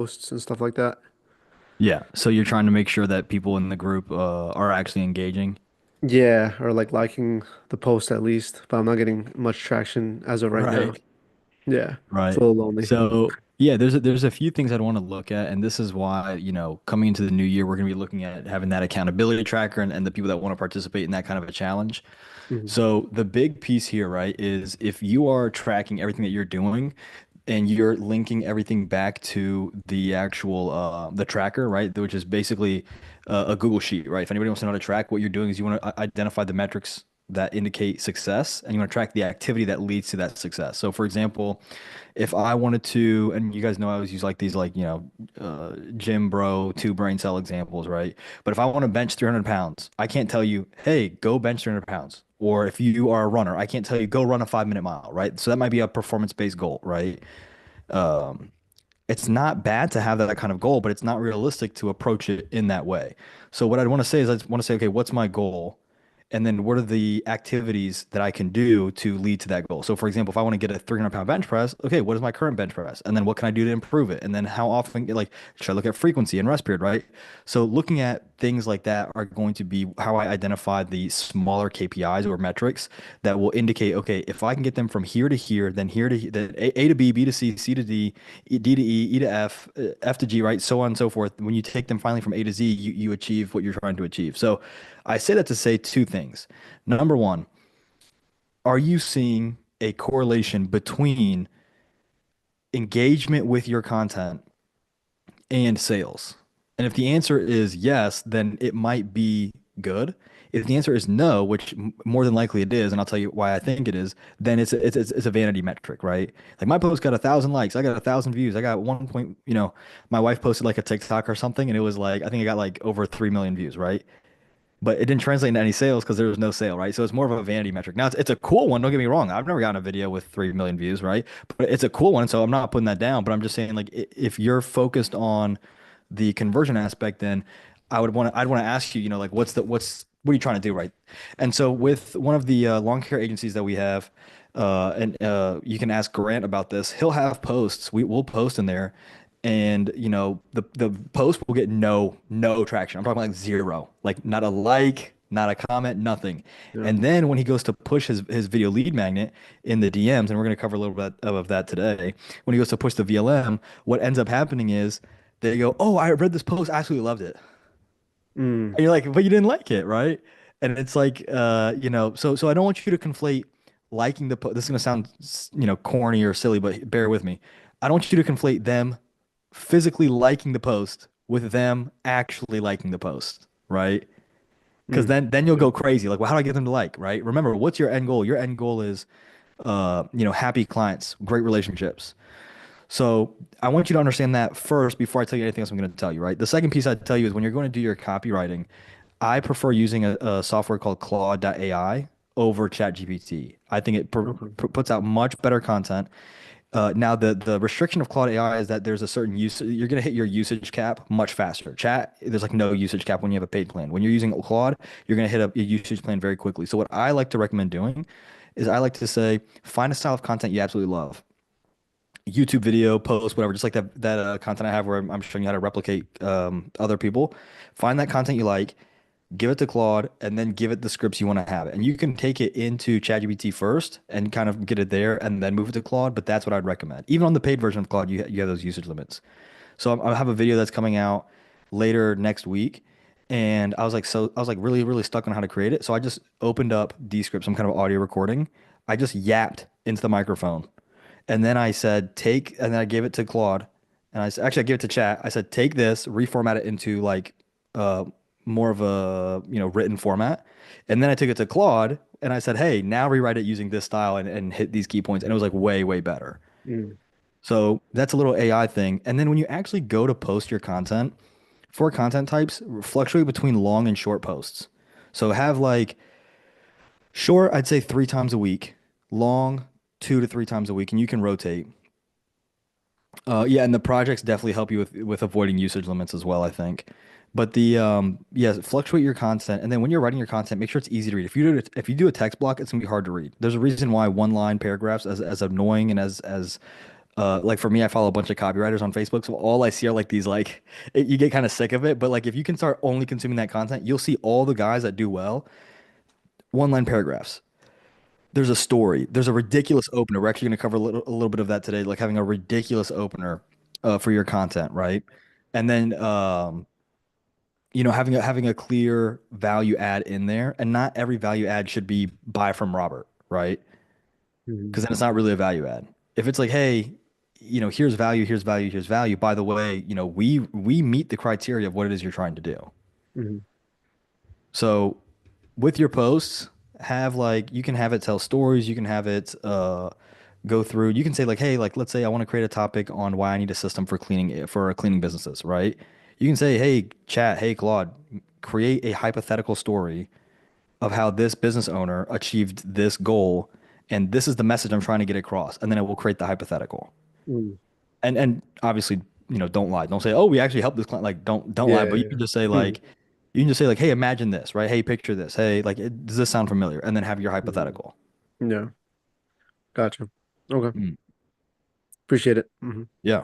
posts and stuff like that. Yeah. So you're trying to make sure that people in the group are actually engaging. Yeah, or like liking the post at least, but I'm not getting much traction as of right now. Right. Yeah, it's a Right. little lonely. So yeah, there's a few things I'd want to look at, and this is why, coming into the new year, we're going to be looking at having that accountability tracker and the people that want to participate in that kind of a challenge. Mhm. So the big piece here, right, is if you are tracking everything that you're doing and you're linking everything back to the actual the tracker, right, which is basically a Google sheet, right? If anybody wants to know how to track, what you're doing is you want to identify the metrics that indicate success, and you want to track the activity that leads to that success. So, for example, if I wanted to, and you guys know I always use like these like gym bro two brain cell examples, right? But if I want to bench 300 pounds, I can't tell you, hey, go bench 300 pounds. Or if you are a runner, I can't tell you go run a 5 minute mile, right? So that might be a performance based goal, right? Um, it's not bad to have that kind of goal, but it's not realistic to approach it in that way. So what I want to say is I want to say, okay, what's my goal? And then what are the activities that I can do to lead to that goal? So for example, if I want to get a 300-pound bench press, okay, what is my current bench press? And then what can I do to improve it? And then how often, like, should I look at frequency and rest period, right? So looking at things like that are going to be how I identify the smaller KPIs or metrics that will indicate, okay, if I can get them from here to here, then here to then A to B, B to C, C to D, D to E, E to F, F to G, right? So on and so forth. When you take them finally from A to Z, you achieve what you're trying to achieve. So I say that to say two things. Number one, are you seeing a correlation between engagement with your content and sales? And if the answer is yes, then it might be good. If the answer is no, which more than likely it is, and I'll tell you why I think it is, then it's a vanity metric, right? Like my post got 1,000 likes, I got 1,000 views, I got one point, my wife posted like a TikTok or something, and it was like I think I got like over 3 million views, right? But it didn't translate into any sales because there was no sale, right? So it's more of a vanity metric. Now it's a cool one. Don't get me wrong. I've never gotten a video with 3 million views, right? But it's a cool one. So I'm not putting that down. But I'm just saying, like, if you're focused on the conversion aspect, then I'd want to ask you, like, what are you trying to do, right? And so with one of the lawn care agencies that we have, and you can ask Grant about this. He'll have posts. We'll post in there, and the post will get no traction. I'm talking like zero, like not a like, not a comment, nothing. Yeah. And then when he goes to push his video lead magnet in the DMs, and we're going to cover a little bit of that today, when he goes to push the VLM, what ends up happening is they go, "Oh, I read this post, I absolutely loved it." Mm. And you're like, "But you didn't like it, right?" And it's like, so I don't want you to conflate liking the post. This is going to sound, corny or silly, but bear with me. I don't want you to conflate them physically liking the post with them actually liking the post, right? Because Mm. then you'll go crazy. Like, well, how do I get them to like, right? Remember, what's your end goal? Your end goal is, happy clients, great relationships. So I want you to understand that first before I tell you anything else I'm going to tell you, right? The second piece I'd tell you is when you're going to do your copywriting, I prefer using a software called Claude.ai over ChatGPT. I think it Okay. puts out much better content. Now the restriction of Claude AI is that there's a certain use. You're gonna hit your usage cap much faster. Chat, there's like no usage cap when you have a paid plan. When you're using Claude, you're gonna hit a usage plan very quickly. So what I like to recommend doing is I like to say find a style of content you absolutely love. YouTube video, post, whatever, just like that content I have where I'm showing you how to replicate other people. Find that content you like, give it to Claude, and then give it the scripts you want to have it. And you can take it into ChatGPT first and kind of get it there and then move it to Claude. But that's what I'd recommend. Even on the paid version of Claude, you have those usage limits. So I have a video that's coming out later next week. And I was like really, really stuck on how to create it. So I just opened up Descript, some kind of audio recording. I just yapped into the microphone. And then I said, and then I gave it to Claude. And actually, I gave it to chat. I said, take this, reformat it into like uh, more of a, written format. And then I took it to Claude and I said, hey, now rewrite it using this style and hit these key points. And it was like way, way better. Mm. So that's a little AI thing. And then when you actually go to post your content, for content types, fluctuate between long and short posts. So have like short, I'd say 3 times a week, long, 2 to 3 times a week, and you can rotate. Yeah, and the projects definitely help you with avoiding usage limits as well, I think. But yeah, fluctuate your content, and then when you're writing your content, make sure it's easy to read. If you do a text block, it's gonna be hard to read. There's a reason why one line paragraphs, as annoying and as Like for me, I follow a bunch of copywriters on Facebook, so all I see are like these like you get kind of sick of it. But like if you can start only consuming that content, you'll see all the guys that do well, one line paragraphs. There's a story. There's a ridiculous opener. We're actually going to cover a little bit of that today, like having a ridiculous opener for your content, right? And then having a clear value add in there, and not every value add should be buy from Robert, right? Hmm. Because then it's not really a value add. If it's like, hey, here's value, here's value, here's value. By the way, we meet the criteria of what it is you're trying to do. Hmm. So with your posts, have like you can have it tell stories, you can have it go through. You can say like, hey, like let's say I want to create a topic on why I need a system for cleaning businesses, right? You can say, hey, chat, hey, Claude, create a hypothetical story of how this business owner achieved this goal, and this is the message I'm trying to get across, and then it will create the hypothetical. Hmm. And obviously, don't lie. Don't say, oh, we actually helped this client. Like, don't lie. Yeah, But you yeah. can just say Hmm. like, hey, imagine this, right? Hey, picture this. Hey, like, does this sound familiar? And then have your Hmm. hypothetical. Yeah, gotcha. Okay, Mm, appreciate it. Hmm. yeah.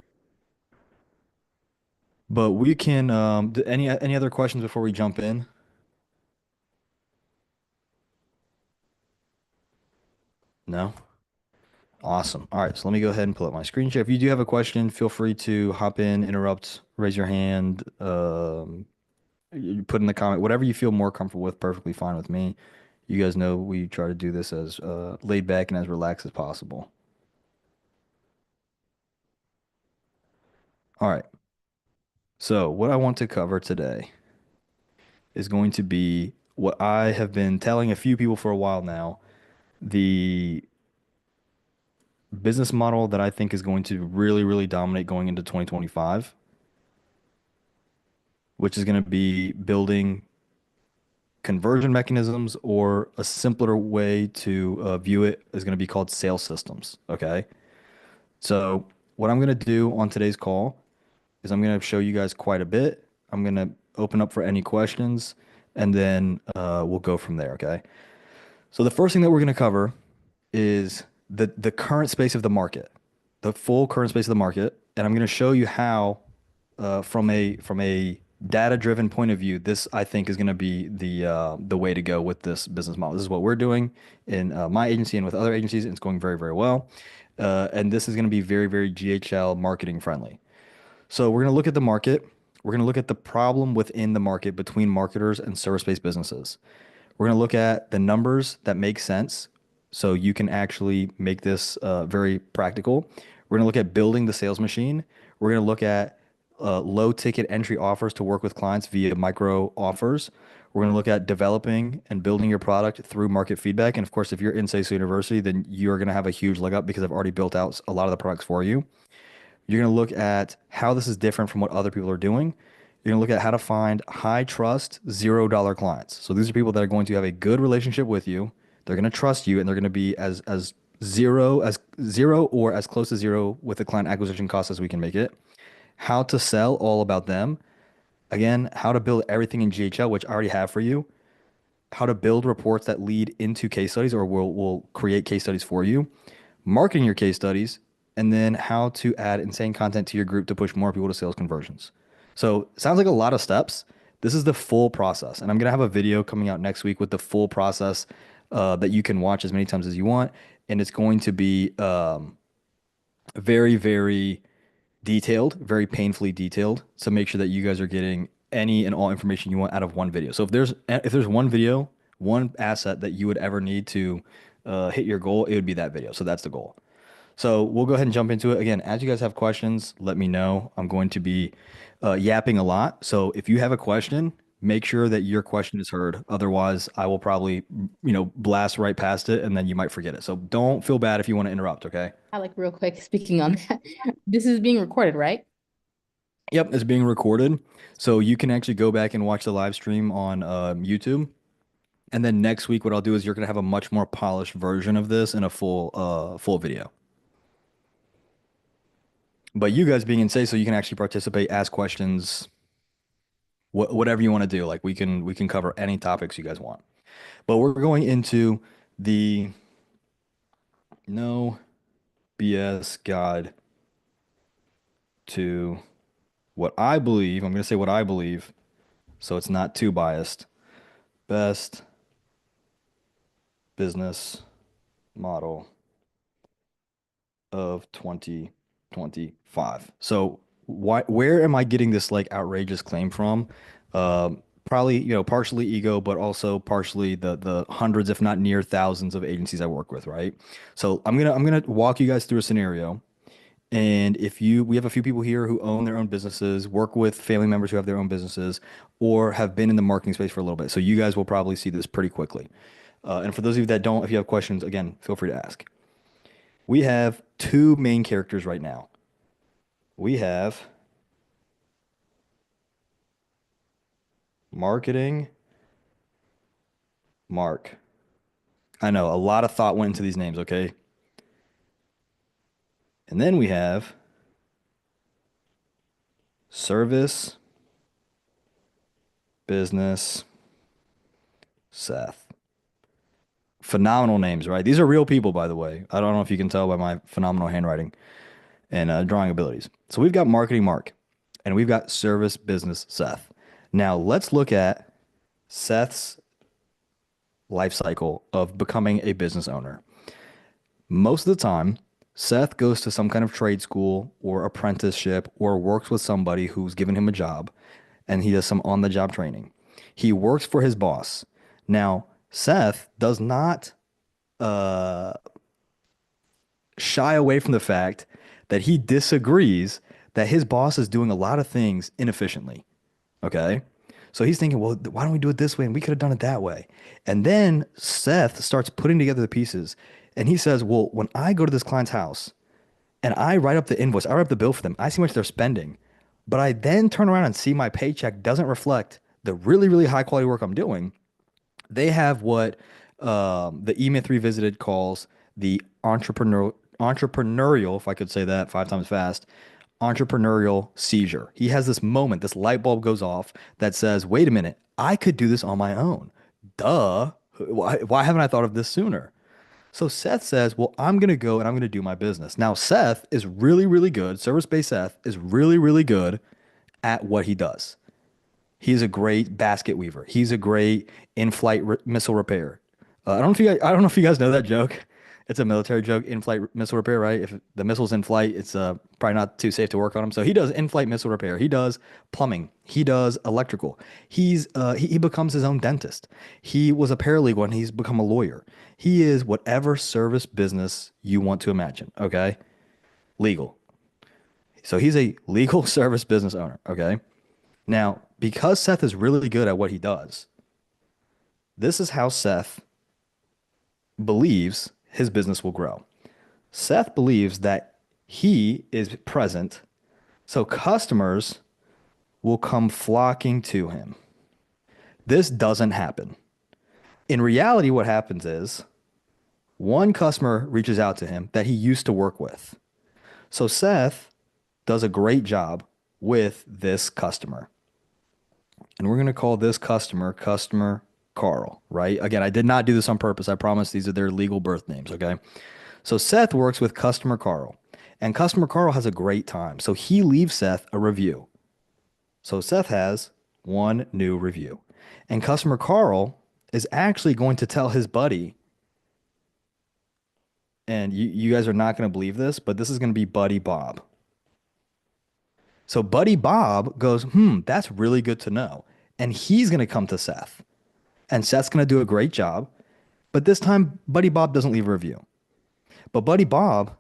But we can. Any other questions before we jump in? No. Awesome. All right. So let me go ahead and pull up my screen share. If you do have a question, feel free to hop in, interrupt, raise your hand. You put in the comment whatever you feel more comfortable with, perfectly fine with me. You guys know we try to do this as laid back and as relaxed as possible. All right. So, what I want to cover today is going to be what I have been telling a few people for a while now, the business model that I think is going to really, really dominate going into 2025, which is going to be building conversion mechanisms, or a simpler way to view it is going to be called sales systems. Okay. So, what I'm going to do on today's call is I'm going to show you guys quite a bit. I'm going to open up for any questions, and then we'll go from there. Okay. So, the first thing that we're going to cover is the current space of the market, the full current space of the market, and I'm going to show you how, from a data-driven point of view, this I think is going to be the way to go with this business model. This is what we're doing in my agency and with other agencies, and it's going very, very well. And this is going to be very, very GHL marketing friendly. So we're going to look at the market. We're going to look at the problem within the market between marketers and service-based businesses. We're going to look at the numbers that make sense so you can actually make this very practical. We're going to look at building the sales machine. We're going to look at low ticket entry offers to work with clients via micro offers. We're going to look at developing and building your product through market feedback. And of course, if you're in SASO University, then you're going to have a huge leg up because I've already built out a lot of the products for you. You're going to look at how this is different from what other people are doing. You're going to look at how to find high trust, $0 clients. So these are people that are going to have a good relationship with you. They're going to trust you, and they're going to be as zero or as close to zero with the client acquisition cost as we can make it. How to sell, all about them. Again, how to build everything in GHL, which I already have for you. How to build reports that lead into case studies, or will create case studies for you, marketing your case studies, and then how to add insane content to your group to push more people to sales conversions. So, sounds like a lot of steps. This is the full process, and I'm gonna have a video coming out next week with the full process that you can watch as many times as you want, and it's going to be very, very detailed, very painfully detailed. So make sure that you guys are getting any and all information you want out of one video. So if there's one video, one asset that you would ever need to hit your goal, it would be that video. So that's the goal. So we'll go ahead and jump into it. Again, as you guys have questions, let me know. I'm going to be yapping a lot. So if you have a question, make sure that your question is heard. Otherwise, I will probably, blast right past it, and then you might forget it. So don't feel bad if you want to interrupt, okay? I like real quick speaking on that. This is being recorded, right? Yep, it's being recorded. So you can actually go back and watch the live stream on YouTube. And then next week, what I'll do is you're gonna have a much more polished version of this in a full video. But you guys being in say so you can actually participate, ask questions, whatever you want to do. Like we can cover any topics you guys want. But we're going into the no BS guide to what I believe. I'm going to say what I believe, so it's not too biased. Best business model of 2025. So where am I getting this like outrageous claim from? Probably, partially ego, but also partially the hundreds, if not near thousands of agencies I work with, right? So I'm gonna walk you guys through a scenario. And we have a few people here who own their own businesses, work with family members who have their own businesses, or have been in the marketing space for a little bit. So you guys will probably see this pretty quickly. And for those of you that don't, if you have questions, again, feel free to ask. We have two main characters right now. We have marketing Mark. I know a lot of thought went into these names, okay? And then we have service business Seth. Phenomenal names, right? These are real people, by the way. I don't know if you can tell by my phenomenal handwriting and drawing abilities. So we've got marketing Mark and we've got service business Seth. Now let's look at Seth's life cycle of becoming a business owner. Most of the time, Seth goes to some kind of trade school or apprenticeship or works with somebody who's given him a job and he does some on the job training. He works for his boss. Now, Seth does not shy away from the fact that he disagrees that his boss is doing a lot of things inefficiently. Okay. So he's thinking, well, why don't we do it this way? And we could have done it that way. And then Seth starts putting together the pieces and he says, well, when I go to this client's house and I write up the invoice, I write up the bill for them, I see how much they're spending, but I then turn around and see my paycheck doesn't reflect the really, really high quality work I'm doing. They have what the E-Myth Revisited calls the entrepreneurial, if I could say that 5 times fast, entrepreneurial seizure. He has this moment, this light bulb goes off that says, wait a minute, I could do this on my own. Duh. Why haven't I thought of this sooner? So Seth says, well, I'm going to go and I'm going to do my business. Now, Seth is really, really good. Service-based Seth is really, really good at what he does. He's a great basket weaver. He's a great in-flight missile repair. I don't know if you guys know that joke. It's a military joke, in-flight missile repair, right? If the missile's in flight, it's probably not too safe to work on them. So he does in-flight missile repair. He does plumbing. He does electrical. He becomes his own dentist. He was a paralegal and he's become a lawyer. He is whatever service business you want to imagine, okay? Legal. So he's a legal service business owner, okay? Now, because Seth is really good at what he does, this is how Seth believes his business will grow. Seth believes that he is present, so customers will come flocking to him. This doesn't happen. In reality, what happens is one customer reaches out to him that he used to work with. So Seth does a great job with this customer. And we're going to call this customer Carl, right? Again, I did not do this on purpose. I promise these are their legal birth names, okay? So Seth works with customer Carl, and customer Carl has a great time. So he leaves Seth a review. So Seth has one new review. And customer Carl is actually going to tell his buddy, and you guys are not going to believe this, but this is going to be Buddy Bob. So Buddy Bob goes, that's really good to know. And he's going to come to Seth. And Seth's going to do a great job. But this time, Buddy Bob doesn't leave a review. But Buddy Bob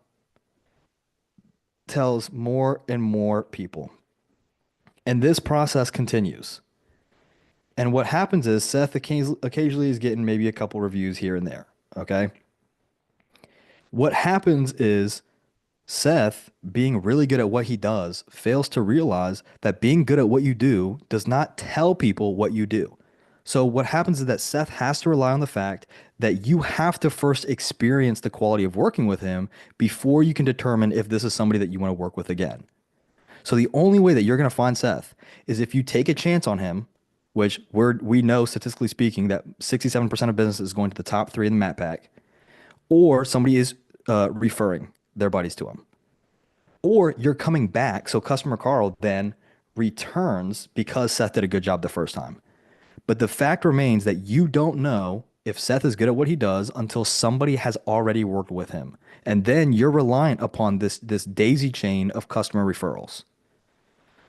tells more and more people. And this process continues. And what happens is Seth occasionally is getting maybe a couple reviews here and there. Okay. What happens is Seth, being really good at what he does, fails to realize that being good at what you do does not tell people what you do. So what happens is that Seth has to rely on the fact that you have to first experience the quality of working with him before you can determine if this is somebody that you want to work with again. So the only way that you're going to find Seth is if you take a chance on him, which we know statistically speaking that 67% of business is going to the top 3 in the Map Pack, or somebody is referring their buddies to him. Or you're coming back. So customer Carl then returns because Seth did a good job the first time. But the fact remains that you don't know if Seth is good at what he does until somebody has already worked with him. And then you're reliant upon this daisy chain of customer referrals.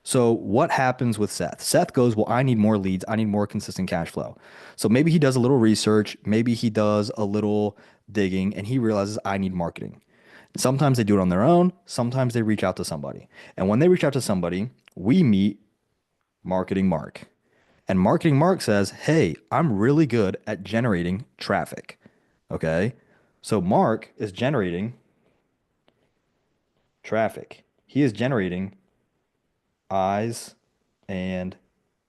So what happens with Seth? Seth goes, well, I need more leads. I need more consistent cash flow. So maybe he does a little research, maybe he does a little digging, and he realizes I need marketing. Sometimes they do it on their own, sometimes they reach out to somebody. And when they reach out to somebody, we meet Marketing Mark. And Marketing Mark says, hey, I'm really good at generating traffic. Okay. So Mark is generating traffic. He is generating eyes and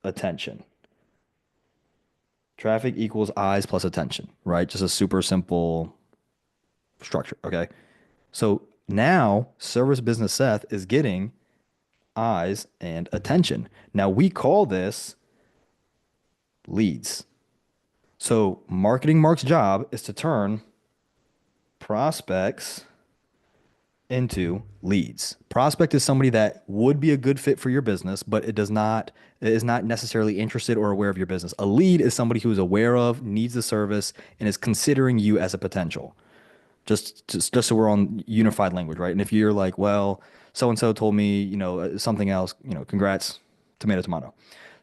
attention. Traffic equals eyes plus attention, right? Just a super simple structure. Okay. So now Service Business Seth is getting eyes and attention. Now we call this leads. So Marketing Mark's job is to turn prospects into leads. Prospect is somebody that would be a good fit for your business, but it is not necessarily interested or aware of your business. A lead is somebody who is aware of, needs the service, and is considering you as a potential. Just so we're on unified language, right? And if you're like, well, so and so told me, something else, congrats, tomato, tomato.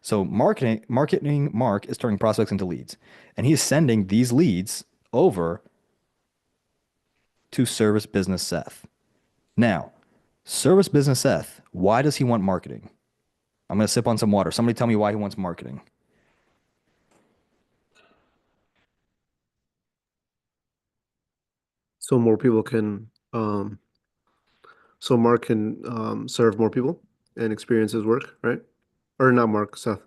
So marketing Mark is turning prospects into leads, and he's sending these leads over to Service Business Seth. Now, Service Business Seth, why does he want marketing? I'm going to sip on some water. Somebody tell me why he wants marketing. So more people can, so Mark can serve more people and experience his work, right? Or not Mark, Seth.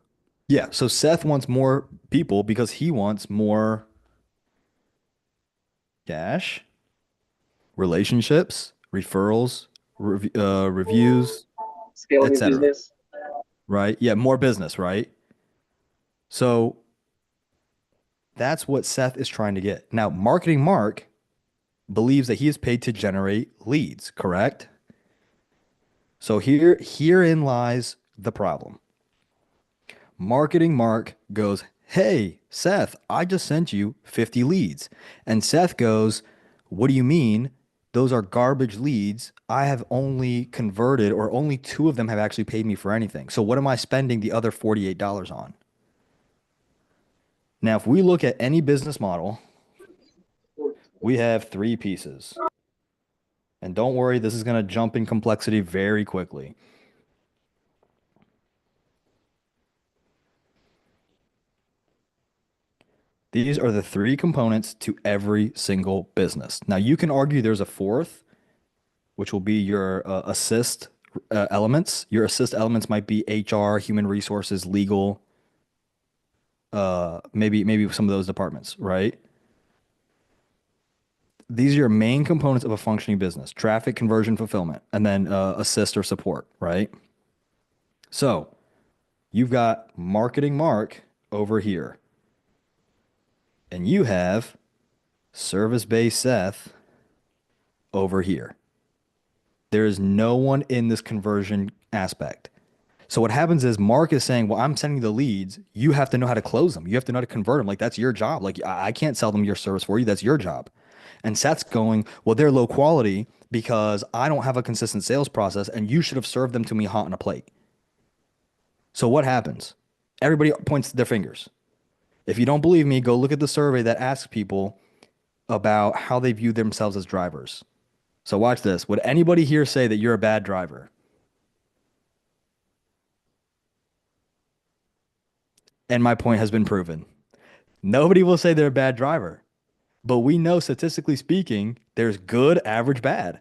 Yeah, so Seth wants more people because he wants more cash, relationships, referrals, reviews, Scale your etc. business. Right? Yeah, more business, right? So that's what Seth is trying to get. Now, Marketing Mark believes that he is paid to generate leads, correct? So herein lies the problem. Marketing Mark goes, hey, Seth, I just sent you 50 leads. And Seth goes, what do you mean? Those are garbage leads. I have only converted, or only 2 of them have actually paid me for anything. So what am I spending the other $48 on? Now, if we look at any business model, we have 3 pieces. And don't worry, this is going to jump in complexity very quickly. These are the 3 components to every single business. Now, you can argue there's a 4th, which will be your assist elements. Your assist elements might be HR, human resources, legal, maybe some of those departments, right? These are your main components of a functioning business: traffic, conversion, fulfillment, and then assist or support, right? So you've got Marketing Mark over here, and you have service-based Seth over here. There is no one in this conversion aspect. So what happens is Mark is saying, well, I'm sending the leads. You have to know how to close them. You have to know how to convert them. Like, that's your job. Like, I can't sell them your service for you. That's your job. And Seth's going, well, they're low quality because I don't have a consistent sales process, and you should have served them to me hot on a plate. So what happens? Everybody points their fingers. If you don't believe me, go look at the survey that asks people about how they view themselves as drivers. So watch this. Would anybody here say that you're a bad driver? And my point has been proven. Nobody will say they're a bad driver. But we know, statistically speaking, there's good, average, bad.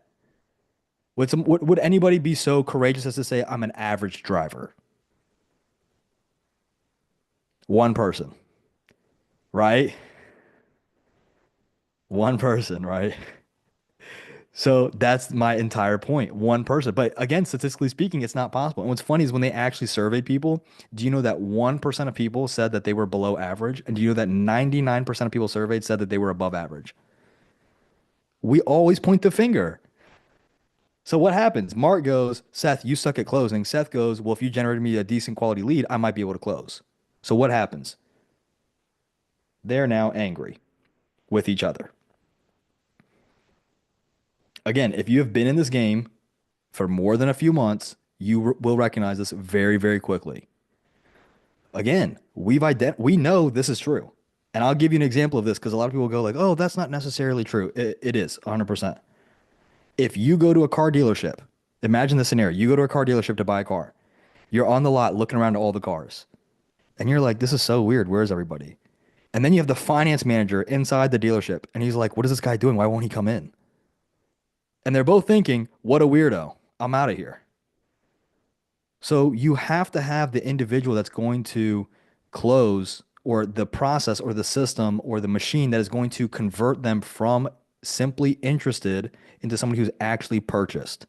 Would anybody be so courageous as to say, I'm an average driver? One person, right? One person, right? So that's my entire point. One person. But again, statistically speaking, it's not possible. And what's funny is when they actually surveyed people, do you know that 1% of people said that they were below average? And do you know that 99% of people surveyed said that they were above average? We always point the finger. So what happens? Mark goes, Seth, you suck at closing. Seth goes, well, if you generated me a decent quality lead, I might be able to close. So what happens? They're now angry with each other. Again, if you have been in this game for more than a few months, you will recognize this very, very quickly. Again, we know this is true. And I'll give you an example of this because a lot of people go like, "Oh, that's not necessarily true." It is 100%. If you go to a car dealership, imagine the scenario. You go to a car dealership to buy a car. You're on the lot looking around at all the cars. And you're like, "This is so weird. Where's everybody?" And then you have the finance manager inside the dealership and he's like, "What is this guy doing? Why won't he come in?" And they're both thinking, "What a weirdo. I'm out of here." So you have to have the individual that's going to close, or the process or the system or the machine that is going to convert them from simply interested into somebody who's actually purchased.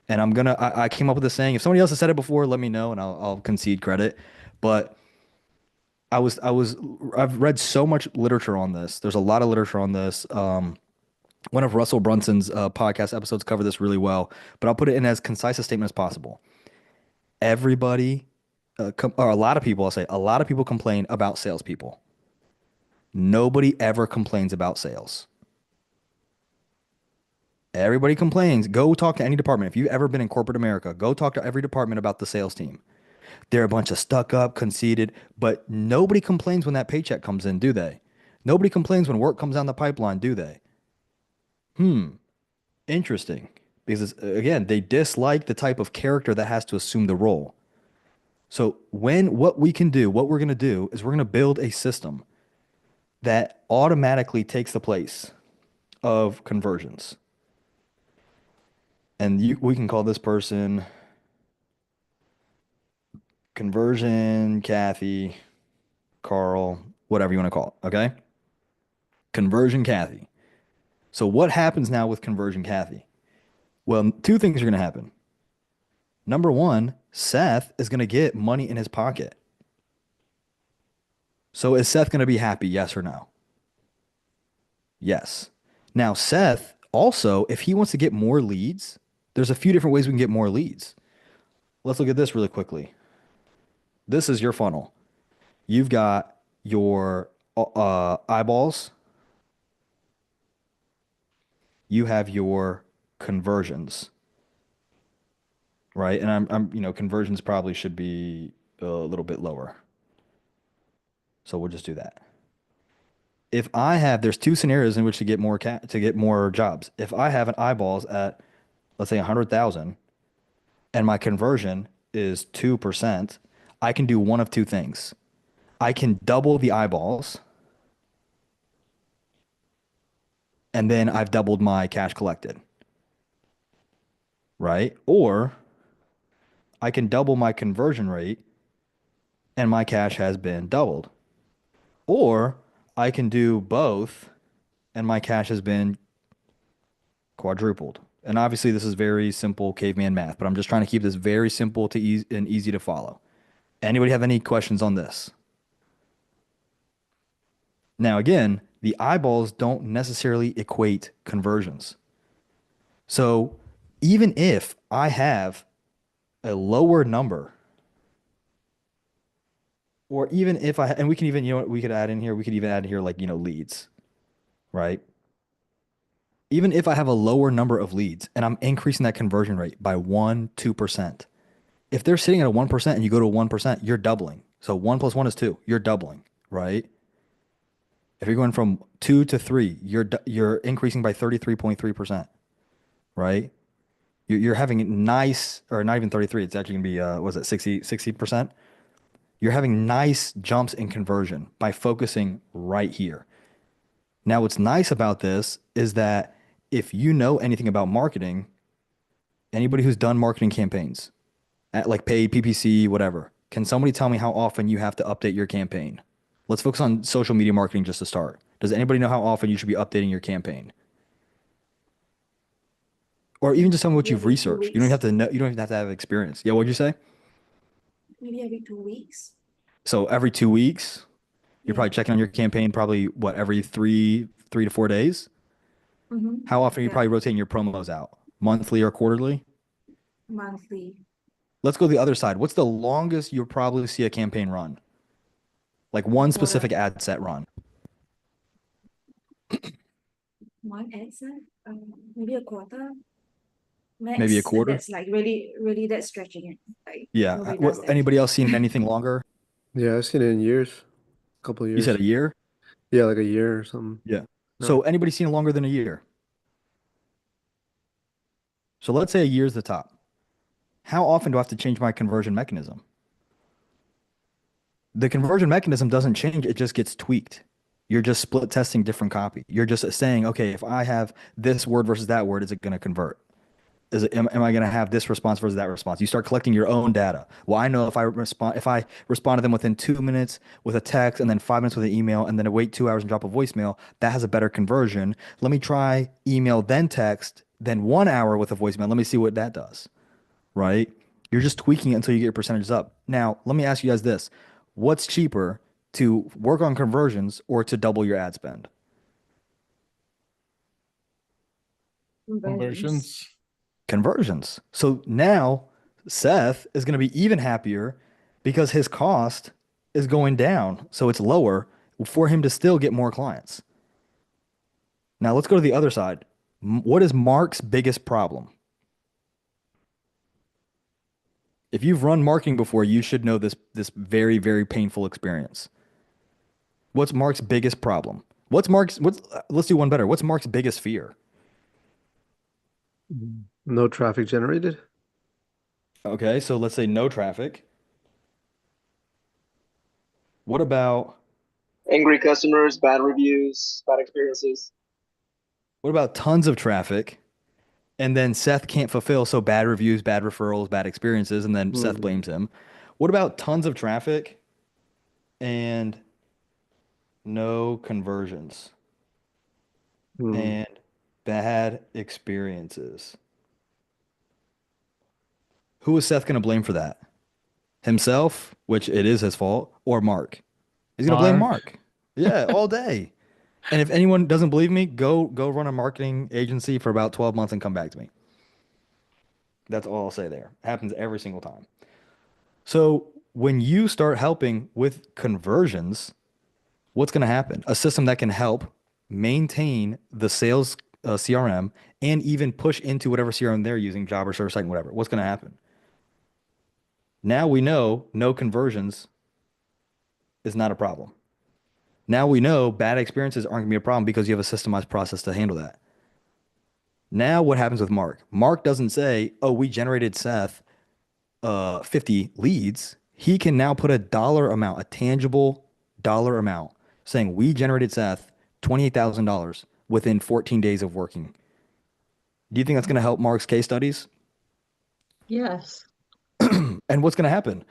And I came up with this saying. If somebody else has said it before, let me know and I'll concede credit. But I've read so much literature on this. There's a lot of literature on this. One of Russell Brunson's podcast episodes cover this really well, but I'll put it in as concise a statement as possible. Everybody, or a lot of people, I'll say, a lot of people complain about salespeople. Nobody ever complains about sales. Everybody complains. Go talk to any department. If you've ever been in corporate America, go talk to every department about the sales team. They're a bunch of stuck up, conceited, but nobody complains when that paycheck comes in, do they? Nobody complains when work comes down the pipeline, do they? Interesting. Because again, they dislike the type of character that has to assume the role. So what we're going to do is we're going to build a system that automatically takes the place of conversions. And we can call this person conversion, Kathy, Carl, whatever you want to call it. Okay. Conversion Kathy. So what happens now with conversion Kathy? Well, two things are going to happen. Number one, Seth is going to get money in his pocket. So is Seth going to be happy? Yes or no? Yes. Now, Seth also, if he wants to get more leads, there's a few different ways we can get more leads. Let's look at this really quickly. This is your funnel. You've got your eyeballs. You have your conversions, right? And conversions probably should be a little bit lower. So we'll just do that. There's two scenarios in which to get more jobs. If I have an eyeballs at, let's say 100,000 and my conversion is 2%, I can do one of two things. I can double the eyeballs and then I've doubled my cash collected, right? Or I can double my conversion rate and my cash has been doubled. Or I can do both and my cash has been quadrupled. And obviously this is very simple caveman math, but I'm just trying to keep this very simple and easy to follow. Anybody have any questions on this? Now again, the eyeballs don't necessarily equate conversions. So even if I have a lower number, or even if and we can even, we could add in here, like, leads, right? Even if I have a lower number of leads and I'm increasing that conversion rate by 2%, if they're sitting at a 1% and you go to 1%, you're doubling. So 1 + 1 is 2, you're doubling, right? If you're going from 2 to 3, you're increasing by 33.3%, right? You're having nice, or not even 33, it's actually gonna be, was it 60%? You're having nice jumps in conversion by focusing right here. Now, what's nice about this is that if you know anything about marketing, anybody who's done marketing campaigns, like paid, PPC, whatever, can somebody tell me how often you have to update your campaign? Let's focus on social media marketing just to start. Does anybody know how often you should be updating your campaign? Or even just tell me what Maybe you've every 2 researched. You don't weeks. have to know, you don't even have to have experience. Yeah, what'd you say? Maybe every 2 weeks. So every 2 weeks, you're Yeah. probably checking on your campaign probably every three to 4 days? Mm-hmm. How often are you Yeah. probably rotating your promos out? monthly or quarterly? monthly. Let's go the other side. What's the longest you'll probably see a campaign run? Like one Quarter, specific ad set run. one ad set, maybe a quarter Maybe a max, and quarter? that's like really, really that's stretching it. Like Yeah. nobody does that. Anybody else seen anything longer? Yeah, I've seen it in years, a couple of You said years. a year? Yeah, like a year or something. Yeah. No. So anybody seen it longer than a year? So let's say a year's the top. How often do I have to change my conversion mechanism? The conversion mechanism doesn't change, it just gets tweaked. You're just split testing different copy. You're just saying, okay, if I have this word versus that word, is it going to convert? Am I going to have this response versus that response? You start collecting your own data. Well, I know if I respond to them within 2 minutes with a text and then 5 minutes with an email and then I wait 2 hours and drop a voicemail, that has a better conversion. Let me try email, then text, then 1 hour with a voicemail. Let me see what that does. Right? You're just tweaking it until you get your percentages up. Now, let me ask you guys this. What's cheaper, to work on conversions or to double your ad spend? Conversions. Conversions. So now Seth is going to be even happier because his cost is going down. So it's lower for him to still get more clients. Now let's go to the other side. What is Mark's biggest problem? If you've run marketing before, you should know this very, very painful experience. What's Mark's biggest problem? Let's do one better. What's Mark's biggest fear? No traffic generated? Okay, so let's say no traffic. What about Angry customers, bad reviews, bad experiences. tons of traffic and then Seth can't fulfill, so bad reviews, bad referrals, bad experiences, and then Seth Mhm. blames him. What about tons of traffic and no conversions Mm. and bad experiences? Who is Seth going to blame for that? Himself, which it is his fault, or Mark? He's going to blame Mark. Mark. Yeah, all day. And if anyone doesn't believe me, go run a marketing agency for about 12 months and come back to me. That's all I'll say there. Happens every single time. So when you start helping with conversions, what's going to happen? A system that can help maintain the sales CRM and even push into whatever CRM they're using, job or service site, whatever. What's going to happen? Now we know no conversions is not a problem. Now we know bad experiences aren't going to be a problem because you have a systemized process to handle that. Now what happens with Mark? Mark doesn't say, oh, we generated Seth 50 leads. He can now put a dollar amount, a tangible dollar amount, saying we generated Seth $28,000 within 14 days of working. Do you think that's going to help Mark's case studies? Yes. And what's going to happen?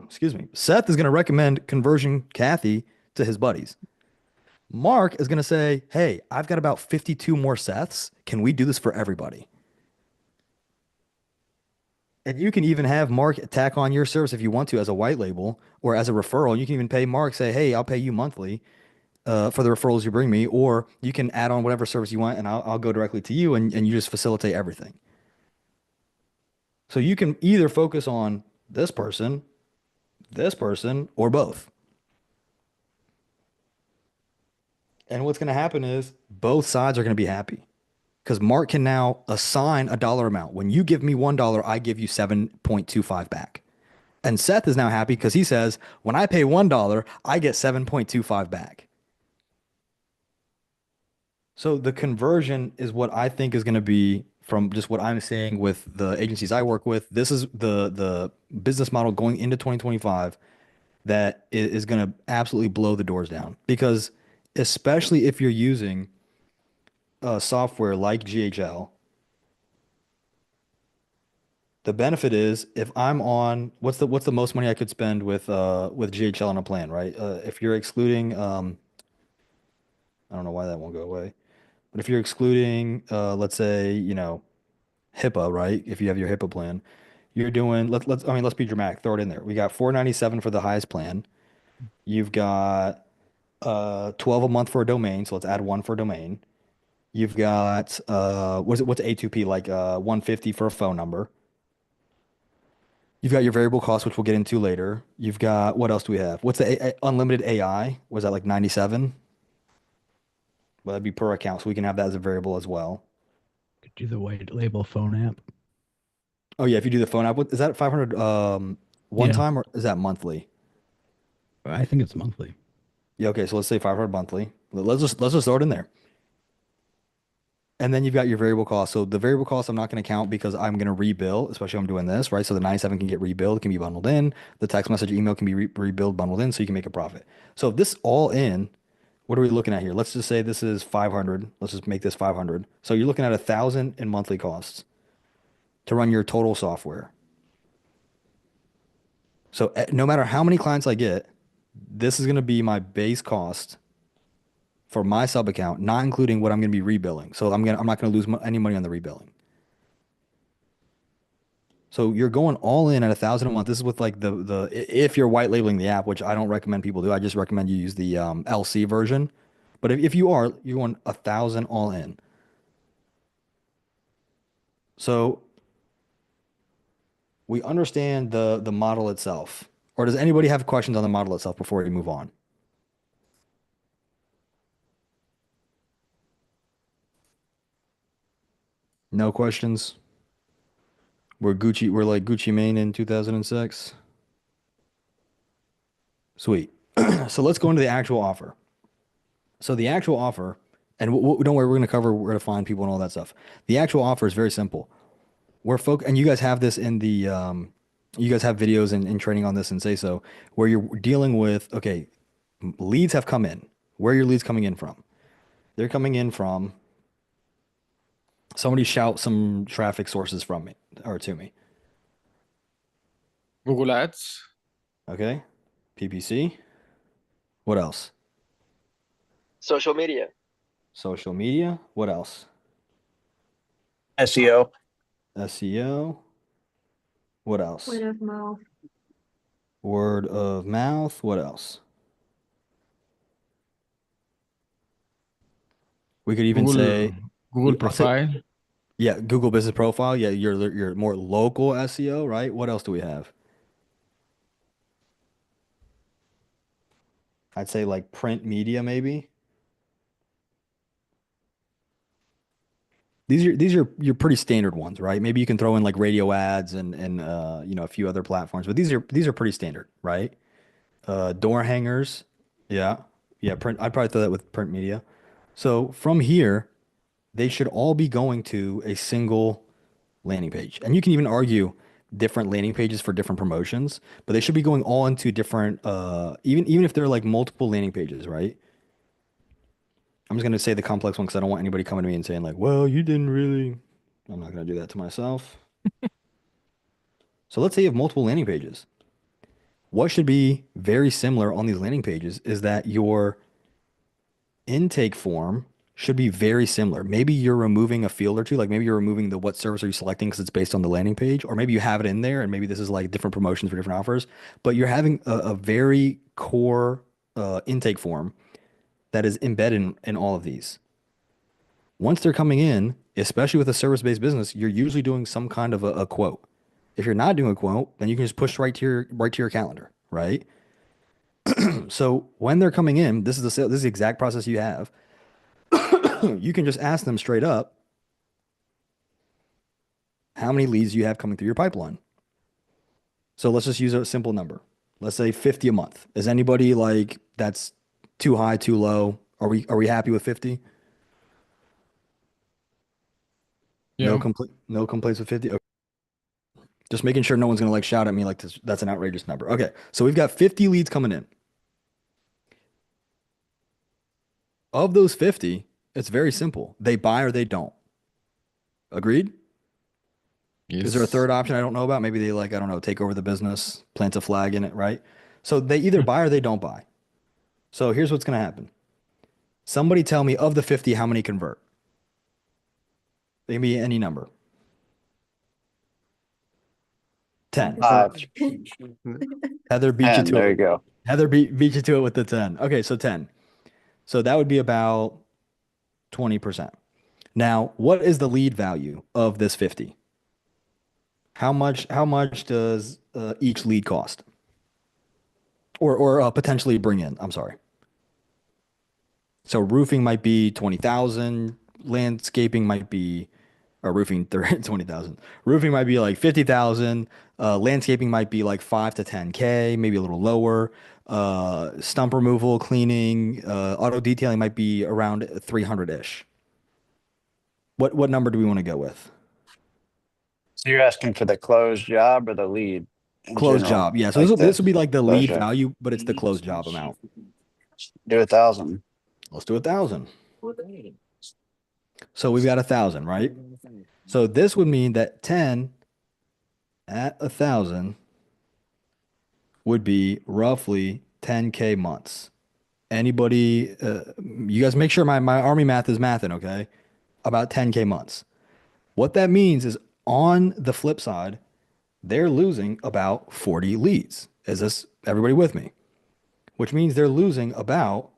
Excuse me. Seth is going to recommend conversion Kathy to his buddies. Mark is going to say, hey, I've got about 52 more Seths. Can we do this for everybody? And you can even have Mark tack on your service if you want to as a white label or as a referral. You can even pay Mark, say, hey, I'll pay you monthly for the referrals you bring me, or you can add on whatever service you want and I'll go directly to you and you just facilitate everything. So you can either focus on this person, or both. And what's going to happen is both sides are going to be happy because Mark can now assign a dollar amount. When you give me $1, I give you 7.25 back. And Seth is now happy because he says, when I pay $1, I get 7.25 back. So the conversion is what I think is going to be, from just what I'm seeing with the agencies I work with. This is the business model going into 2025 that is going to absolutely blow the doors down, because especially if you're using software like GHL, the benefit is if I'm on what's the most money I could spend with GHL on a plan, right? If you're excluding I don't know why that won't go away, but if you're excluding let's say, HIPAA, right? If you have your HIPAA plan, you're doing let's be dramatic, throw it in there. We got 497 for the highest plan. You've got 12 a month for a domain, so let's add one for a domain. You've got what's A2P like 150 for a phone number. You've got your variable cost, which we'll get into later. You've got what else do we have? What's the unlimited AI? Was that like 97? Well, that'd be per account, so we can have that as a variable as well. Could do the white label phone app. Oh yeah, if you do the phone app, is that 500 one Yeah. time or is that monthly? I think it's monthly. Yeah, okay, so let's say 500 monthly. Let's just throw it in there. And then you've got your variable cost. So the variable cost I'm not going to count because I'm going to rebill, especially if I'm doing this, right? So the 97 can get rebilled, can be bundled in. The text message email can be rebilled, bundled in, so you can make a profit. So if this all in, what are we looking at here? Let's just say this is 500. Let's just make this 500. So you're looking at 1,000 in monthly costs to run your total software. So no matter how many clients I get, this is going to be my base cost for my sub account, not including what I'm going to be rebilling. So I'm not going to lose any money on the rebilling. So you're going all in at 1,000 a month. This is with like if you're white labeling the app, which I don't recommend people do. I just recommend you use the LC version. But if you are, you're going 1,000 all in. So we understand the model itself. Or does anybody have questions on the model itself before we move on? No questions? We're like Gucci Mane in 2006. Sweet. So let's go into the actual offer. So the actual offer, and don't worry, we're going to cover where to find people and all that stuff. The actual offer is very simple. And you guys have this in the, you guys have videos and training on this in SASO, where you're dealing with, okay, leads have come in. Where are your leads coming in from? They're coming in from, somebody shout some traffic sources from me or to me. Google Ads, Okay. PPC. What else? Social media. Social media. What else? SEO. SEO. What else? Word of mouth. Word of mouth. What else? We could even say Google I'll say- profile, yeah, Google Business Profile. Yeah, your more local SEO, right? What else do we have? I'd say like print media, maybe. These are your pretty standard ones, right? Maybe you can throw in like radio ads and a few other platforms, but these are pretty standard, right? Door hangers, yeah, print. I'd probably throw that with print media. So from here, they should all be going to a single landing page, and you can even argue different landing pages for different promotions, but they should be going all into different. Even if they're like multiple landing pages, right? I'm just going to say the complex one because I don't want anybody coming to me and saying like, well, you didn't really. I'm not going to do that to myself. So let's say you have multiple landing pages. What should be very similar on these landing pages is that your intake form should be very similar. Maybe you're removing a field or two, like maybe you're removing the what service are you selecting because it's based on the landing page, or maybe you have it in there and maybe this is like different promotions for different offers, but you're having a very core intake form that is embedded in all of these. Once they're coming in, especially with a service-based business, you're usually doing some kind of a quote. If you're not doing a quote, then you can just push right to your calendar, right? So when they're coming in, this is the exact process you have. You can just ask them straight up how many leads you have coming through your pipeline. So let's just use a simple number. Let's say 50 a month. Is anybody like that's too high, too low? Are we happy with 50? yeah. No complaints with 50. Okay. Just making sure no one's gonna like shout at me like this, that's an outrageous number. Okay, so we've got 50 leads coming in. Of those 50, it's very simple. They buy or they don't. Agreed? Is there a third option I don't know about? Maybe they like, I don't know, take over the business, plant a flag in it, right? So they either buy or they don't buy. So here's what's going to happen. Somebody tell me of the 50, how many convert? They can be any number. 10. Heather beat you And to there it. you go. Heather beat you to it with the 10. Okay, so 10. So that would be about 20%. Now, what is the lead value of this 50? How much does each lead cost? Or potentially bring in? I'm sorry. So roofing might be 20,000, landscaping might be or roofing 20,000. Roofing might be like 50,000. Landscaping might be like 5 to 10K, maybe a little lower. Stump removal, cleaning, auto detailing might be around 300-ish. What number do we want to go with? So you're asking for the closed job or the lead in Closed general? job. Yeah. So Like this would be like the closed lead job. value, but it's the closed job amount. Do 1,000. Let's do 1,000. So we've got 1,000, right? So this would mean that 10 at 1,000 would be roughly 10K months. Anybody, you guys make sure my army math is mathing, okay? About 10K months. What that means is on the flip side, they're losing about 40 leads. Is this everybody with me? Which means they're losing about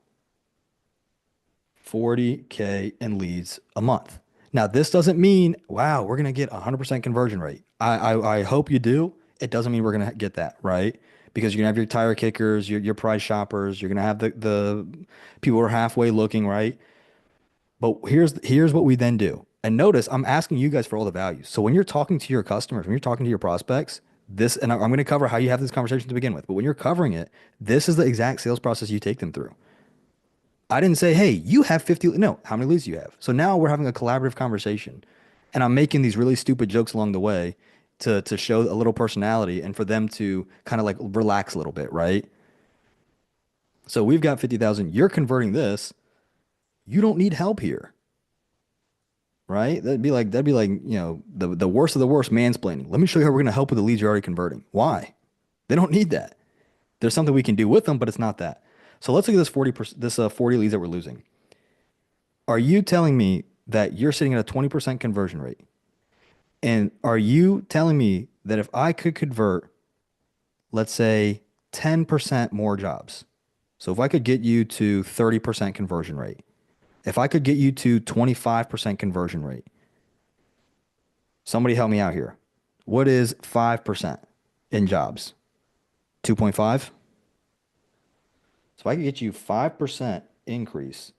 40K in leads a month. Now, this doesn't mean, wow, we're going to get 100% conversion rate. I hope you do. It doesn't mean we're going to get that, right? Because you're going to have your tire kickers, your price shoppers, you're going to have the people who are halfway looking, right? But here's what we then do. And notice I'm asking you guys for all the values. So when you're talking to your customers, when you're talking to your prospects, and I'm going to cover how you have this conversation to begin with, but when you're covering it, this is the exact sales process you take them through. I didn't say, hey, you have 50. No, how many leads do you have? So now we're having a collaborative conversation, and I'm making these really stupid jokes along the way to show a little personality and for them to kind of like relax a little bit, right? So we've got 50,000. You're converting this. You don't need help here, right? That'd be like the worst of the worst mansplaining. Let me show you how we're going to help with the leads you're already converting. Why? They don't need that. There's something we can do with them, but it's not that. So let's look at this 40 leads that we're losing. Are you telling me that you're sitting at a 20% conversion rate? And are you telling me that if I could convert, let's say 10% more jobs, so if I could get you to 30% conversion rate, if I could get you to 25% conversion rate, somebody help me out here. What is 5% in jobs? 2.5? So if I could get you 5% increase,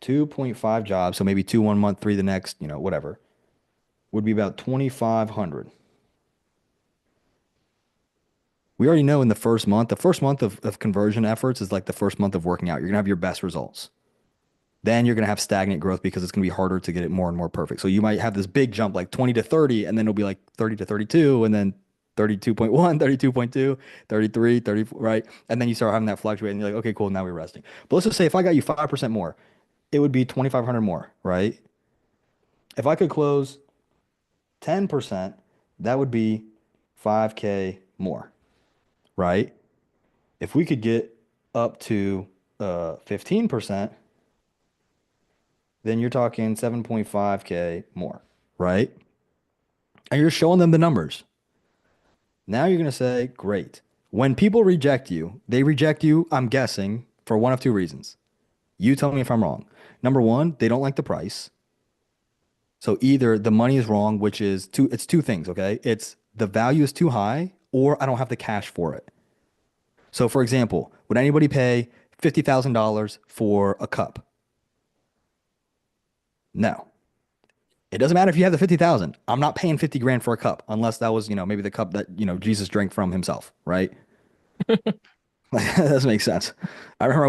2.5 jobs, so maybe 2 1 month, 3 the next, whatever, would be about 2,500. We already know in the first month of conversion efforts is like the first month of working out. You're going to have your best results. Then you're going to have stagnant growth because it's going to be harder to get it more and more perfect. So you might have this big jump like 20 to 30, and then it'll be like 30 to 32, and then 32.1, 32.2, 33, 34, right? And then you start having that fluctuate and you're like, okay, cool, now we're resting. But let's just say if I got you 5% more, it would be 2,500 more, right? If I could close 10%, that would be 5K more, right? If we could get up to 15%, then you're talking 7.5K more, right? And you're showing them the numbers. Now you're going to say, great. When people reject you, they reject you, I'm guessing, for one of two reasons. You tell me if I'm wrong. Number one, they don't like the price. So either the money is wrong, which is it's two things, okay? It's the value is too high, or I don't have the cash for it. So for example, would anybody pay $50,000 for a cup? No. It doesn't matter if you have the 50,000. I'm not paying 50 grand for a cup unless that was, maybe the cup that, Jesus drank from himself, right? That doesn't make sense. I remember I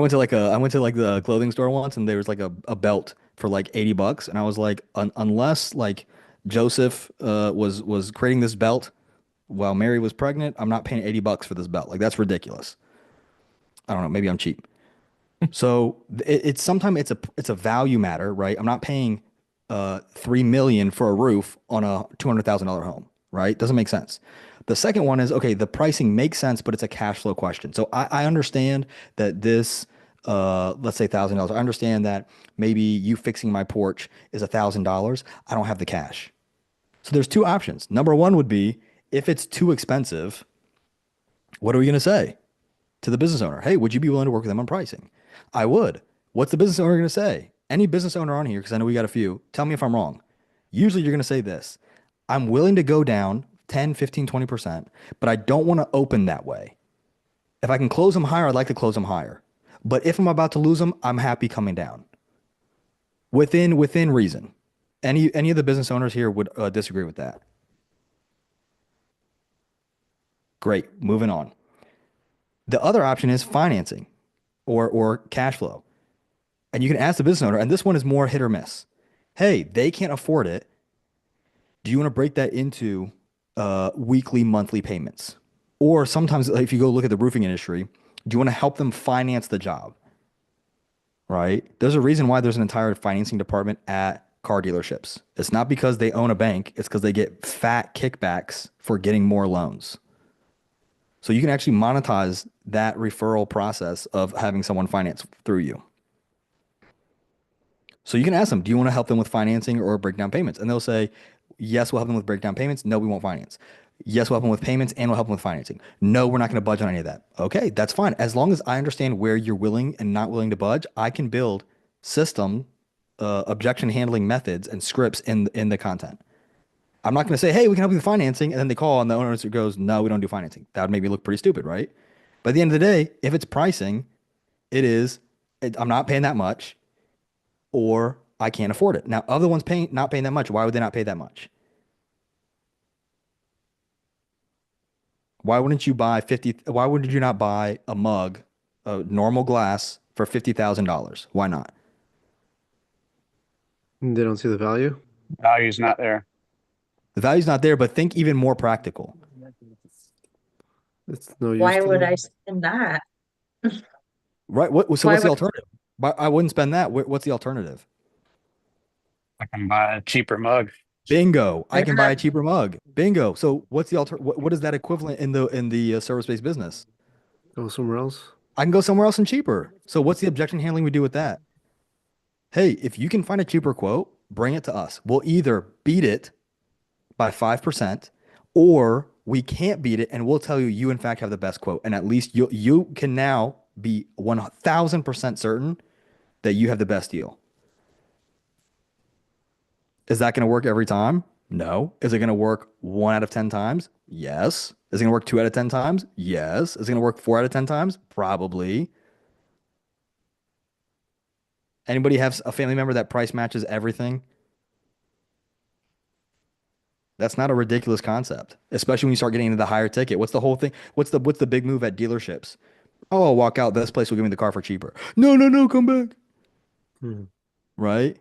went to the clothing store once and there was like a belt for like $80 and I was like, unless like Joseph was creating this belt while Mary was pregnant, I'm not paying $80 for this belt. Like that's ridiculous. I don't know, maybe I'm cheap. So it's sometimes it's a value matter, right? I'm not paying $3 million for a roof on a $200,000 home, right? Doesn't make sense. The second one is, okay, the pricing makes sense, but it's a cash flow question. So I understand that this, let's say $1,000. I understand that maybe you fixing my porch is $1,000. I don't have the cash. So there's two options. Number one would be if it's too expensive, what are we going to say to the business owner? Hey, would you be willing to work with them on pricing? I would. What's the business owner going to say? Any business owner on here, because I know we got a few, tell me if I'm wrong. Usually you're going to say this. I'm willing to go down 10, 15, 20%, but I don't want to open that way. If I can close them higher, I'd like to close them higher. But if I'm about to lose them, I'm happy coming down. Within reason. Any of the business owners here would disagree with that? Great. Moving on. The other option is financing or cash flow. And you can ask the business owner, and this one is more hit or miss. Hey, they can't afford it. Do you want to break that into weekly, monthly payments? Or sometimes, like, if you go look at the roofing industry, do you want to help them finance the job? Right? There's a reason why there's an entire financing department at car dealerships. It's not because they own a bank, it's because they get fat kickbacks for getting more loans. So you can actually monetize that referral process of having someone finance through you. So you can ask them, do you want to help them with financing or breakdown payments? And they'll say, yes, we'll help them with breakdown payments. No, we won't finance. Yes, we'll help them with payments and we'll help them with financing. No, we're not going to budge on any of that. Okay, that's fine. As long as I understand where you're willing and not willing to budge, I can build system objection handling methods and scripts in the content. I'm not going to say, hey, we can help you with financing. And then they call and the owner goes, no, we don't do financing. That would make me look pretty stupid, right? But at the end of the day, if it's pricing, I'm not paying that much or I can't afford it. Now, other ones not paying that much, why would they not pay that much? Why wouldn't you not buy a mug, a normal glass for $50,000? Why not? They don't see the value. Value's not there. The value's not there, but think even more practical. It's no use Why to would them. I spend that? Right? So Why what's the would- alternative? I wouldn't spend that. What's the alternative? I can buy a cheaper mug. Bingo. I can buy a Yeah. cheaper mug. Bingo. So what's the what is that equivalent in the service-based business? Go somewhere else. I can go somewhere else and cheaper. So what's the objection handling we do with that? Hey, if you can find a cheaper quote, bring it to us. We'll either beat it by 5% or we can't beat it and we'll tell you in fact have the best quote. And at least you can now be 1000% certain that you have the best deal. Is that going to work every time? No. Is it going to work 1 out of 10 times? Yes. Is it going to work 2 out of 10 times? Yes. Is it going to work 4 out of 10 times? Probably. Anybody have a family member that price matches everything? That's not a ridiculous concept, especially when you start getting into the higher ticket. What's the whole thing? What's the big move at dealerships? Oh, I'll walk out. This place will give me the car for cheaper. No, come back. Hmm. Right?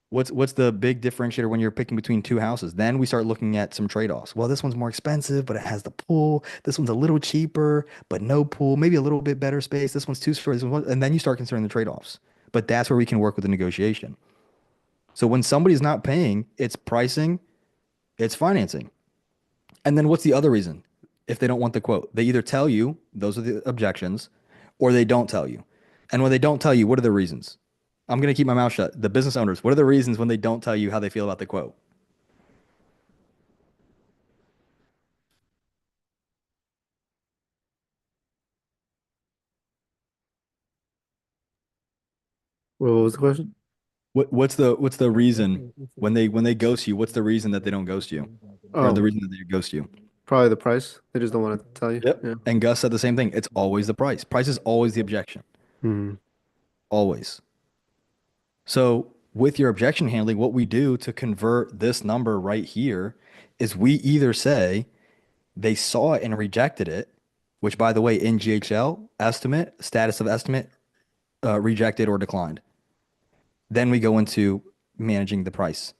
What's the big differentiator when you're picking between two houses? Then we start looking at some trade-offs. Well, this one's more expensive, but it has the pool. This one's a little cheaper, but no pool. Maybe a little bit better space. This one's too short. And then you start considering the trade-offs. But that's where we can work with the negotiation. So when somebody's not paying, it's pricing, it's financing. And then what's the other reason? If they don't want the quote, they either tell you, those are the objections, or they don't tell you. And when they don't tell you, what are the reasons? I'm going to keep my mouth shut. The business owners, what are the reasons when they don't tell you how they feel about the quote? What was the question? What's the reason when they ghost you? What's the reason that they don't ghost you? Or Oh, the reason that they ghost you? probably the price. They just don't want to tell you. Yep. Yeah. And Gus said the same thing. It's always the price. Price is always the objection. Hmm. Always. So with your objection handling, what we do to convert this number right here is we either say they saw it and rejected it, which by the way, in GHL, estimate, status of estimate, rejected or declined. Then we go into managing the price.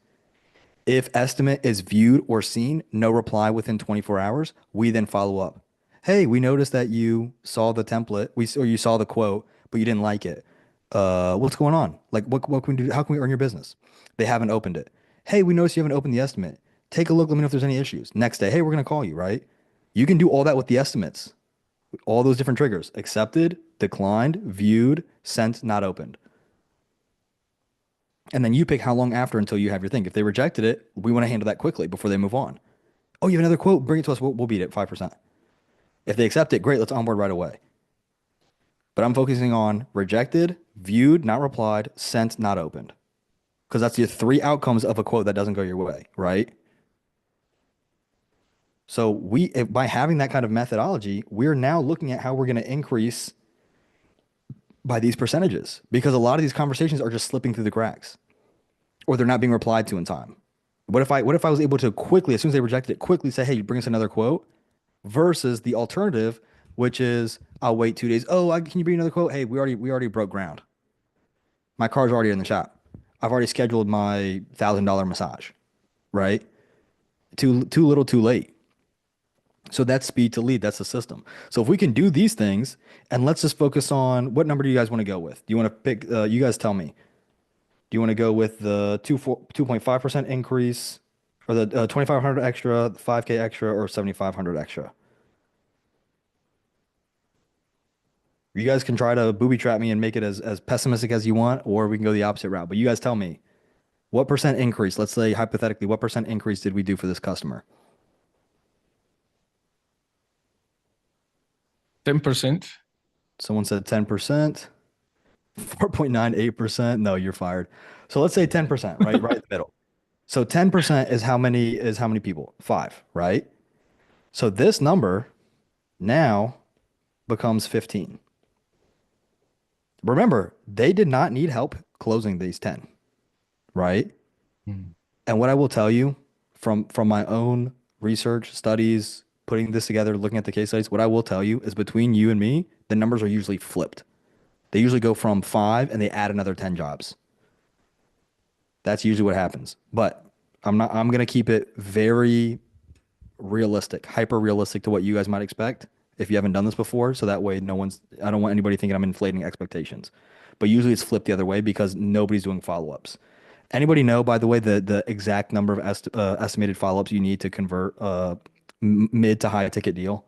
If estimate is viewed or seen, no reply within 24 hours, we then follow up. Hey, we noticed that you saw the template, or you saw the quote, but you didn't like it. What's going on? Like, what can we do? How can we earn your business? They haven't opened it. Hey, we noticed you haven't opened the estimate. Take a look. Let me know if there's any issues. Next day, hey, we're going to call you, right? You can do all that with the estimates. All those different triggers: accepted, declined, viewed, sent, not opened. And then you pick how long after until you have your thing. If they rejected it, we want to handle that quickly before they move on. Oh, you have another quote? Bring it to us. We'll beat it 5%. If they accept it, great. Let's onboard right away. But I'm focusing on rejected, viewed, not replied, sent, not opened. Because that's the three outcomes of a quote that doesn't go your way, right? So by having that kind of methodology, we're now looking at how we're going to increase by these percentages because a lot of these conversations are just slipping through the cracks or they're not being replied to in time. What if I was able to quickly, as soon as they rejected it, quickly say, hey, bring us another quote versus the alternative, which is I'll wait 2 days. Oh, can you bring another quote? Hey, we already broke ground. My car's already in the shop. I've already scheduled my $1,000 massage, right? Too little, too late. So that's speed to lead. That's the system. So if we can do these things, and let's just focus on what number do you guys want to go with? Do you want to pick? You guys tell me. Do you want to go with the 2.5% increase, or the 2,500 extra, 5K extra, or 7,500 extra? You guys can try to booby trap me and make it as pessimistic as you want, or we can go the opposite route. But you guys tell me, what percent increase? Let's say hypothetically, what percent increase did we do for this customer? 10%. Someone said 10%, 4.98%. No, you're fired. So let's say 10%, right? Right in the middle. So 10% is how many people? 5, right? So this number now becomes 15. Remember, they did not need help closing these 10, right? Mm. And what I will tell you from my own research, studies, putting this together, looking at the case studies, what I will tell you is between you and me, the numbers are usually flipped. They usually go from 5 and they add another 10 jobs. That's usually what happens. But I'm going to keep it very realistic, hyper realistic to what you guys might expect if you haven't done this before. So that way I don't want anybody thinking I'm inflating expectations. But usually it's flipped the other way because nobody's doing follow-ups. Anybody know, by the way, the exact number of estimated follow-ups you need to convert mid to high ticket deal?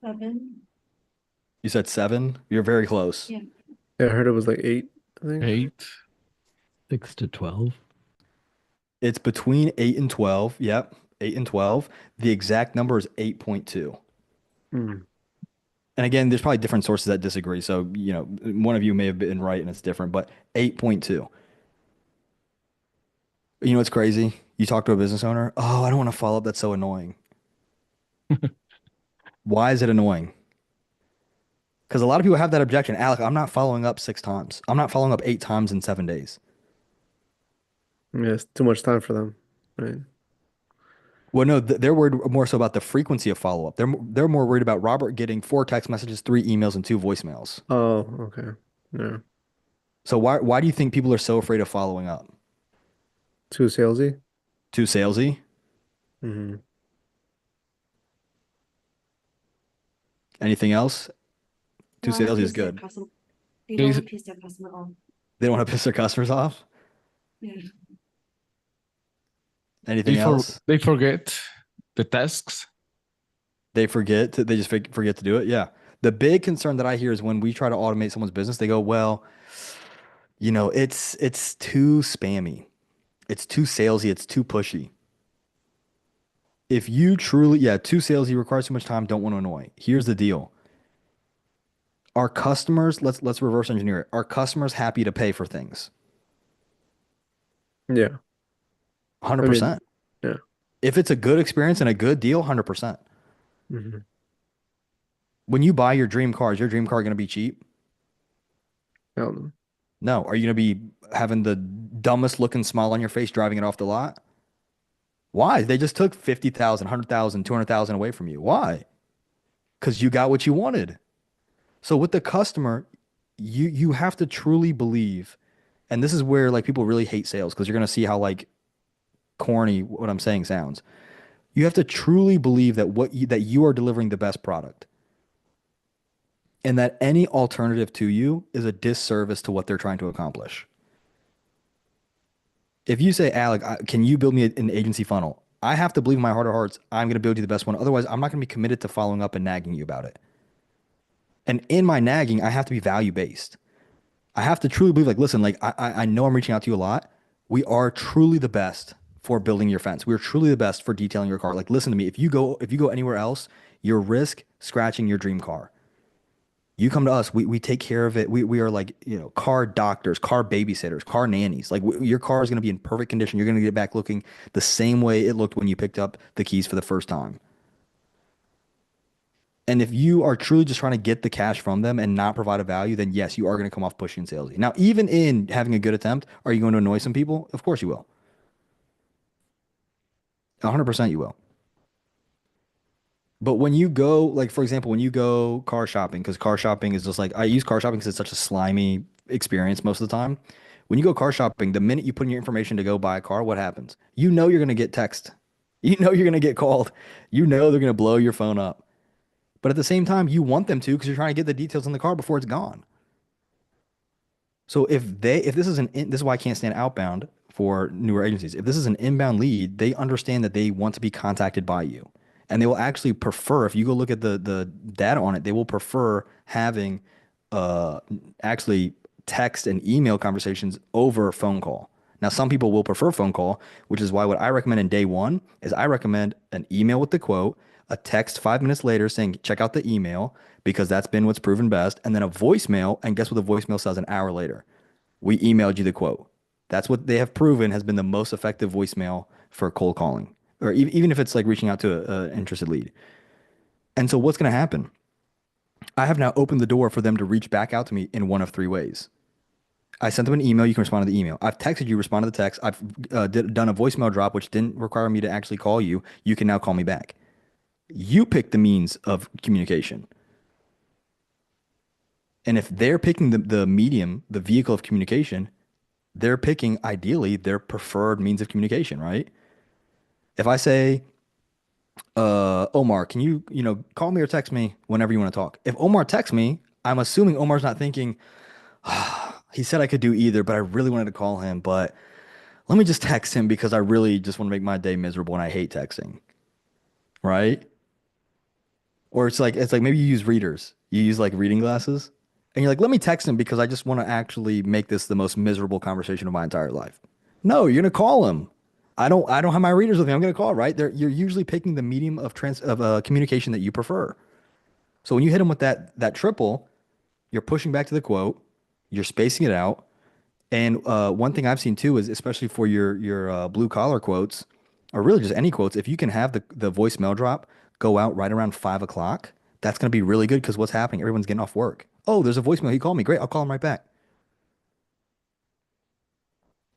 7. You said 7? You're very close. Yeah. Yeah, I heard it was like 8, I think. 8. 6 to 12. It's between 8 and 12. Yep, 8 and 12. The exact number is 8.2. Hmm. And again, there's probably different sources that disagree. So, one of you may have been right and it's different, but 8.2. You know what's crazy? You talk to a business owner, oh, I don't want to follow up. That's so annoying. Why is it annoying? Because a lot of people have that objection. Alec, I'm not following up 6 times. I'm not following up 8 times in 7 days. Yeah, it's too much time for them, right? Well, no, they're worried more so about the frequency of follow-up. They're more worried about Robert getting 4 text messages, 3 emails, and 2 voicemails. Oh, okay. Yeah. So why do you think people are so afraid of following up? Too salesy? Too salesy? Mm-hmm. Anything else? Too They don't wanna salesy is piss their good. They don't want to piss their customer off. They don't want to piss their customers off? Yeah. Anything else? They forget the tasks. They just forget to do it. Yeah. The big concern that I hear is when we try to automate someone's business, they go, well, it's too spammy. It's too salesy. It's too pushy. If you truly, too salesy, requires too much time, don't want to annoy. Here's the deal. Our customers, let's reverse engineer it. Are customers happy to pay for things? Yeah. 100%. Yeah. If it's a good experience and a good deal, 100%. Mm-hmm. When you buy your dream car, is your dream car going to be cheap? I don't know. No. Are you going to be having the dumbest looking smile on your face driving it off the lot? Why? They just took 50,000, 100,000, 200,000 away from you. Why? Because you got what you wanted. So with the customer, you have to truly believe, and this is where like people really hate sales because you're going to see how like corny what I'm saying sounds. You have to truly believe that you are delivering the best product. And that any alternative to you is a disservice to what they're trying to accomplish. If you say, Alec, can you build me an agency funnel? I have to believe in my heart of hearts, I'm going to build you the best one. Otherwise, I'm not going to be committed to following up and nagging you about it. And in my nagging, I have to be value-based. I have to truly believe, like, listen, like, I know I'm reaching out to you a lot. We are truly the best for building your fence. We are truly the best for detailing your car. Like, listen to me. If you go anywhere else, you risk scratching your dream car. You come to us, we take care of it. We are like, car doctors, car babysitters, car nannies. Like your car is going to be in perfect condition. You're going to get back looking the same way it looked when you picked up the keys for the first time. And if you are truly just trying to get the cash from them and not provide a value, then yes, you are going to come off pushy and salesy. Now, even in having a good attempt, are you going to annoy some people? Of course you will. 100% you will. But when you go, like, for example, when you go car shopping, because car shopping is just like, I use car shopping because it's such a slimy experience most of the time. When you go car shopping, the minute you put in your information to go buy a car, what happens? You know you're going to get text. You know you're going to get called. You know they're going to blow your phone up. But at the same time, you want them to because you're trying to get the details in the car before it's gone. So if this is this is why I can't stand outbound for newer agencies. If this is an inbound lead, they understand that they want to be contacted by you. And they will actually prefer, if you go look at the data on it, they will prefer having actually text and email conversations over phone call. Now, some people will prefer phone call, which is why what I recommend in day one is I recommend an email with the quote, a text 5 minutes later saying, check out the email, because that's been what's proven best, and then a voicemail. And guess what the voicemail says an hour later? We emailed you the quote. That's what they have proven has been the most effective voicemail for cold calling, or even if it's like reaching out to an interested lead. And so what's going to happen? I have now opened the door for them to reach back out to me in one of 3 ways. I sent them an email. You can respond to the email. I've texted you, respond to the text. I've done a voicemail drop, which didn't require me to actually call you. You can now call me back. You pick the means of communication. And if they're picking the medium, the vehicle of communication, they're picking ideally their preferred means of communication, right? If I say, Omar, can you call me or text me whenever you want to talk? If Omar texts me, I'm assuming Omar's not thinking, he said I could do either, but I really wanted to call him, but let me just text him because I really just want to make my day miserable and I hate texting, right? Or it's like maybe you use readers. You use like reading glasses. And you're like, let me text him because I just want to actually make this the most miserable conversation of my entire life. No, you're gonna call him. I don't have my readers with me. I'm gonna call, right? You're usually picking the medium of communication that you prefer. So when you hit them with that triple, you're pushing back to the quote, you're spacing it out. And one thing I've seen too is, especially for your blue collar quotes, or really just any quotes, if you can have the voicemail drop go out right around 5 o'clock, that's gonna be really good because what's happening? Everyone's getting off work. Oh, there's a voicemail. He called me. Great. I'll call him right back.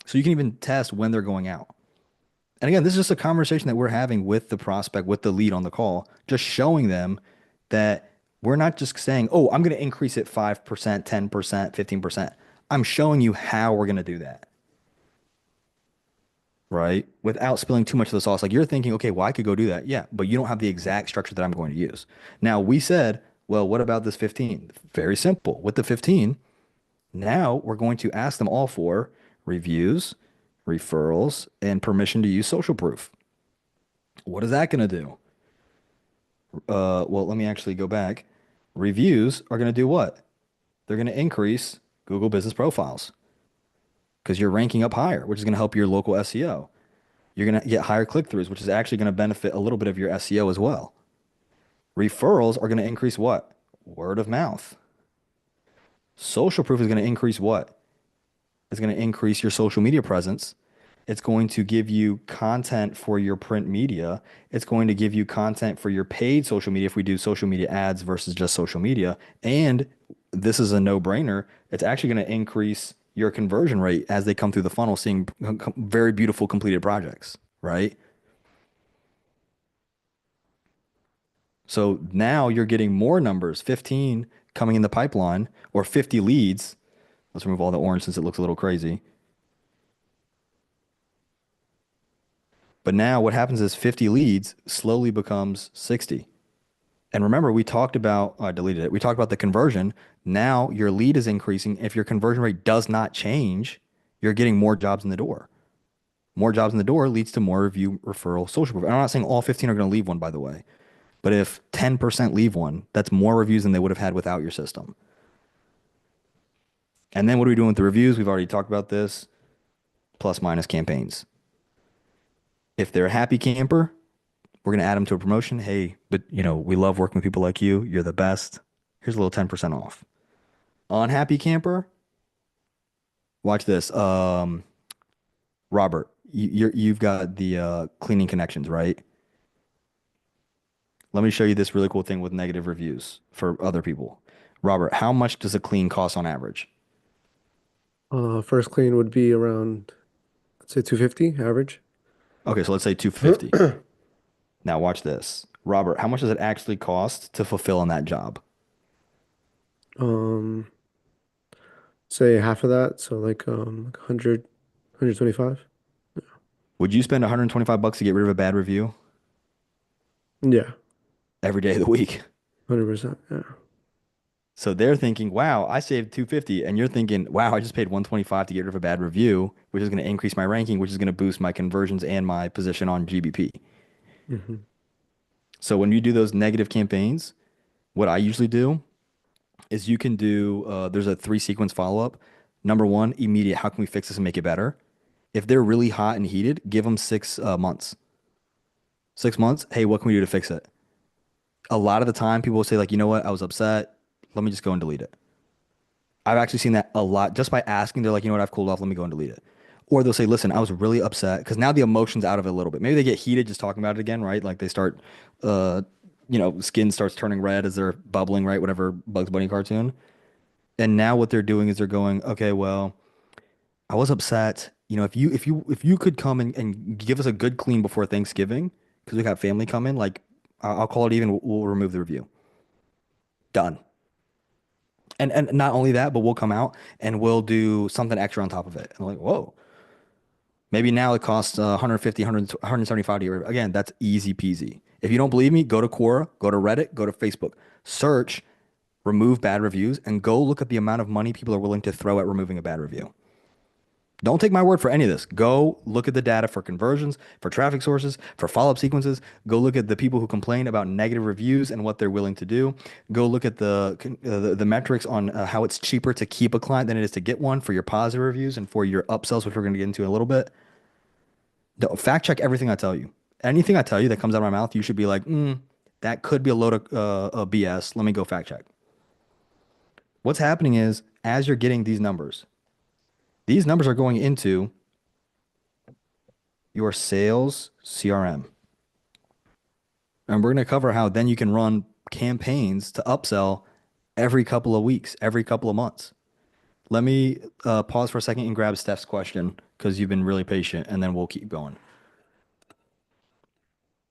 So you can even test when they're going out. And again, this is just a conversation that we're having with the prospect, with the lead on the call, just showing them that we're not just saying, oh, I'm going to increase it 5%, 10%, 15%. I'm showing you how we're going to do that. Right? Without spilling too much of the sauce. Like you're thinking, okay, well, I could go do that. Yeah, but you don't have the exact structure that I'm going to use. Now, we said, well, what about this 15? Very simple. With the 15, now we're going to ask them all for reviews, referrals, and permission to use social proof. What is that going to do? Well, let me actually go back. Reviews are going to do what? They're going to increase Google business profiles because you're ranking up higher, which is going to help your local SEO. You're going to get higher click-throughs, which is actually going to benefit a little bit of your SEO as well. Referrals are going to increase what? Word of mouth. Social proof is going to increase what? It's going to increase your social media presence. It's going to give you content for your print media. It's going to give you content for your paid social media if we do social media ads versus just social media. And this is a no-brainer. It's actually going to increase your conversion rate as they come through the funnel, seeing very beautiful completed projects, right? So now you're getting more numbers, 15 coming in the pipeline or 50 leads. Let's remove all the orange since it looks a little crazy. But now what happens is 50 leads slowly becomes 60. And remember, we talked about, I deleted it. We talked about the conversion. Now your lead is increasing. If your conversion rate does not change, you're getting more jobs in the door. More jobs in the door leads to more review, referral, social proof. And I'm not saying all 15 are going to leave one, by the way. But if 10% leave one, that's more reviews than they would have had without your system. And then what are we doing with the reviews? We've already talked about this. Plus minus campaigns. If they're a happy camper, we're going to add them to a promotion. Hey, but we love working with people like you. You're the best. Here's a little 10% off. Unhappy camper, watch this. Robert, you've got the cleaning connections, right? Let me show you this really cool thing with negative reviews for other people. Robert, how much does a clean cost on average? First clean would be around, let's say 250 average. Okay, so let's say 250. Now watch this. Robert, how much does it actually cost to fulfill on that job? Um, say half of that, so like 100, 125. Would you spend 125 bucks to get rid of a bad review Yeah, every day of the week? 100%. Yeah. So they're thinking, wow, I saved 250, and you're thinking, wow, I just paid 125 to get rid of a bad review, which is going to increase my ranking, which is going to boost my conversions and my position on GBP. hmm So when you do those negative campaigns, what I usually do is you can do there's a 3 sequence follow-up. Number one, immediate, how can we fix this and make it better? If they're really hot and heated, give them 6 months. 6 months, hey, what can we do to fix it? A lot of the time people will say, like, you know what, I was upset, let me just go and delete it. I've actually seen that a lot just by asking. They're like, you know what, I've cooled off, let me go and delete it. Or they'll say, listen, I was really upset, because now the emotion's out of it a little bit. Maybe they get heated just talking about it again, right? Like they start skin starts turning red as they're bubbling, right? Whatever Bugs Bunny cartoon. And now what they're doing is they're going, okay, well, I was upset. If you could come and give us a good clean before Thanksgiving, because we got family coming, like I'll call it even. We'll remove the review. Done. And not only that, but we'll come out and we'll do something extra on top of it. And I'm like, whoa. Maybe now it costs 150, 100, 175 to get rid of it. Again, that's easy peasy. If you don't believe me, go to Quora, go to Reddit, go to Facebook, search remove bad reviews, and go look at the amount of money people are willing to throw at removing a bad review. Don't take my word for any of this. Go look at the data for conversions, for traffic sources, for follow-up sequences. Go look at the people who complain about negative reviews and what they're willing to do. Go look at the metrics on how it's cheaper to keep a client than it is to get one for your positive reviews and for your upsells, which we're going to get into in a little bit. Fact check everything I tell you. Anything I tell you that comes out of my mouth, you should be like, that could be a load of BS. Let me go fact check. What's happening is, as you're getting these numbers are going into your sales CRM. And we're going to cover how then you can run campaigns to upsell every couple of weeks, every couple of months. Let me pause for a second and grab Steph's question, because you've been really patient, and then we'll keep going.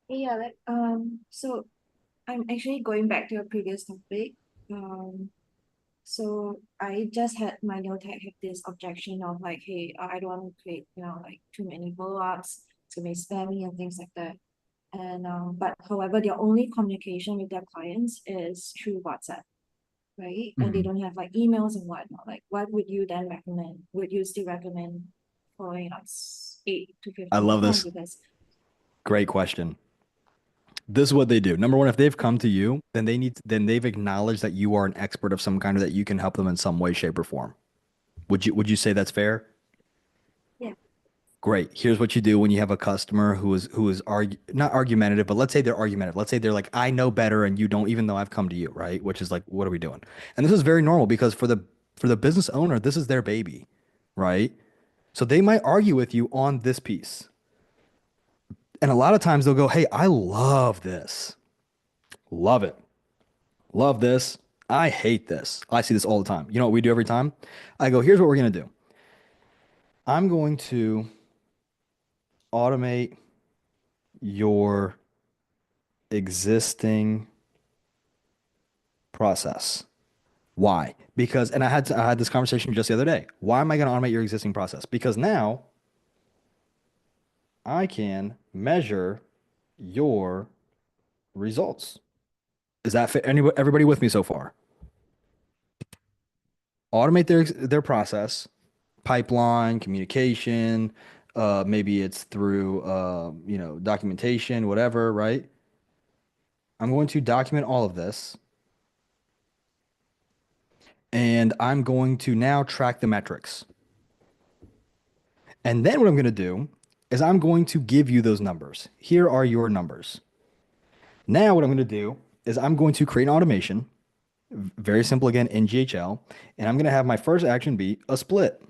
Yeah, so I'm actually going back to a previous topic. So I just had my new tech have this objection of like, hey, I don't want to create, like too many follow-ups, to make spammy and things like that. And but however, their only communication with their clients is through WhatsApp, right? And they don't have like emails and whatnot. Like, what would you then recommend? Would you still recommend following us 8 to 15 I love this. Because Great question. This is what they do. Number one, if they've come to you, then they've acknowledged that you are an expert of some kind, or that you can help them in some way, shape, or form. Would you say that's fair? Yeah. Great. Here's what you do when you have a customer who is not argumentative, but let's say they're argumentative. Let's say they're like, I know better and you don't, even though I've come to you, right? Which is like, what are we doing? And this is very normal, because for the business owner, this is their baby, right? So they might argue with you on this piece. And a lot of times they'll go, hey, I love this. Love it. Love this. I hate this. I see this all the time. You know what we do every time? I go, here's what we're going to do. I'm going to automate your existing process. Why? Because, and I had this conversation just the other day. Why am I going to automate your existing process? Because now I can measure your results. Is that fit? Everybody with me so far? Automate their process, pipeline, communication. Maybe it's through documentation, whatever, right? I'm going to document all of this, and I'm going to now track the metrics. And then what I'm going to do is I'm going to give you those numbers. Here are your numbers. Now what I'm going to do is I'm going to create an automation Very simple again in GHL. And I'm going to have my first action be a split.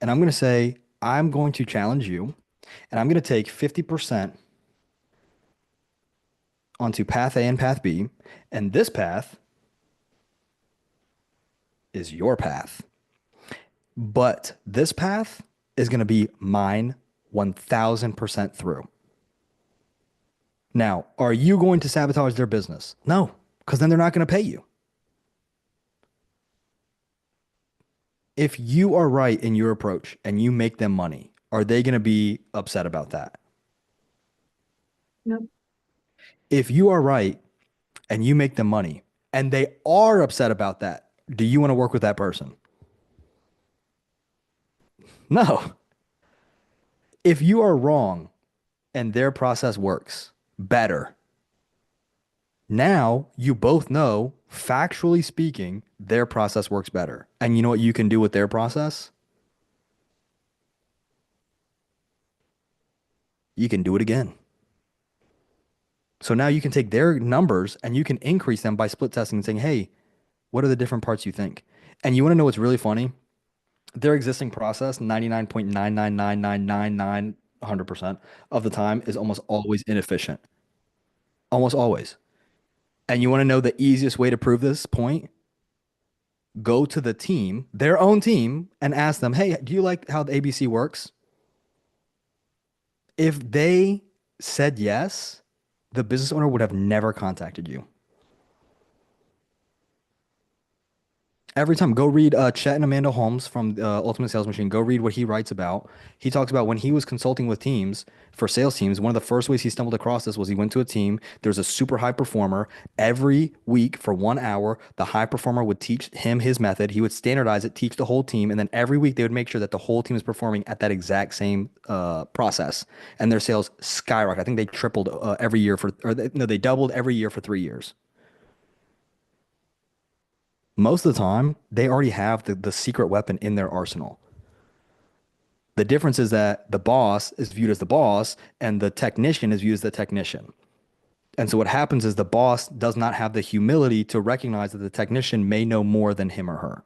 And I'm going to say, I'm going to challenge you, and I'm going to take 50% onto path A and path B. And this path is your path. But this path is going to be mine 1000% through. Now, are you going to sabotage their business? No, because then they're not going to pay you. If you are right in your approach and you make them money, are they going to be upset about that? No. If you are right and you make them money and they are upset about that, do you want to work with that person? No. If you are wrong and their process works better, now you both know, factually speaking, their process works better. And you know what you can do with their process? You can do it again. So now you can take their numbers and you can increase them by split testing and saying, hey, what are the different parts you think? And you want to know what's really funny? Their existing process, 99.99999% of the time, is almost always inefficient. Almost always. And you want to know the easiest way to prove this point? Go to the team, their own team, and ask them, hey, do you like how the ABC works? If they said yes, the business owner would have never contacted you. Every time, go read Chet and Amanda Holmes from Ultimate Sales Machine. Go read what he writes about. He talks about when he was consulting with teams for sales teams, one of the first ways he stumbled across this was he went to a team. There's a super high performer. Every week for 1 hour, the high performer would teach him his method. He would standardize it, teach the whole team. And then every week they would make sure that the whole team is performing at that exact same process. And their sales skyrocket. I think they tripled every year they doubled every year for 3 years. Most of the time, they already have the secret weapon in their arsenal. The difference is that the boss is viewed as the boss and the technician is viewed as the technician. And so what happens is the boss does not have the humility to recognize that the technician may know more than him or her.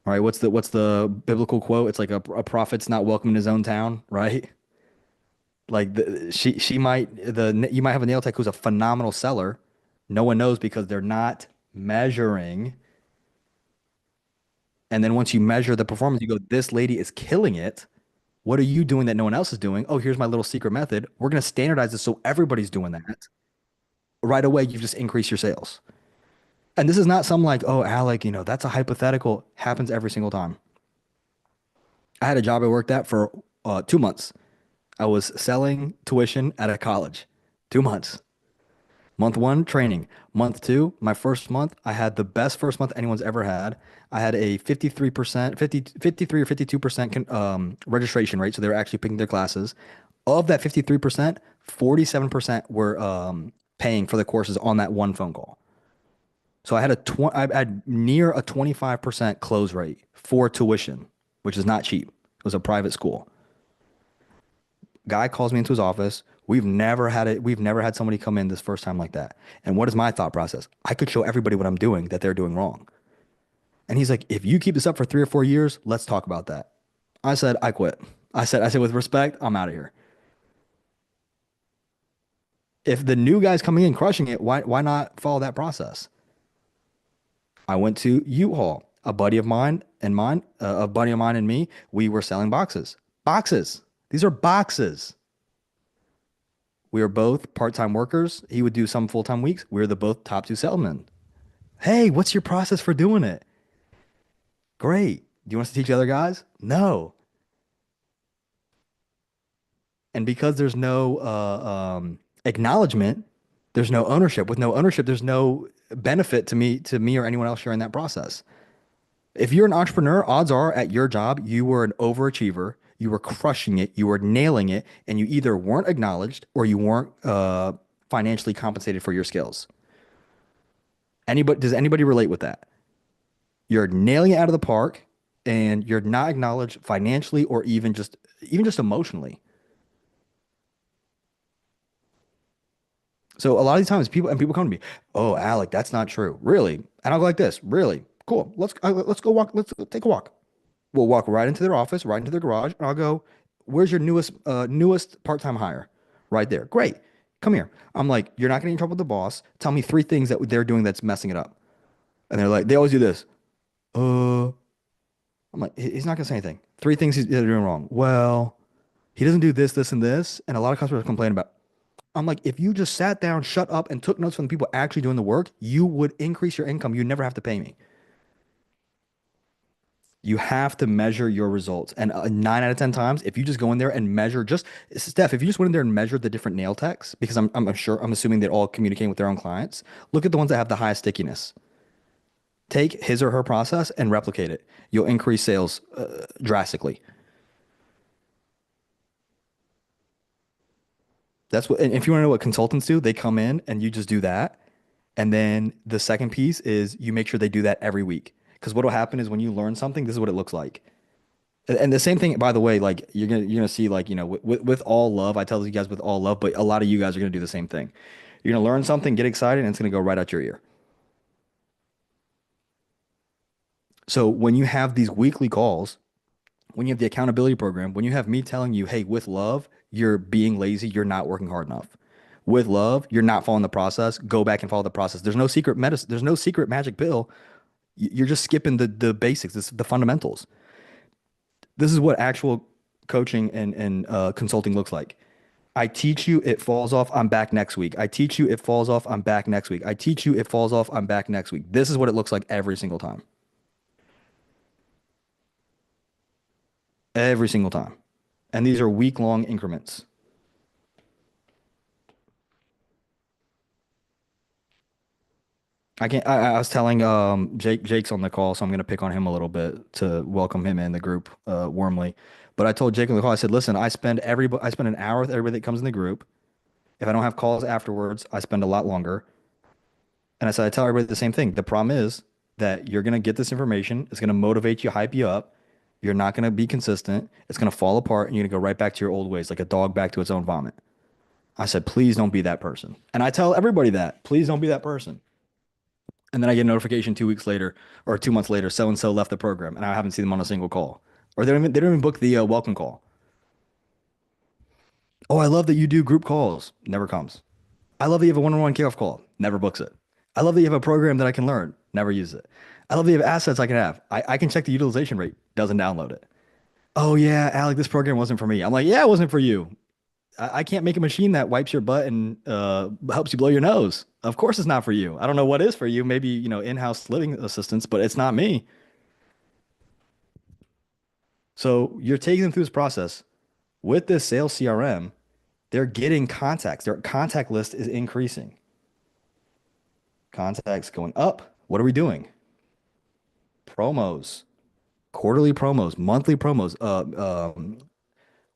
All right, what's the biblical quote? It's like a prophet's not welcome in his own town, right? Like you might have a nail tech who's a phenomenal seller. No one knows because they're not measuring. And then once you measure the performance, you go, this lady is killing it. What are you doing that no one else is doing? Oh, here's my little secret method. We're going to standardize this so everybody's doing that. Right away, you've just increased your sales. And this is not some like, oh, Alec, that's a hypothetical. Happens every single time. I had a job I worked at for 2 months. I was selling tuition at a college. 2 months. Month 1, training. Month 2, my first month, I had the best first month anyone's ever had. I had a 53% or 52% registration rate. So they were actually picking their classes. Of that 53%, 47% were paying for the courses on that one phone call. So I had near a 25% close rate for tuition, which is not cheap. It was a private school. Guy calls me into his office. We've never had somebody come in this first time like that. And what is my thought process? I could show everybody what I'm doing that they're doing wrong. And he's like, if you keep this up for 3 or 4 years, let's talk about that. I said, I quit. I said, with respect, I'm out of here. If the new guy's coming in crushing it, why not follow that process? I went to U-Haul. A buddy of mine and me, we were selling boxes. Boxes. These are boxes. We were both part-time workers. He would do some full-time weeks. We were both top 2 salesmen. Hey, what's your process for doing it? Great. Do you want us to teach the other guys? No. And because there's no acknowledgement, there's no ownership. With no ownership, there's no benefit to me or anyone else sharing that process. If you're an entrepreneur, odds are at your job, you were an overachiever. You were crushing it. You were nailing it. And you either weren't acknowledged or you weren't financially compensated for your skills. Does anybody relate with that? You're nailing it out of the park and you're not acknowledged financially or even just emotionally. So a lot of these times people come to me, oh, Alec, that's not true. Really? And I'll go like this, really? Cool. Let's go walk. Let's take a walk. We'll walk right into their office, right into their garage, and I'll go, where's your newest part-time hire? Right there. Great. Come here. I'm like, you're not getting in trouble with the boss. Tell me 3 things that they're doing that's messing it up. And they're like, they always do this. I'm like, he's not gonna say anything. 3 things they're doing wrong. Well, he doesn't do this, this, and this. And a lot of customers complain about. I'm like, if you just sat down, shut up, and took notes from the people actually doing the work, you would increase your income. You never have to pay me. You have to measure your results. And 9 out of 10 times, if you just go in there and measure, just Steph, if you just went in there and measured the different nail techs, because I'm assuming they're all communicating with their own clients, look at the ones that have the highest stickiness. Take his or her process and replicate it. You'll increase sales drastically. That's what, and if you want to know what consultants do, they come in and you just do that. And then the second piece is you make sure they do that every week. Because what will happen is when you learn something, this is what it looks like. And the same thing, by the way, like you're gonna see, like, with all love, I tell you guys with all love, but a lot of you guys are gonna do the same thing. You're gonna learn something, get excited, and it's gonna go right out your ear. So when you have these weekly calls, when you have the accountability program, when you have me telling you, hey, with love, you're being lazy, you're not working hard enough. With love, you're not following the process. Go back and follow the process. There's no secret medicine. There's no secret magic pill. You're just skipping the basics, the fundamentals. This is what actual coaching and consulting looks like. I teach you, it falls off, I'm back next week. I teach you, it falls off, I'm back next week. I teach you, it falls off, I'm back next week. This is what it looks like every single time. Every single time. And these are week-long increments. I was telling Jake's on the call, so I'm gonna pick on him a little bit to welcome him in the group warmly. But I told Jake on the call, I said, listen, I spend an hour with everybody that comes in the group. If I don't have calls afterwards, I spend a lot longer. And I said, I tell everybody the same thing. The problem is that you're gonna get this information, it's gonna motivate you, hype you up. You're not gonna be consistent, it's gonna fall apart, and you're gonna go right back to your old ways, like a dog back to its own vomit. I said, please don't be that person. And I tell everybody that, please don't be that person. And then I get a notification 2 weeks later or 2 months later, so and so left the program, and I haven't seen them on a single call, or they don't even book the welcome call. Oh, I love that you do group calls. Never comes. I love that you have a one-on-one kickoff call. Never books it. I love that you have a program that I can learn. Never use it. I love that you have assets I can have. I can check the utilization rate. Doesn't download it. Oh yeah, Alec, this program wasn't for me. I'm like, yeah, it wasn't for you. I can't make a machine that wipes your butt and helps you blow your nose. Of course, it's not for you. I don't know what is for you. Maybe, in-house living assistance, but it's not me. So you're taking them through this process with this sales CRM. They're getting contacts. Their contact list is increasing. Contacts going up. What are we doing? Promos, quarterly promos, monthly promos.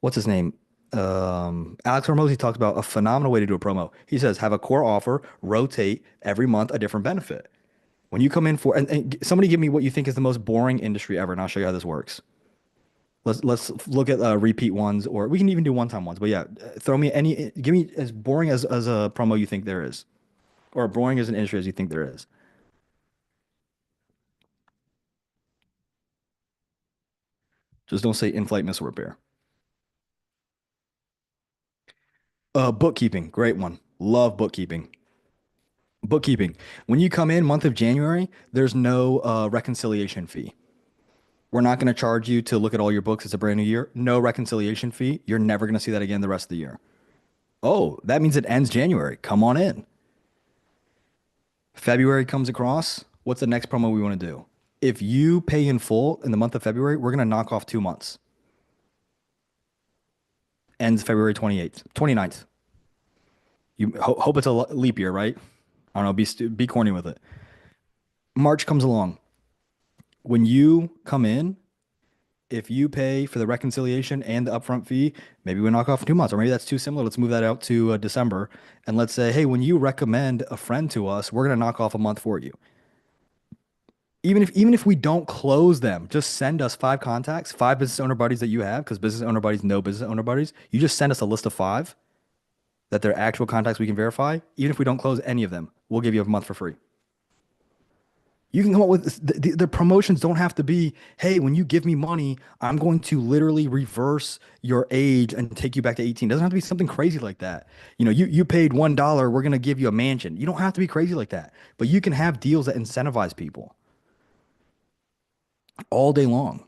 What's his name? Alex Hormozy talks about a phenomenal way to do a promo. He says, have a core offer, rotate every month a different benefit. When you come in for, and somebody give me what you think is the most boring industry ever, and I'll show you how this works. Let's look at repeat ones, or we can even do one-time ones. But yeah, give me as boring as a promo you think there is, or boring as an industry as you think there is. Just don't say in-flight missile repair. Bookkeeping, great one. Love bookkeeping. Bookkeeping. When you come in month of January, there's no reconciliation fee. We're not going to charge you to look at all your books. It's a brand new year. No reconciliation fee. You're never going to see that again the rest of the year. Oh, that means it ends January. Come on in. February comes across. What's the next promo we want to do? If you pay in full in the month of February, we're going to knock off 2 months. Ends February 28th, 29th. You hope it's a leap year, right? I don't know, be corny with it. March comes along. When you come in, if you pay for the reconciliation and the upfront fee, maybe we knock off 2 months, or maybe that's too similar. Let's move that out to December. And let's say, hey, when you recommend a friend to us, we're going to knock off a month for you. Even if we don't close them, just send us 5 contacts, 5 business owner buddies that you have, because business owner buddies know business owner buddies. You just send us a list of 5. that they're actual contacts we can verify, even if we don't close any of them, we'll give you a month for free. You can come up with the promotions don't have to be, hey, when you give me money, I'm going to literally reverse your age and take you back to 18. It doesn't have to be something crazy like that. You know, you paid $1, we're going to give you a mansion. You don't have to be crazy like that, but you can have deals that incentivize people all day long.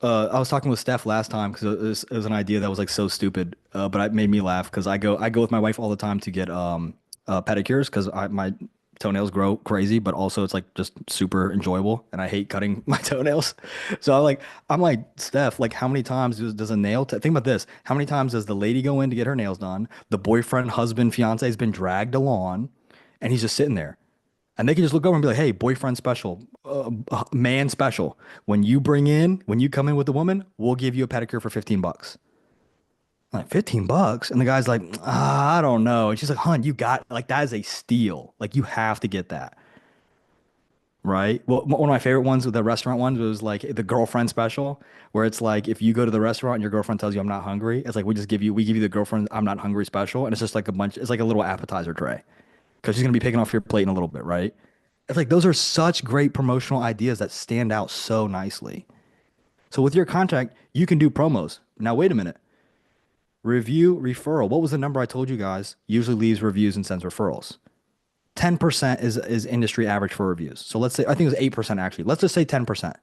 I was talking with Steph last time because it was an idea that was like so stupid, but it made me laugh because I go with my wife all the time to get pedicures because my toenails grow crazy, but also it's like just super enjoyable, and I hate cutting my toenails. So I'm like Steph, like how many times does a nail? Think about this: how many times does the lady go in to get her nails done? The boyfriend, husband, fiance has been dragged along, and he's just sitting there. And they can just look over and be like, hey, boyfriend special, man special. When you come in with a woman, we'll give you a pedicure for 15 bucks. I'm like, 15 bucks? And the guy's like, I don't know. And she's like, hun, that is a steal. Like, you have to get that. Right? Well, one of my favorite ones with the restaurant ones was like the girlfriend special, where it's like, if you go to the restaurant and your girlfriend tells you I'm not hungry, it's like, we give you the girlfriend I'm not hungry special. And it's just like it's like a little appetizer tray. Because she's going to be picking off your plate in a little bit, right? It's like those are such great promotional ideas that stand out so nicely. So with your contract, you can do promos. Now, wait a minute. Review, referral. What was the number I told you guys? Usually leaves reviews and sends referrals. 10% is industry average for reviews. So let's say, I think it was 8% actually. Let's just say 10%.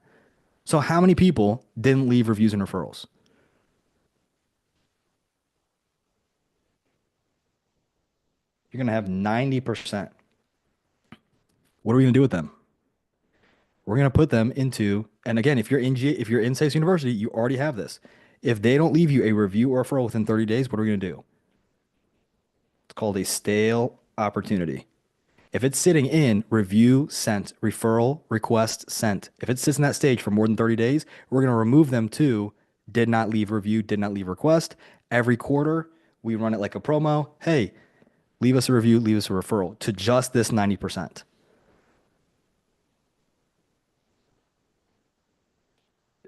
So how many people didn't leave reviews and referrals? You're going to have 90%. What are we going to do with them? We're going to put them into, and again, if you're in SASO University, you already have this. If they don't leave you a review or referral within 30 days, what are we going to do? It's called a stale opportunity. If it's sitting in review sent, referral request sent, if it sits in that stage for more than 30 days, we're going to remove them to did not leave review, did not leave request. Every quarter, we run it like a promo. Hey, leave us a review, leave us a referral to just this 90%.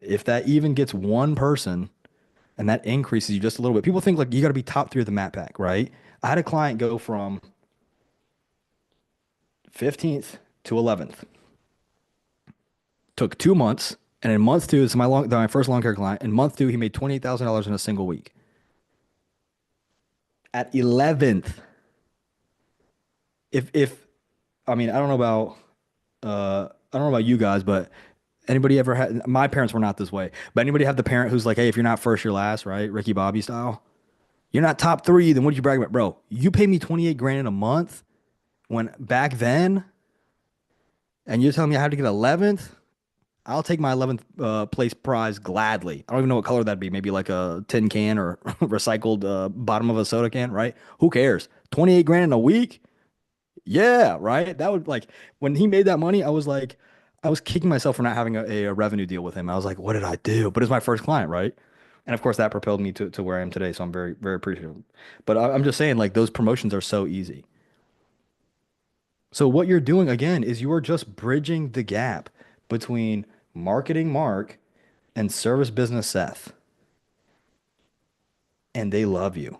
If that even gets one person and that increases you just a little bit, people think like you got to be top 3 of the map pack, right? I had a client go from 15th to 11th. Took 2 months, and in month 2, this is my first long care client. In month 2, he made $28,000 in a single week. At 11th, I mean, I don't know about you guys, but anybody ever had, my parents were not this way, but anybody have the parent who's like, hey, if you're not first, you're last, right? Ricky Bobby style. You're not top 3, then what did you brag about? Bro, you pay me 28 grand in a month when back then, and you're telling me I have to get 11th? I'll take my 11th place prize gladly. I don't even know what color that'd be. Maybe like a tin can or recycled bottom of a soda can, right? Who cares? 28 grand in a week? Yeah, right? That would like, when he made that money, I was kicking myself for not having a revenue deal with him. I was like, what did I do? But it's my first client, right? And of course, that propelled me to where I am today. So I'm very, very appreciative. But I'm just saying, like, those promotions are so easy. So what you're doing, again, is you are just bridging the gap between marketing Mark and service business Seth. And they love you.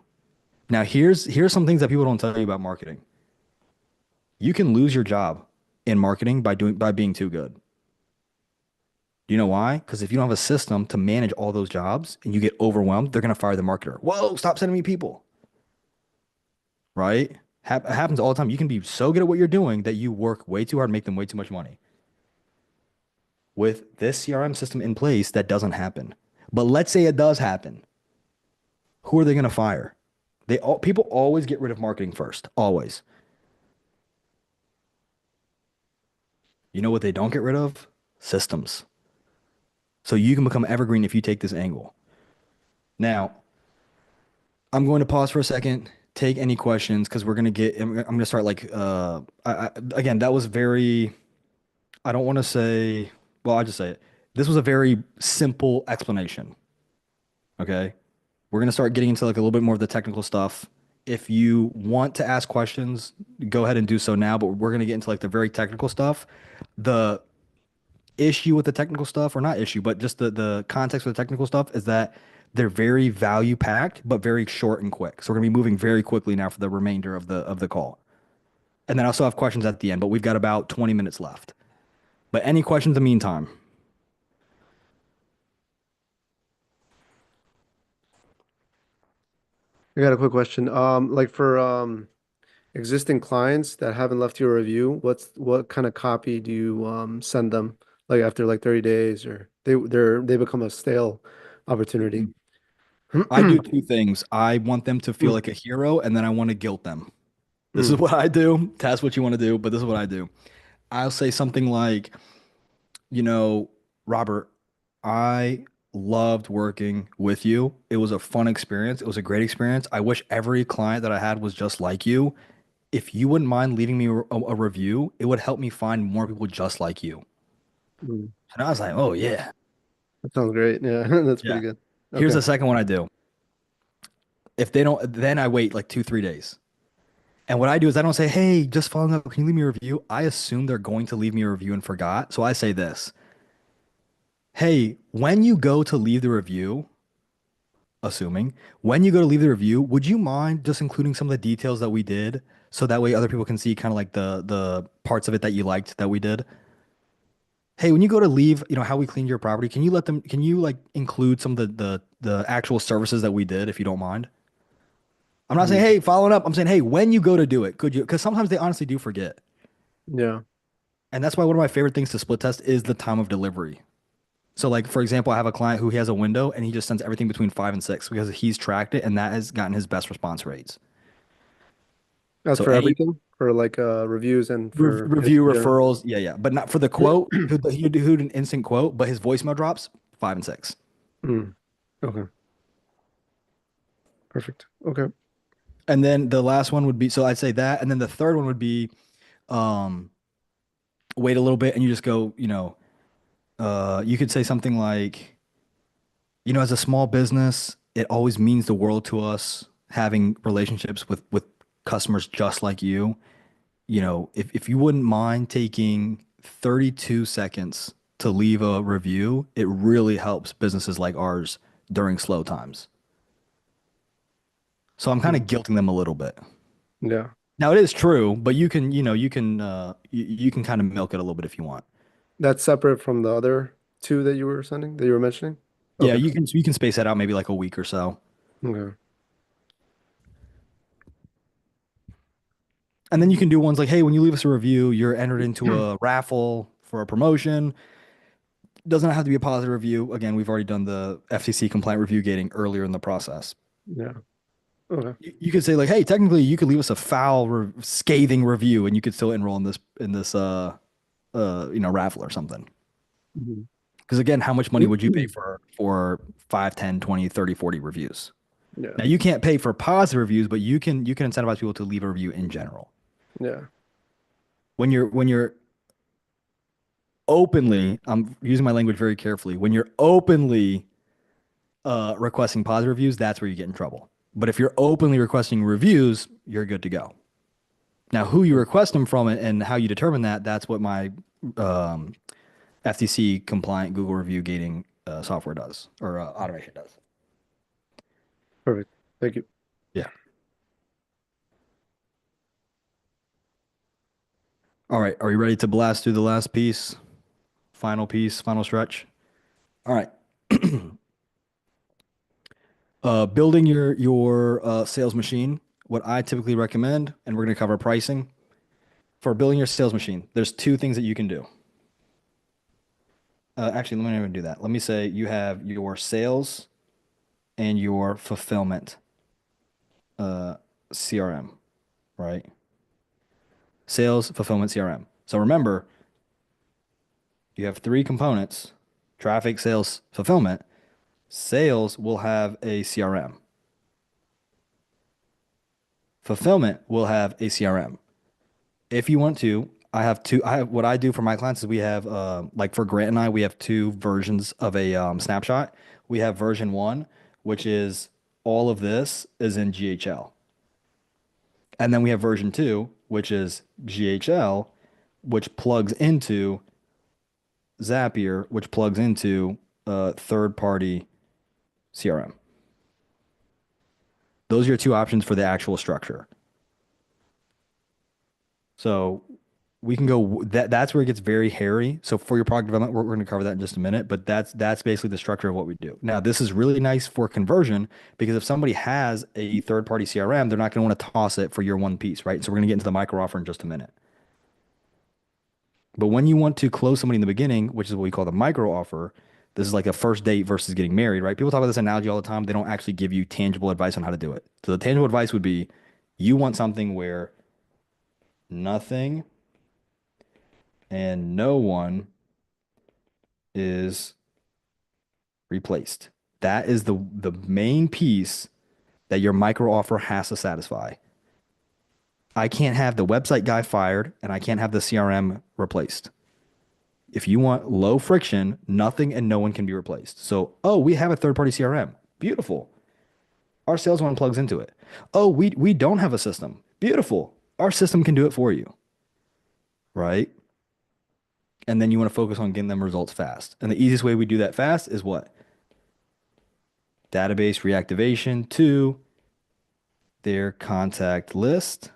Now, here's some things that people don't tell you about marketing. You can lose your job in marketing by being too good. Do you know why? Because if you don't have a system to manage all those jobs and you get overwhelmed, they're going to fire the marketer. Whoa, stop sending me people. Right? Happens all the time. You can be so good at what you're doing that you work way too hard, make them way too much money. With this CRM system in place, that doesn't happen. But let's say it does happen. Who are they going to fire? People always get rid of marketing first. Always. You know what they don't get rid of? Systems. So you can become evergreen if you take this angle. Now, I'm going to pause for a second, take any questions, because I'm going to start like, again, that was very, I don't want to say, well, I'll just say it. This was a very simple explanation. Okay. We're going to start getting into like a little bit more of the technical stuff. If you want to ask questions, go ahead and do so now, but we're going to get into like the very technical stuff. The issue with the technical stuff, or not issue, but just the context of the technical stuff is that They're very value packed, but very short and quick. So we're gonna be moving very quickly now for the remainder of the call. And then I also have questions at the end, but we've got about 20 minutes left. But any questions in the meantime? I got a quick question. Like for existing clients that haven't left you a review, what kind of copy do you send them? Like after like 30 days, or they become a stale opportunity. I do two things. I want them to feel like a hero, and then I want to guilt them. This is what I do. That's what you want to do, but this is what I do. I'll say something like, you know, Robert, I loved working with you. It was a fun experience. It was a great experience. I wish every client that I had was just like you. If you wouldn't mind leaving me a review, it would help me find more people just like you. Mm. And I was like, oh, yeah. That sounds great. Yeah, that's pretty Yeah. good. Here's Okay. the second one I do. If they don't, then I wait like 2, 3 days. And what I do is I don't say, hey, just following up, can you leave me a review? I assume they're going to leave me a review and forgot. So I say this. Hey, when you go to leave the review, assuming, when you go to leave the review, would you mind just including some of the details that we did so that way other people can see kind of like the parts of it that you liked that we did? Hey, when you go to leave, how we cleaned your property, can you like include some of the actual services that we did if you don't mind? I'm not saying, Mhm. hey, following up. I'm saying, hey, when you go to do it, could you? Because sometimes they honestly do forget. Yeah. And that's why one of my favorite things to split test is the time of delivery. So, like, for example, I have a client who he has a window and he just sends everything between 5 and 6 because he's tracked it and that has gotten his best response rates. That's So, for any everything, for like reviews and for review in general. referrals, yeah, yeah, but not for the quote. He'd do an instant quote, but his voicemail drops 5 and 6. Mm. Okay. Perfect. Okay. And then the last one would be so I'd say that, and then the third one would be um, wait a little bit and you just go, you could say something like, as a small business, it always means the world to us having relationships with customers just like you. If you wouldn't mind taking 32 seconds to leave a review, it really helps businesses like ours during slow times. So I'm kind of Mm. guilting them a little bit. Yeah. Now it is true, but you can kind of milk it a little bit if you want. That's separate from the other two that you were sending, that you were mentioning? Yeah, Okay. you can space that out maybe like a week or so. Okay. And then you can do ones like, hey, when you leave us a review, you're entered into a raffle for a promotion. Doesn't have to be a positive review. Again, we've already done the FCC compliant review gating earlier in the process. Yeah. Okay. You could say like, hey, technically you could leave us a scathing review and you could still enroll in this raffle or something. Mhm. Because again, how much money would you pay for 5, 10, 20, 30, 40 reviews? Yeah. Now you can't pay for positive reviews, but you can incentivize people to leave a review in general. Yeah. When you're openly, I'm using my language very carefully. When you're openly requesting positive reviews, that's where you get in trouble. But if you're openly requesting reviews, you're good to go. Now, who you request them from and how you determine that, that's what my um, FTC compliant Google review gating software does or automation does. Perfect. Thank you. Yeah. All right. Are you ready to blast through the last piece? Final piece, final stretch. All right. Building your sales machine. What I typically recommend, and we're going to cover pricing for building your sales machine. There's two things that you can do. Actually, let me not even do that. Let me say you have your sales and your fulfillment CRM, right? Sales, fulfillment, CRM. So remember, you have three components: traffic, sales, fulfillment. Sales will have a CRM. Fulfillment will have a CRM. If you want to, what I do for my clients is we have, like for Grant and I, we have two versions of a snapshot. We have version 1, which is all of this is in GHL. And then we have version 2, which is GHL, which plugs into Zapier, which plugs into third party CRM. Those are your two options for the actual structure. So we can go that's where it gets very hairy. So for your product development, we're going to cover that in just a minute, but that's basically the structure of what we do. Now, this is really nice for conversion because if somebody has a third-party CRM, they're not going to want to toss it for your one piece, right? So we're going to get into the micro offer in just a minute. But when you want to close somebody in the beginning, which is what we call the micro offer, this is like a first date versus getting married, right? People talk about this analogy all the time. They don't actually give you tangible advice on how to do it. So the tangible advice would be you want something where nothing and no one is replaced. That is the main piece that your micro offer has to satisfy. I can't have the website guy fired and I can't have the CRM replaced. If you want low friction, nothing and no one can be replaced. So, oh, we have a third-party CRM. Beautiful. Our sales one plugs into it. Oh, we don't have a system. Beautiful. Our system can do it for you. Right? And then you want to focus on getting them results fast. And the easiest way we do that fast is what? Database reactivation to their contact list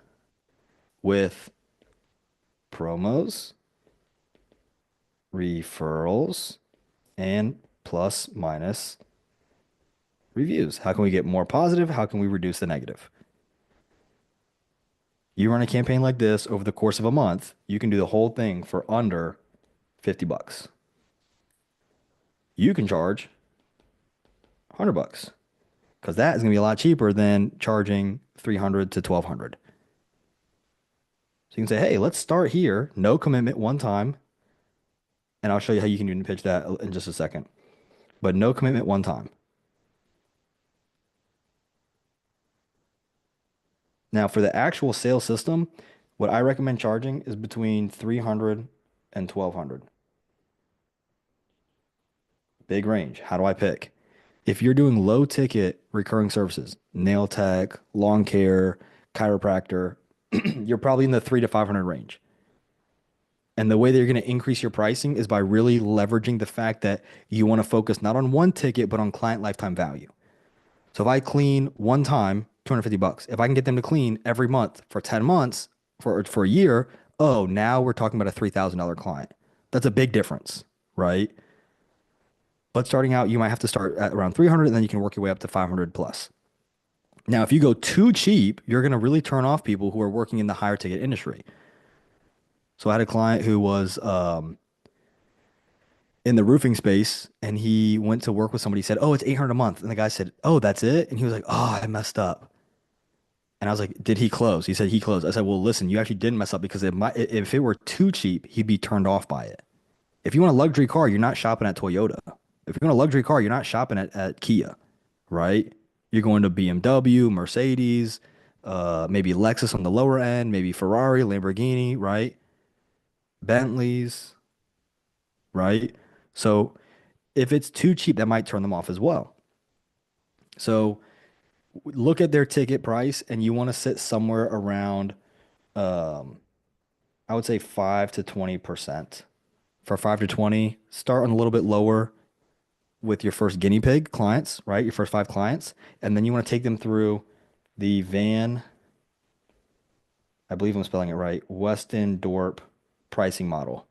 with promos, referrals, and plus minus reviews. How can we get more positive? How can we reduce the negative? You run a campaign like this over the course of a month, you can do the whole thing for under 50 bucks. You can charge $100 because that is going to be a lot cheaper than charging $300 to $1,200. So you can say, hey, let's start here. No commitment one time. And I'll show you how you can even pitch that in just a second. But no commitment one time. Now, for the actual sales system, what I recommend charging is between $300 and $1,200. Big range. How do I pick? If you're doing low ticket recurring services, nail tech, lawn care, chiropractor, you're probably in the $300 to $500 range. And the way that you're going to increase your pricing is by really leveraging the fact that you want to focus not on one ticket, but on client lifetime value. So if I clean one time, $250. If I can get them to clean every month for 10 months, for a year, oh, now we're talking about a $3,000 client. That's a big difference, right? But starting out, you might have to start at around 300 and then you can work your way up to 500 plus. Now, if you go too cheap, you're going to really turn off people who are working in the higher ticket industry. So I had a client who was in the roofing space and he went to work with somebody. He said, oh, it's 800 a month. And the guy said, oh, that's it? And he was like, oh, I messed up. And I was like, did he close? He said he closed. I said, well, listen, you actually didn't mess up because if it were too cheap, he'd be turned off by it. If you want a luxury car, you're not shopping at Toyota. If you want a luxury car, you're not shopping at Kia, right? You're going to BMW, Mercedes, maybe Lexus on the lower end, maybe Ferrari, Lamborghini, right? Bentleys, right? So if it's too cheap, that might turn them off as well. So look at their ticket price and you want to sit somewhere around, I would say 5 to 20%. For 5 to 20, start on a little bit lower with your first guinea pig clients, right? Your first 5 clients. And then you want to take them through the I believe I'm spelling it right, Westendorp pricing model.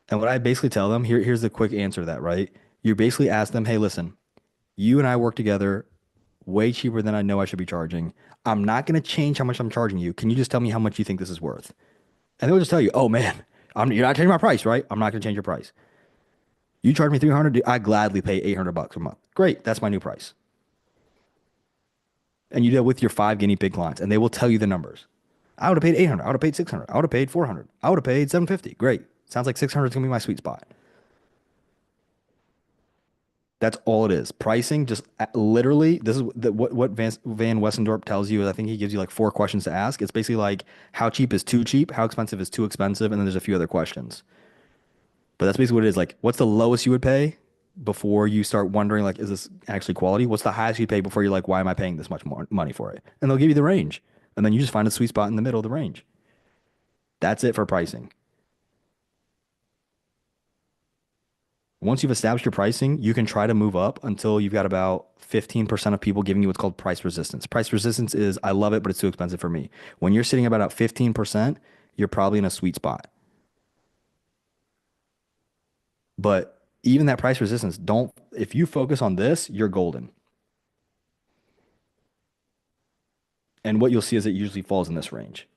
And what I basically tell them, here's the quick answer to that, right? You basically ask them, hey, listen, you and I work together way cheaper than I know I should be charging. I'm not going to change how much I'm charging you. Can you just tell me how much you think this is worth? And they'll just tell you, oh man, you're not changing my price, right? I'm not going to change your price. You charge me 300, I gladly pay 800 bucks a month. Great, that's my new price. And you deal with your 5 guinea pig clients, and they will tell you the numbers. I would have paid 800. I would have paid 600. I would have paid 400. I would have paid 750. Great. Sounds like 600 is going to be my sweet spot. That's all it is. Pricing, just literally, this is what Van Westendorp tells you is I think he gives you like 4 questions to ask. It's basically like how cheap is too cheap, how expensive is too expensive, and then there's a few other questions. But that's basically what it is. Like, what's the lowest you would pay before you start wondering, like, is this actually quality? What's the highest you'd pay before you're like, why am I paying this much more money for it? And they'll give you the range. And then you just find a sweet spot in the middle of the range. That's it for pricing. Once you've established your pricing, you can try to move up until you've got about 15% of people giving you what's called price resistance. Price resistance is, I love it, but it's too expensive for me. When you're sitting about at 15%, you're probably in a sweet spot. But even that price resistance, if you focus on this, you're golden. And what you'll see is it usually falls in this range.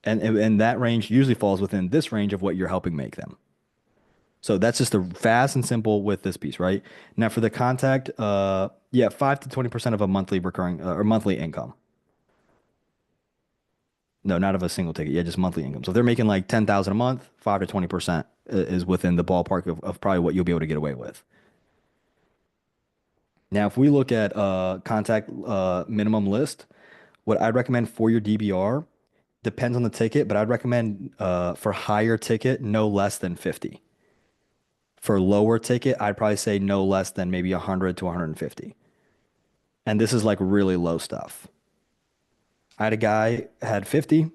And that range usually falls within this range of what you're helping make them. So that's just the fast and simple with this piece, right? Now for the contact, yeah, 5 to 20% of a monthly recurring or monthly income. No, not of a single ticket. Yeah, just monthly income. So if they're making like 10,000 a month, 5 to 20% is within the ballpark of probably what you'll be able to get away with. Now, if we look at contact minimum list, what I'd recommend for your DBR depends on the ticket, but I'd recommend for higher ticket, no less than 50. For lower ticket, I'd probably say no less than maybe 100 to 150. And this is like really low stuff. I had a guy had 50,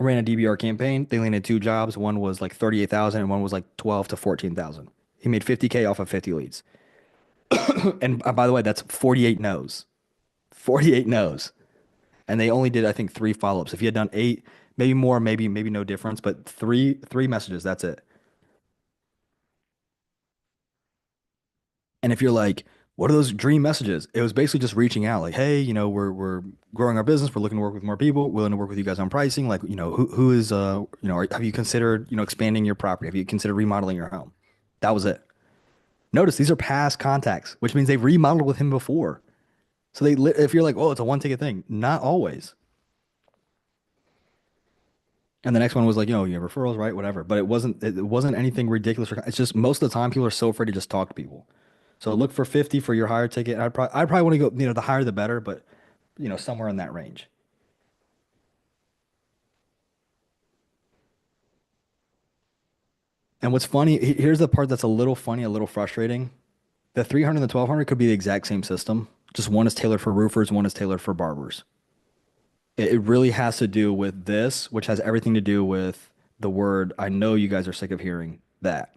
ran a DBR campaign. They landed 2 jobs. One was like 38,000 and one was like 12 to 14,000. He made 50K off of 50 leads. And by the way, that's 48 no's. 48 no's. And they only did, I think, 3 follow-ups. If you had done 8, maybe more, maybe no difference, but three messages, that's it. And if you're like, what are those dream messages? It was basically just reaching out like, hey, we're growing our business. We're looking to work with more people, willing to work with you guys on pricing. Like, who is, have you considered, expanding your property? Have you considered remodeling your home? That was it. Notice these are past contacts, which means they've remodeled with him before. So if you're like, oh, it's a 1 ticket thing, not always. And the next one was like, you have referrals, right? Whatever. But it wasn't anything ridiculous. It's just most of the time people are so afraid to just talk to people. So look for 50 for your higher ticket. I'd probably want to go, the higher the better, but somewhere in that range. And what's funny, here's the part that's a little funny, a little frustrating. The 300 and the 1200 could be the exact same system. Just one is tailored for roofers, one is tailored for barbers. It really has to do with this, which has everything to do with the word, I know you guys are sick of hearing that,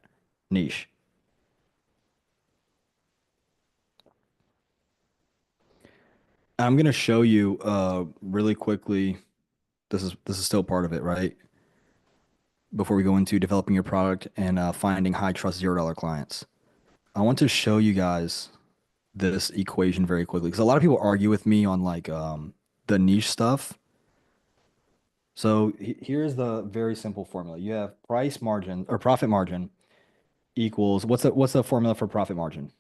niche. I'm going to show you really quickly. This is still part of it, right? Before we go into developing your product and finding high trust $0 clients. I want to show you guys this equation very quickly because a lot of people argue with me on like the niche stuff. So here's the very simple formula. You have price margin or profit margin equals what's the formula for profit margin?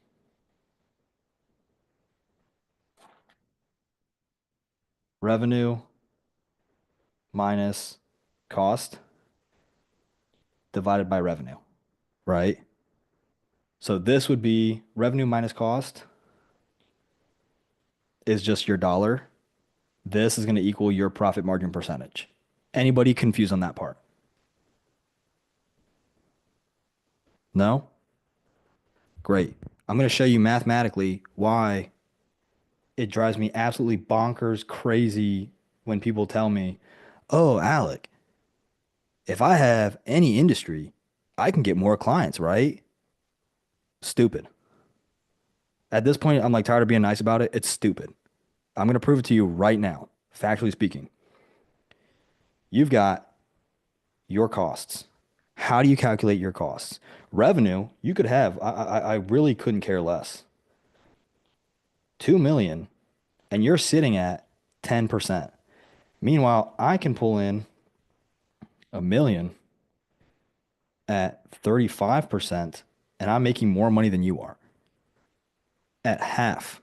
Revenue minus cost divided by revenue, right? So this would be revenue minus cost is just your dollar. This is going to equal your profit margin percentage. Anybody confused on that part? No? Great. I'm going to show you mathematically why it drives me absolutely bonkers crazy when people tell me, oh, Alec, if I have any industry, I can get more clients, right? Stupid. At this point, I'm like tired of being nice about it. It's stupid. I'm going to prove it to you right now, factually speaking. You've got your costs. How do you calculate your costs? Revenue, you could have, I really couldn't care less. 2 million, and you're sitting at 10%. Meanwhile, I can pull in 1 million at 35%, and I'm making more money than you are at half.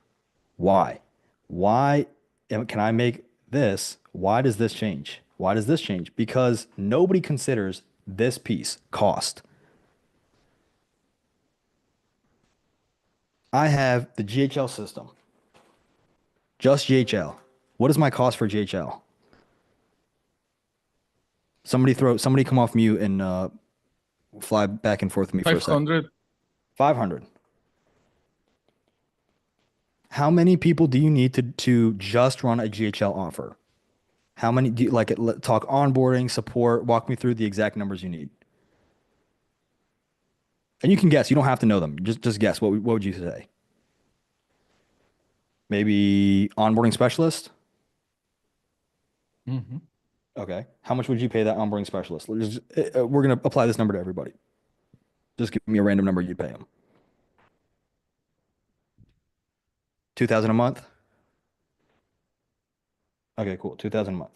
Why? Why can I make this? Why does this change? Why does this change? Because nobody considers this piece, cost. I have the GHL system. Just GHL. What is my cost for GHL? Somebody come off mute and fly back and forth with me for a second. 500. 500. How many people do you need to just run a GHL offer? How many do you talk onboarding, support, walk me through the exact numbers you need. And you can guess. You don't have to know them. Just guess. What would you say? Maybe onboarding specialist? Mm-hmm. Okay. How much would you pay that onboarding specialist? We're going to apply this number to everybody. Just give me a random number you'd pay them. 2,000 a month? Okay, cool. 2,000 a month.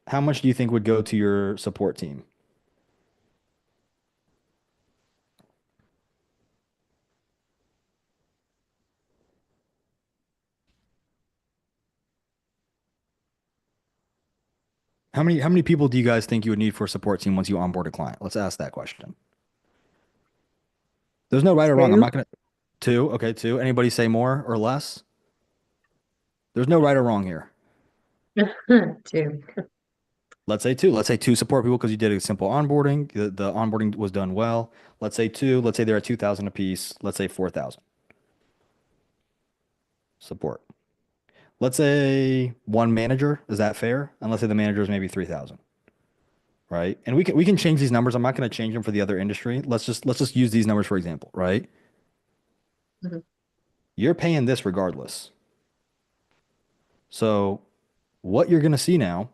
How much do you think would go to your support team? How many people do you guys think you would need for a support team once you onboard a client? Let's ask that question. There's no right or wrong. I'm not gonna two. Okay, two. Anybody say more or less? There's no right or wrong here. Two. Let's say two. Let's say two support people because you did a simple onboarding. The onboarding was done well. Let's say two. Let's say they're at 2,000 a piece. Let's say 4,000 support. Let's say one manager. Is that fair? And let's say the manager is maybe 3,000, right? And we can change these numbers. I'm not going to change them for the other industry. Let's just use these numbers for example, right? Mhm. You're paying this regardless. So what you're going to see now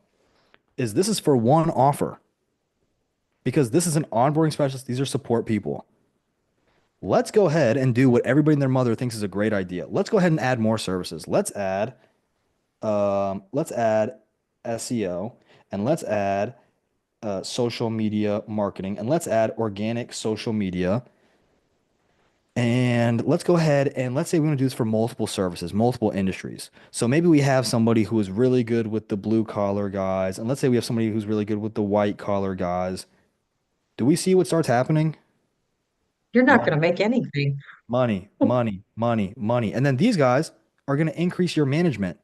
is this is for one offer because this is an onboarding specialist. These are support people. Let's go ahead and do what everybody and their mother thinks is a great idea. Let's go ahead and add more services. Let's add SEO and let's add social media marketing and let's add organic social media. And let's go ahead and let's say we want to do this for multiple services, multiple industries. So maybe we have somebody who is really good with the blue collar guys, and let's say we have somebody who's really good with the white collar guys. Do we see what starts happening? You're not Money, going to make anything. money, money, money, money. And then these guys are going to increase your management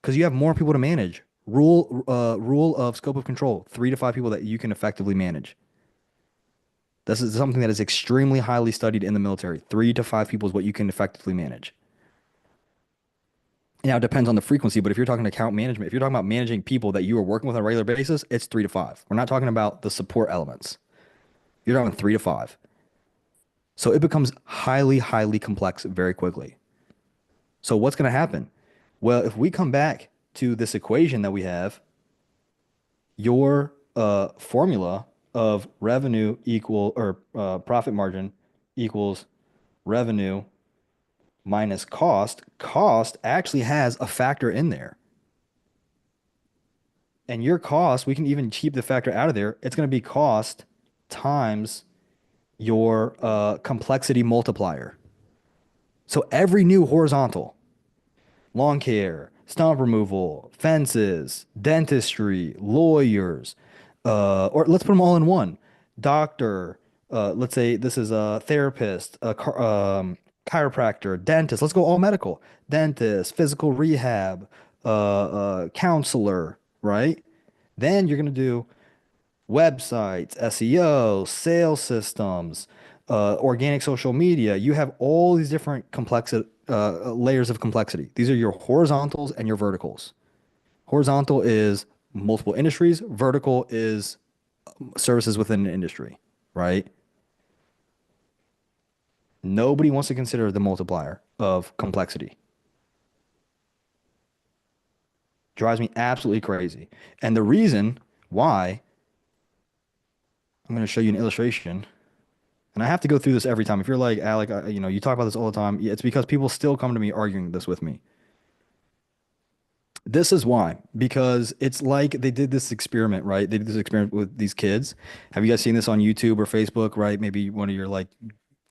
because you have more people to manage. Rule of scope of control, 3 to 5 people that you can effectively manage. This is something that is extremely highly studied in the military. 3 to 5 people is what you can effectively manage. Now, it depends on the frequency, but if you're talking account management, if you're talking about managing people that you are working with on a regular basis, it's 3 to 5. We're not talking about the support elements. You're talking 3 to 5. So it becomes highly, highly complex very quickly. So what's going to happen? Well, if we come back to this equation that we have, your formula of revenue equal or profit margin equals revenue minus cost, cost actually has a factor in there. And your cost, we can even keep the factor out of there. It's going to be cost times your complexity multiplier. So every new horizontal, lawn care, stump removal, fences, dentistry, lawyers, or let's put them all in one. Doctor, let's say this is a therapist, chiropractor, dentist. Let's go all medical. Dentist, physical rehab, counselor, right? Then you're gonna do websites, SEO, sales systems, organic social media. You have all these different layers of complexity. These are your horizontals and your verticals. Horizontal is multiple industries. Vertical is services within an industry, right? Nobody wants to consider the multiplier of complexity. Drives me absolutely crazy. And the reason why, I'm going to show you an illustration. And I have to go through this every time. If you're like, Alec, you talk about this all the time. It's because people still come to me arguing this with me. This is why, because it's like they did this experiment, right? They did this experiment with these kids. Have you guys seen this on YouTube or Facebook, right? Maybe one of your like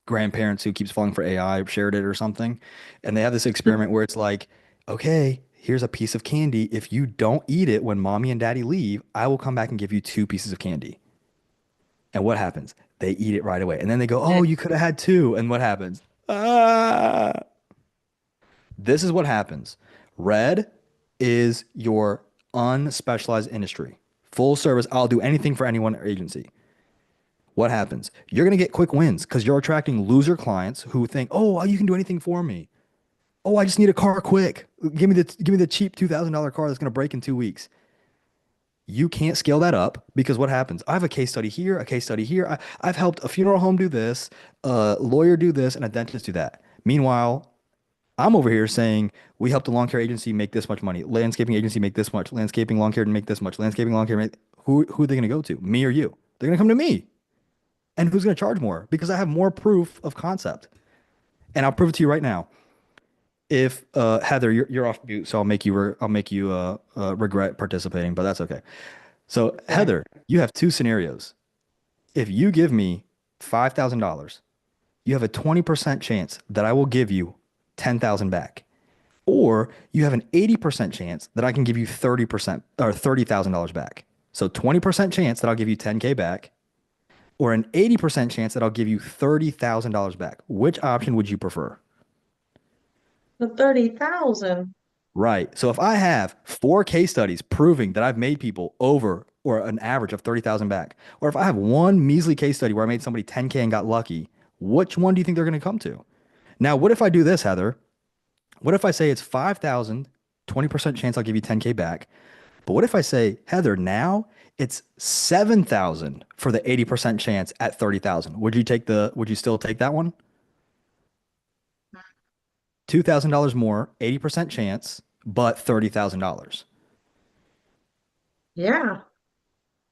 grandparents who keeps falling for AI shared it or something. And they have this experiment where it's like, okay, here's a piece of candy. If you don't eat it when mommy and daddy leave, I will come back and give you 2 pieces of candy. And what happens? They eat it right away. And then they go, oh, you could have had 2. And what happens? Ah. This is what happens. Red is your unspecialized industry. Full service, I'll do anything for anyone or agency. What happens? You're going to get quick wins because you're attracting loser clients who think, oh, you can do anything for me. Oh, I just need a car quick. Give me the cheap $2,000 car that's going to break in 2 weeks. You can't scale that up because what happens? I have a case study here, a case study here. I've helped a funeral home do this, a lawyer do this, and a dentist do that. Meanwhile, I'm over here saying we helped a lawn care agency make this much money, landscaping agency make this much, landscaping lawn care to make this much, landscaping lawn care make, who are they going to go to? Me or you? They're going to come to me. And who's going to charge more? Because I have more proof of concept. And I'll prove it to you right now. If Heather, you're off mute, so I'll make you regret participating, but that's okay. So Heather, you have two scenarios. If you give me $5,000, you have a 20% chance that I will give you 10,000 back. Or you have an 80% chance that I can give you 30% or $30,000 back. So 20% chance that I'll give you 10K back, or an 80% chance that I'll give you $30,000 back. Which option would you prefer? The 30,000. Right. So if I have 4 case studies proving that I've made people over or an average of 30,000 back, or if I have one measly case study where I made somebody 10K and got lucky, which one do you think they're going to come to? Now, what if I do this, Heather? What if I say it's 5,000, 20% chance I'll give you 10K back? But what if I say, Heather, now it's 7,000 for the 80% chance at 30,000? Would you still take that one? $2,000 more, 80% chance, but $30,000. Yeah.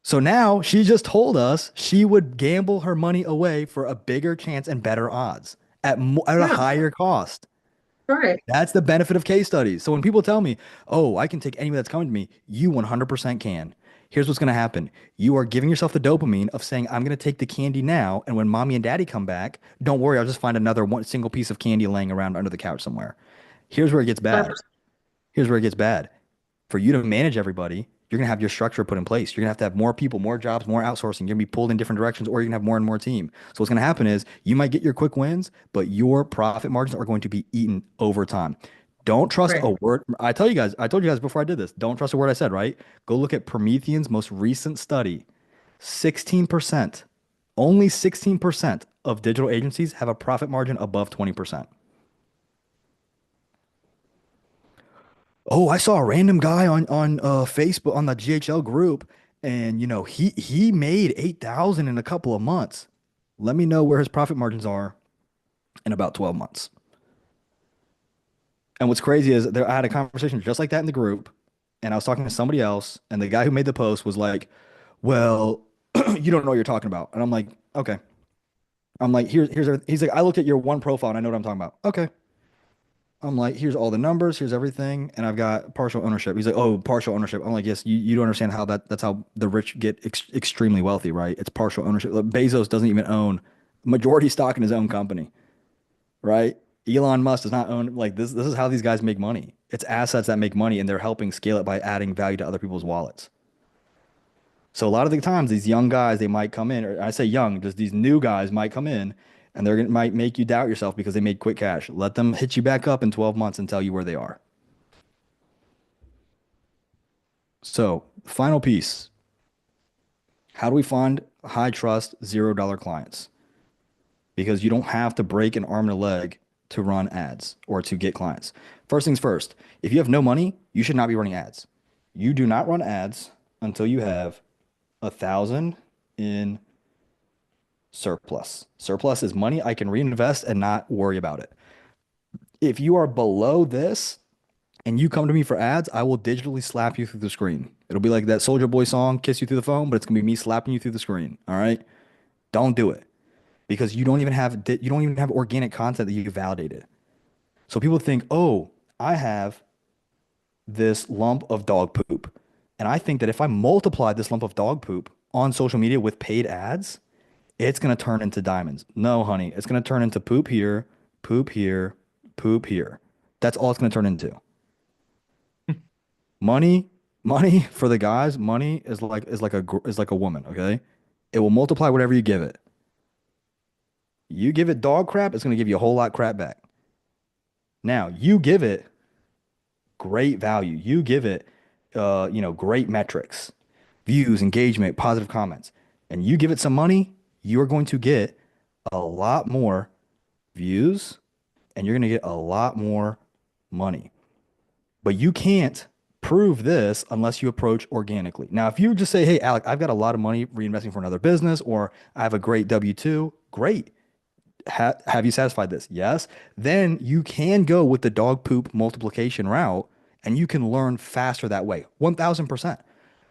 So now she just told us she would gamble her money away for a bigger chance and better odds at a Yeah. higher cost. Right. That's the benefit of case studies. So when people tell me, oh, I can take anyone that's coming to me, you 100% can. Here's what's going to happen. You are giving yourself the dopamine of saying, I'm going to take the candy now. And when mommy and daddy come back, don't worry, I'll just find another one single piece of candy laying around under the couch somewhere. Here's where it gets bad. Here's where it gets bad. For you to manage everybody, you're going to have your structure put in place. You're going to have more people, more jobs, more outsourcing. You're going to be pulled in different directions, or you're going to have more and more team. So what's going to happen is you might get your quick wins, but your profit margins are going to be eaten over time. Don't trust Right. a word. I told you guys before I did this, don't trust a word I said, right? Go look at Promethean's most recent study. 16%, only 16% of digital agencies have a profit margin above 20%. Oh, I saw a random guy on Facebook on the GHL group, and he made 8,000 in a couple of months. Let me know where his profit margins are in about 12 months. And what's crazy is I had a conversation just like that in the group, and I was talking to somebody else, and the guy who made the post was like, "Well, you don't know what you're talking about." And I'm like, "Okay." I'm like, "Here's everything." He's like, "I looked at your one profile and I know what I'm talking about." Okay. I'm like, here's all the numbers, here's everything, and I've got partial ownership. He's like, oh, partial ownership. I'm like, yes, you don't understand how that's how the rich get extremely wealthy, right? It's partial ownership. Like, Bezos doesn't even own majority stock in his own company, right? Elon Musk does not own like this. This is how these guys make money. It's assets that make money, and they're helping scale it by adding value to other people's wallets. So a lot of the times, these young guys, they might come in, or I say young, just these new guys might come in, and might make you doubt yourself because they made quick cash. Let them hit you back up in 12 months and tell you where they are. So, final piece. How do we find high trust $0 clients? Because you don't have to break an arm and a leg to run ads or to get clients. First things first, if you have no money, you should not be running ads. You do not run ads until you have 1,000 in surplus. Surplus is money I can reinvest and not worry about it. If you are below this and you come to me for ads, I will digitally slap you through the screen. It'll be like that Soldier Boy song, Kiss You Through the Phone, but it's gonna be me slapping you through the screen. All right? Don't do it because you don't even have organic content that you validated. So people think, oh, I have this lump of dog poop. And I think that if I multiply this lump of dog poop on social media with paid ads, it's going to turn into diamonds. No, honey, it's going to turn into poop here, poop here, poop here. That's all it's going to turn into. Money for the guys, money is like a woman, okay? It will multiply whatever you give it. You give it dog crap, it's going to give you a whole lot crap back. Now, you give it great value. You give it great metrics, views, engagement, positive comments, and you give it some money, you're going to get a lot more views and you're going to get a lot more money. But you can't prove this unless you approach organically. Now, if you just say, hey, Alec, I've got a lot of money reinvesting for another business, or I have a great W-2, great. Have you satisfied this? Yes. Then you can go with the dog poop multiplication route and you can learn faster that way. 1000%.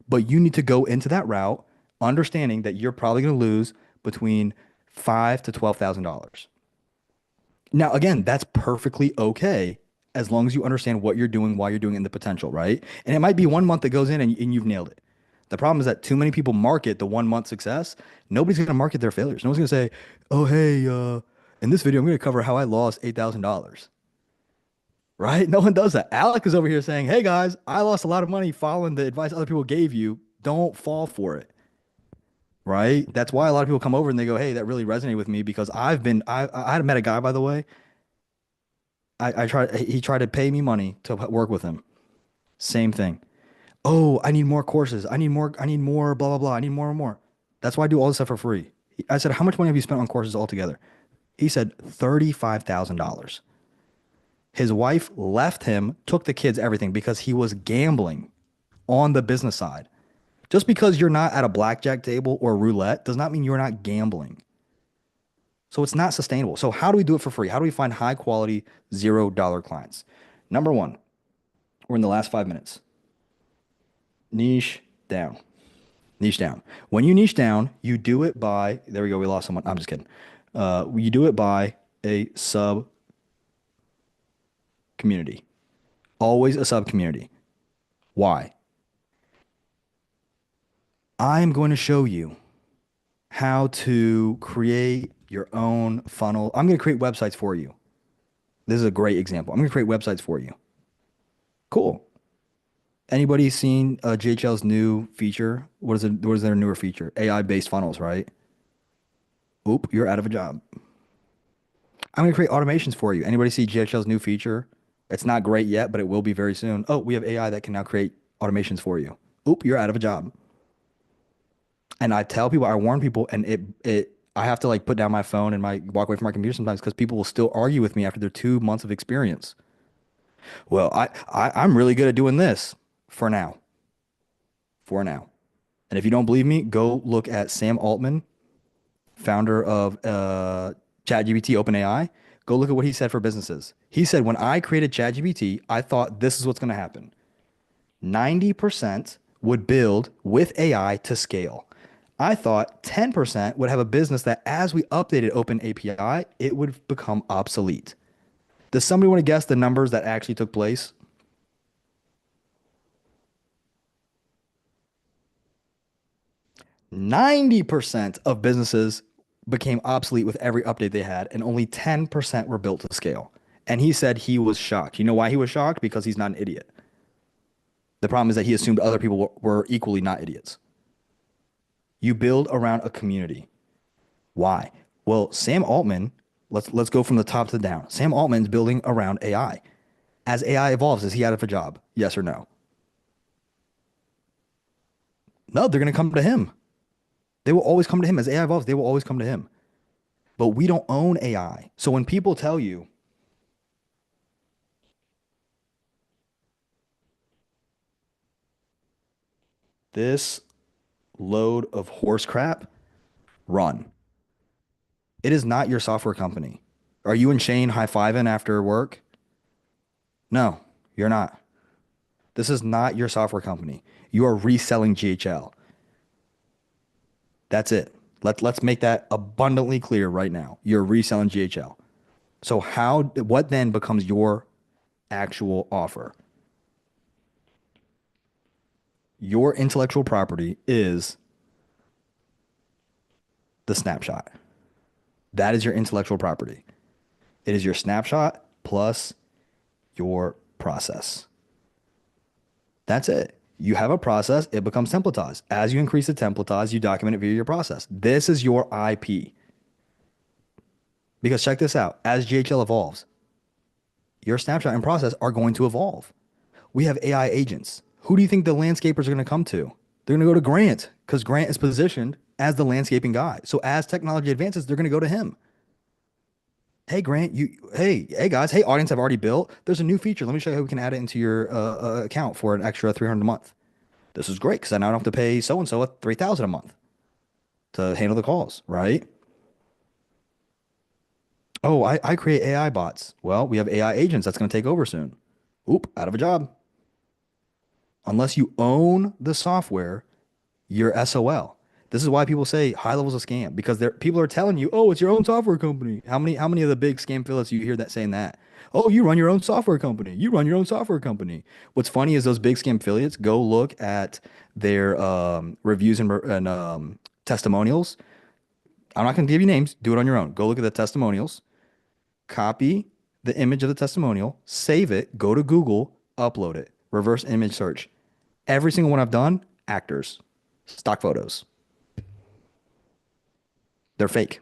But you need to go into that route understanding that you're probably going to lose between $5,000 to $12,000. Now, again, that's perfectly okay as long as you understand what you're doing, why you're doing it, and the potential, right? And it might be 1 month that goes in and you've nailed it. The problem is that too many people market the 1 month success. Nobody's going to market their failures. No one's going to say, oh, hey, in this video, I'm going to cover how I lost $8,000. Right? No one does that. Alec is over here saying, hey, guys, I lost a lot of money following the advice other people gave you. Don't fall for it. Right? That's why a lot of people come over and they go, hey, that really resonated with me because I had met a guy, by the way. He tried to pay me money to work with him. Same thing. Oh, I need more courses. I need more, blah, blah, blah. I need more and more. That's why I do all this stuff for free. I said, how much money have you spent on courses altogether? He said $35,000. His wife left him, took the kids, everything because he was gambling on the business side. Just because you're not at a blackjack table or roulette does not mean you're not gambling. So it's not sustainable. So how do we do it for free? How do we find high quality $0 clients? Number one, we're in the last 5 minutes. Niche down. Niche down. When you niche down, you do it by, there we go, we lost someone. I'm just kidding. You do it by a sub community. Always a sub community. Why? I'm going to show you how to create your own funnel. I'm going to create websites for you. This is a great example. I'm going to create websites for you. Cool. Anybody seen JHL's new feature? What is their newer feature? AI-based funnels, right? Oop, you're out of a job. I'm going to create automations for you. Anybody see JHL's new feature? It's not great yet, but it will be very soon. Oh, we have AI that can now create automations for you. Oop, you're out of a job. And I tell people, I warn people, and I have to like put down my phone and walk away from my computer sometimes because people will still argue with me after their 2 months of experience. Well, I'm really good at doing this for now. For now. And if you don't believe me, go look at Sam Altman, founder of ChatGPT OpenAI. Go look at what he said for businesses. He said, when I created ChatGPT, I thought this is what's going to happen. 90% would build with AI to scale. I thought 10% would have a business that as we updated OpenAPI, it would become obsolete. Does somebody want to guess the numbers that actually took place? %90 of businesses became obsolete with every update they had, and only 10% were built to scale. And he said he was shocked. You know why he was shocked? Because he's not an idiot. The problem is that he assumed other people were equally not idiots. You build around a community. Why? Well, Sam Altman, let's go from the top to the down. Sam Altman's building around AI. As AI evolves, is he out of a job? Yes or no? No, they're going to come to him. They will always come to him. As AI evolves, they will always come to him. But we don't own AI. So when people tell you, this load of horse crap, run. It is not your software company. Are you and Shane high-fiving after work? No, you're not. This is not your software company. You are reselling GHL. That's it. Let's make that abundantly clear right now. You're reselling GHL. So what then becomes your actual offer? Your intellectual property is the snapshot. That is your intellectual property. It is your snapshot plus your process. That's it. You have a process, it becomes templatized. As you increase the templatized, you document it via your process. This is your IP. Because check this out, as GHL evolves, your snapshot and process are going to evolve. We have AI agents. Who do you think the landscapers are going to come to? They're going to go to Grant because Grant is positioned as the landscaping guy. So as technology advances, they're going to go to him. Hey Grant, hey guys, hey audience, I've already built. There's a new feature. Let me show you how we can add it into your account for an extra 300 a month. This is great because I now don't have to pay so and so at 3,000 a month to handle the calls, right? Oh, I create AI bots. Well, we have AI agents that's going to take over soon. Oop, out of a job. Unless you own the software, you're SOL. This is why people say high levels of scam because people are telling you, oh, it's your own software company. How many of the big scam affiliates you hear that saying that? Oh, you run your own software company. You run your own software company. What's funny is those big scam affiliates go look at their reviews and testimonials. I'm not going to give you names. Do it on your own. Go look at the testimonials, copy the image of the testimonial, save it, go to Google, upload it, reverse image search. Every single one I've done, actors, stock photos. They're fake.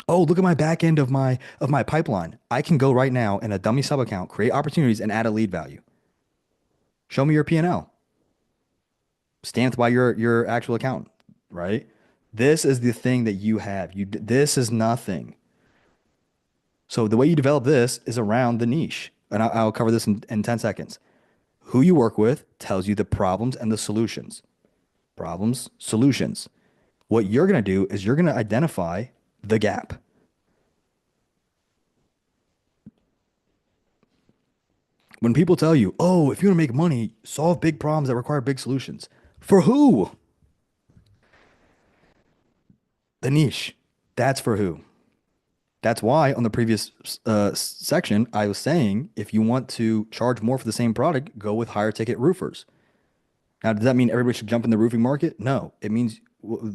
Oh, look at my back end of my pipeline. I can go right now in a dummy sub account, create opportunities, and add a lead value. Show me your P&L. Stamped by your actual account, right? This is the thing that you have. This is nothing. So the way you develop this is around the niche. And I'll cover this in 10 seconds. Who you work with tells you the problems and the solutions. Problems, solutions. What you're going to do is you're going to identify the gap. When people tell you, oh, if you want to make money, solve big problems that require big solutions. For who? The niche. That's for who? That's why on the previous section, I was saying if you want to charge more for the same product, go with higher ticket roofers. Now, does that mean everybody should jump in the roofing market? No. It means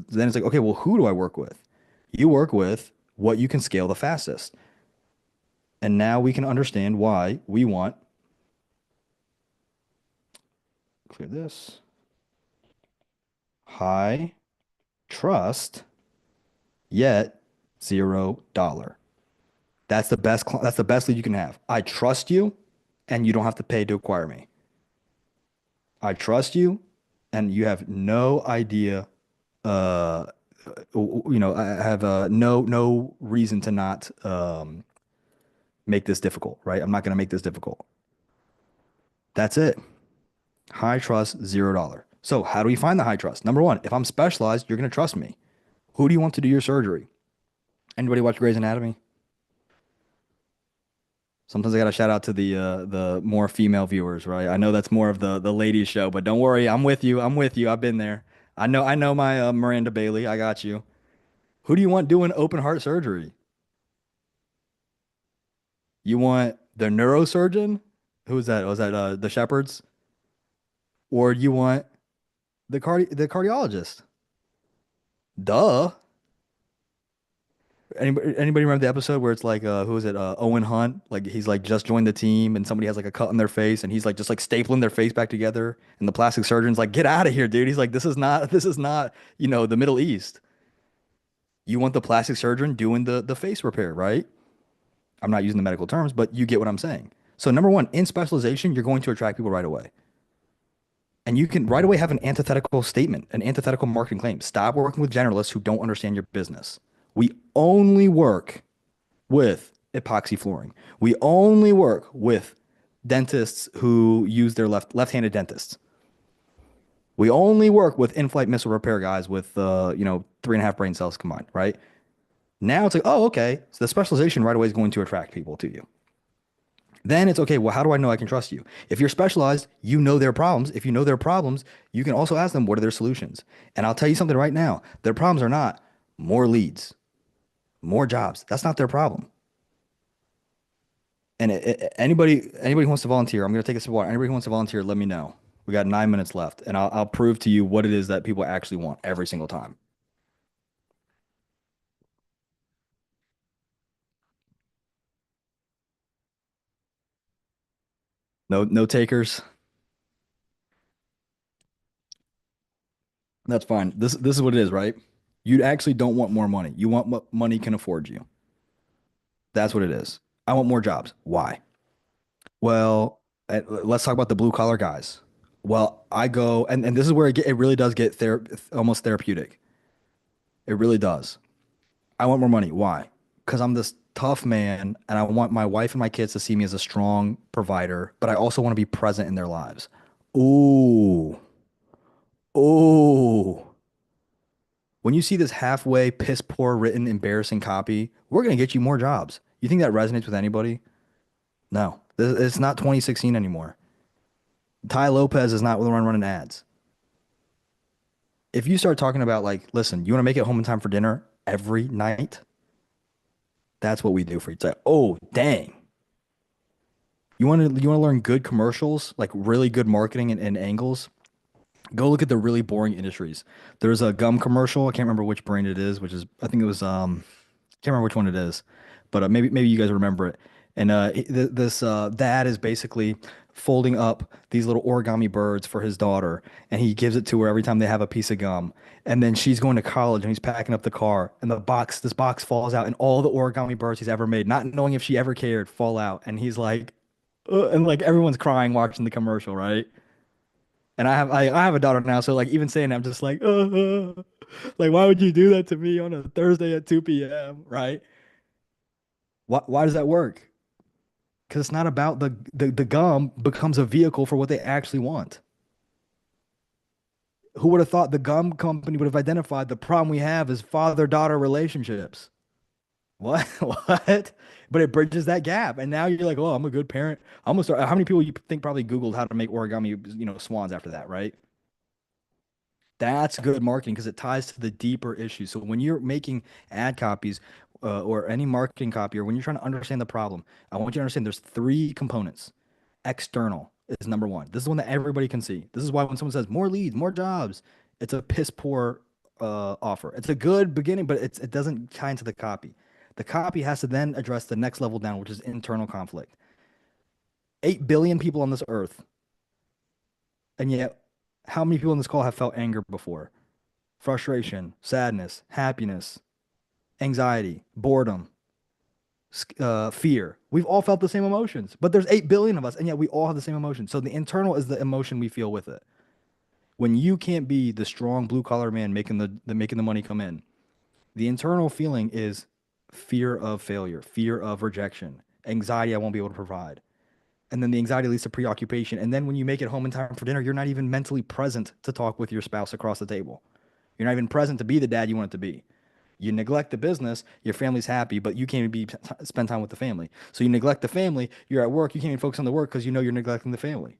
then it's like, okay, well, who do I work with? You work with what you can scale the fastest. And now we can understand why we want, clear this, high trust, yet $0. That's the best lead you can have. I trust you and you don't have to pay to acquire me. I trust you and you have no idea, I have no reason to not make this difficult, right? I'm not going to make this difficult. That's it. High trust, $0. So how do we find the high trust? Number one, if I'm specialized, you're going to trust me. Who do you want to do your surgery? Anybody watch Grey's Anatomy? Sometimes I got to shout out to the more female viewers, right? I know that's more of the ladies show, but don't worry, I'm with you. I'm with you. I've been there. I know my Miranda Bailey. I got you. Who do you want doing open heart surgery? You want the neurosurgeon? Who is that? Was that the Shepherds? Or you want the cardiologist? Duh. Anybody remember the episode where it's like who is it? Owen Hunt, like he's like just joined the team and somebody has like a cut on their face and he's like just like stapling their face back together and the plastic surgeon's like, get out of here, dude. He's like, this is not the Middle East. You want the plastic surgeon doing the face repair, right? I'm not using the medical terms, but you get what I'm saying. So number one, in specialization, you're going to attract people right away. And you can right away have an antithetical statement, an antithetical marketing claim. Stop working with generalists who don't understand your business. We only work with epoxy flooring. We only work with dentists who use their left-handed dentists. We only work with in-flight missile repair guys with 3.5 brain cells combined, right? Now it's like, oh, okay. So the specialization right away is going to attract people to you. Then it's okay, well, how do I know I can trust you? If you're specialized, you know their problems. If you know their problems, you can also ask them, what are their solutions? And I'll tell you something right now. Their problems are not more leads, more jobs. That's not their problem. And anybody who wants to volunteer, I'm going to take a sip of water. Anybody who wants to volunteer, let me know. We got 9 minutes left, and I'll prove to you what it is that people actually want every single time. No takers. That's fine. This is what it is, right? You actually don't want more money. You want what money can afford you. That's what it is. I want more jobs. Why? Well, let's talk about the blue collar guys. Well, I go and this is where it really does get almost therapeutic. It really does. I want more money. Why? because I'm this tough man and I want my wife and my kids to see me as a strong provider, but I also want to be present in their lives. Ooh, ooh. When you see this halfway, piss poor written, embarrassing copy, we're going to get you more jobs. You think that resonates with anybody? No, it's not 2016 anymore. Ty Lopez is not the one running ads. If you start talking about like, listen, you want to make it home in time for dinner every night? That's what we do for you. It's like, oh, dang. You want to learn good commercials, like really good marketing and angles? Go look at the really boring industries. There's a gum commercial. I can't remember which brand it is, which is I think it was can't remember which one it is, but maybe you guys remember it. And this dad is basically folding up these little origami birds for his daughter, and he gives it to her every time they have a piece of gum. And then she's going to college, and he's packing up the car, and this box falls out, and all the origami birds he's ever made, not knowing if she ever cared, fall out. And he's like, and like everyone's crying watching the commercial, right? And I have a daughter now, so like even saying that, I'm just like, like why would you do that to me on a Thursday at 2 p.m., right? Why does that work? Because it's not about the gum becomes a vehicle for what they actually want. Who would have thought the gum company would have identified the problem we have is father-daughter relationships? What? What? But it bridges that gap. And now you're like, oh, I'm a good parent. I'm gonna start. How many people you think probably Googled how to make origami, swans after that, right? That's good marketing because it ties to the deeper issues. So when you're making ad copies or any marketing copy, or when you're trying to understand the problem, I want you to understand there's three components. External is number one. This is one that everybody can see. This is why when someone says more leads, more jobs, it's a piss poor offer. It's a good beginning, but it doesn't tie into the copy. The copy has to then address the next level down, which is internal conflict. 8 billion people on this earth. And yet, how many people on this call have felt anger before? Frustration, sadness, happiness, anxiety, boredom, fear. We've all felt the same emotions, but there's 8 billion of us, and yet we all have the same emotions. So the internal is the emotion we feel with it. When you can't be the strong blue collar man making the money come in, the internal feeling is fear of failure, fear of rejection, anxiety I won't be able to provide. And then the anxiety leads to preoccupation. And then when you make it home in time for dinner, you're not even mentally present to talk with your spouse across the table. You're not even present to be the dad you want it to be. You neglect the business, your family's happy, but you can't even spend time with the family. So you neglect the family, you're at work, you can't even focus on the work because you know you're neglecting the family.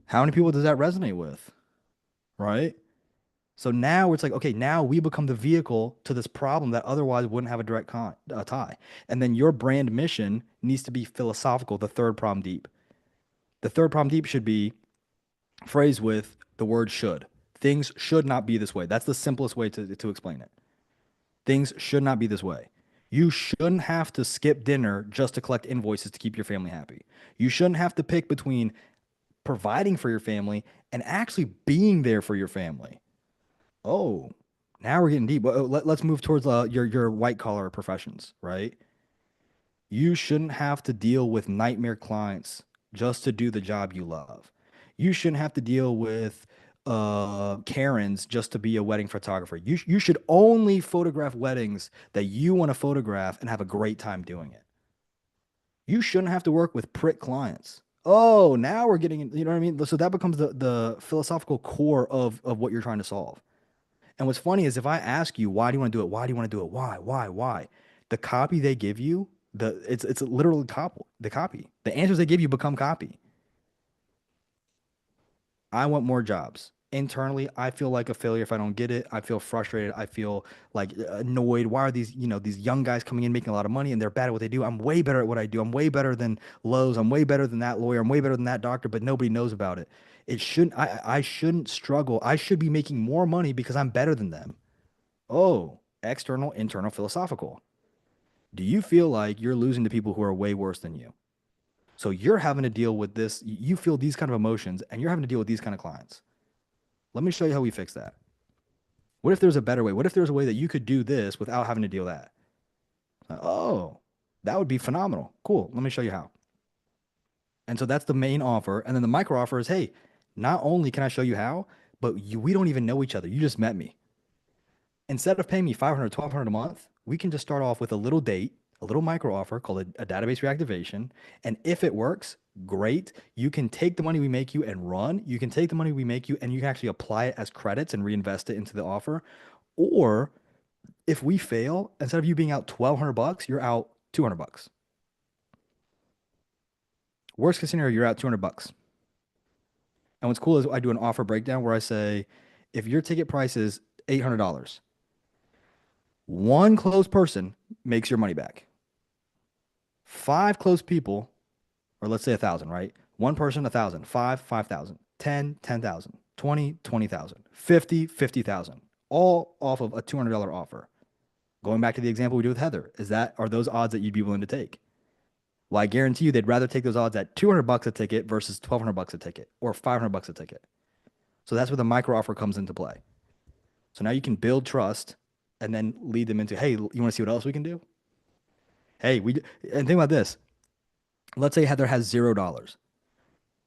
How many people does that resonate with? Right? So now it's like, okay, now we become the vehicle to this problem that otherwise wouldn't have a direct tie. And then your brand mission needs to be philosophical, the third problem deep. The third problem deep should be phrased with the word should. Things should not be this way. That's the simplest way to explain it. Things should not be this way. You shouldn't have to skip dinner just to collect invoices to keep your family happy. You shouldn't have to pick between providing for your family and actually being there for your family. Oh, now we're getting deep. Well, let's move towards your white collar professions, right? You shouldn't have to deal with nightmare clients just to do the job you love. You shouldn't have to deal with Karens just to be a wedding photographer. You should only photograph weddings that you want to photograph and have a great time doing it. You shouldn't have to work with prick clients. Oh, now we're getting, you know what I mean? So that becomes the philosophical core of what you're trying to solve. And what's funny is if I ask you, why do you want to do it? Why do you want to do it? Why? The copy they give you, it's literally the copy. The answers they give you become copy. I want more jobs. Internally, I feel like a failure if I don't get it. I feel frustrated. I feel like annoyed. Why are these young guys coming in making a lot of money and they're bad at what they do? I'm way better at what I do. I'm way better than Lowe's. I'm way better than that lawyer. I'm way better than that doctor, but nobody knows about it. I shouldn't struggle. I should be making more money because I'm better than them. Oh, external, internal, philosophical. Do you feel like you're losing to people who are way worse than you? So you're having to deal with this. You feel these kind of emotions and you're having to deal with these kind of clients. Let me show you how we fix that. What if there's a better way? What if there's a way that you could do this without having to deal with that? Oh, that would be phenomenal. Cool. Let me show you how. And so that's the main offer. And then the micro offer is, hey, not only can I show you how, but we don't even know each other. You just met me. Instead of paying me 500, 1,200 a month, we can just start off with a little date, a little micro offer called a database reactivation. And if it works, great. You can take the money we make you and run. You can take the money we make you and you can actually apply it as credits and reinvest it into the offer. Or if we fail, instead of you being out 1,200 bucks, you're out 200 bucks. Worst case scenario, you're out 200 bucks. And what's cool is I do an offer breakdown where I say, if your ticket price is $800, one closed person makes your money back. 5 closed people, or let's say 1,000, right? One person, 1,000, 5, 5,000, 10, 10,000, 20, 20,000, 50, 50,000, all off of a $200 offer. Going back to the example we did with Heather, are those odds that you'd be willing to take? Well, I guarantee you they'd rather take those odds at 200 bucks a ticket versus 1,200 bucks a ticket or 500 bucks a ticket. So that's where the micro offer comes into play. So now you can build trust and then lead them into, hey, you want to see what else we can do? Hey, and think about this. Let's say Heather has $0.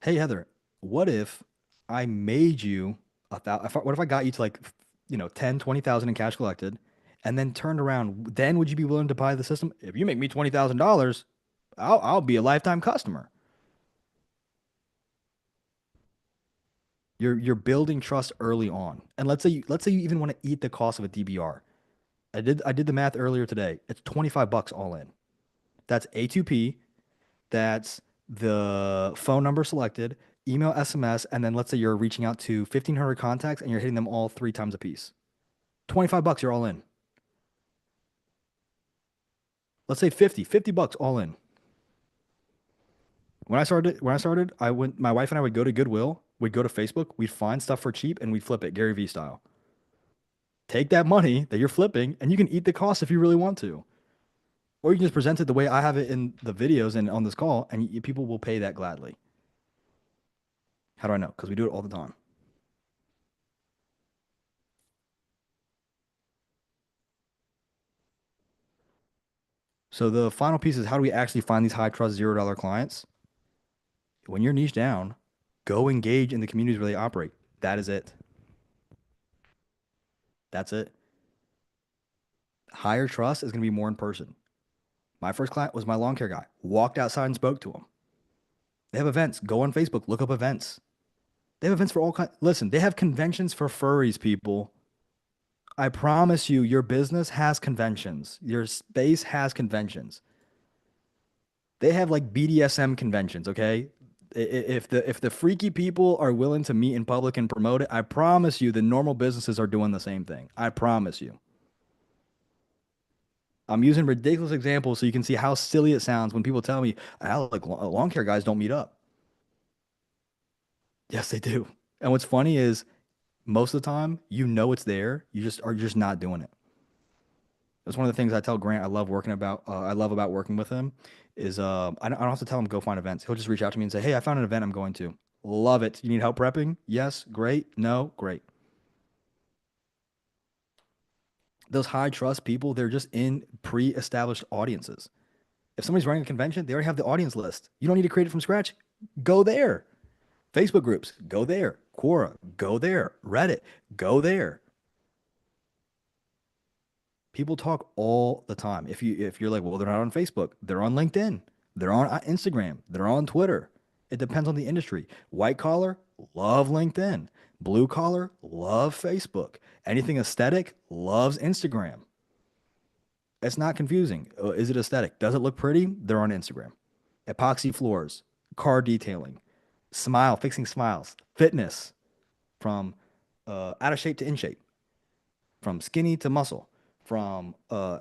Hey, Heather, what if I made you what if I got you to 10, 20,000 in cash collected and then turned around, then would you be willing to buy the system? If you make me $20,000, I'll be a lifetime customer. You're building trust early on. And let's say you even want to eat the cost of a DBR. I did the math earlier today. It's 25 bucks all in. That's A2P, that's the phone number selected, email, SMS, and then let's say you're reaching out to 1,500 contacts and you're hitting them all 3 times a piece. 25 bucks, you're all in. Let's say 50 bucks all in. When I started, my wife and I would go to Goodwill, we'd go to Facebook, we'd find stuff for cheap and we'd flip it, Gary Vee style. Take that money that you're flipping and you can eat the cost if you really want to. Or you can just present it the way I have it in the videos and on this call, and people will pay that gladly. How do I know? Because we do it all the time. So the final piece is, how do we actually find these high trust $0 clients? When you're niche down, go engage in the communities where they operate. That is it. That's it. Higher trust is going to be more in person. My first client was my lawn care guy. Walked outside and spoke to him. They have events. Go on Facebook. Look up events. They have events for all kinds. Listen, they have conventions for furries, people. I promise you, your business has conventions. Your space has conventions. They have like BDSM conventions, okay? If the freaky people are willing to meet in public and promote it, I promise you the normal businesses are doing the same thing. I promise you. I'm using ridiculous examples so you can see how silly it sounds when people tell me, like lawn care guys don't meet up. Yes, they do. And what's funny is most of the time, it's there. You're just not doing it. That's one of the things I tell Grant I love about working with him is I don't have to tell him go find events. He'll just reach out to me and say, hey, I found an event I'm going to. Love it. You need help prepping? Yes. Great. No. Great. Those high trust people, they're just in pre-established audiences. If somebody's running a convention, they already have the audience list. You don't need to create it from scratch. Go there. Facebook groups, go there. Quora, go there. Reddit, go there. People talk all the time. If you're like, well, they're not on Facebook, they're on LinkedIn, they're on Instagram, they're on Twitter. It depends on the industry. White collar, love LinkedIn. Blue collar, love Facebook. Anything aesthetic, loves Instagram. It's not confusing. Is it aesthetic? Does it look pretty? They're on Instagram. Epoxy floors, car detailing, fixing smiles, fitness, from out of shape to in shape, from skinny to muscle, from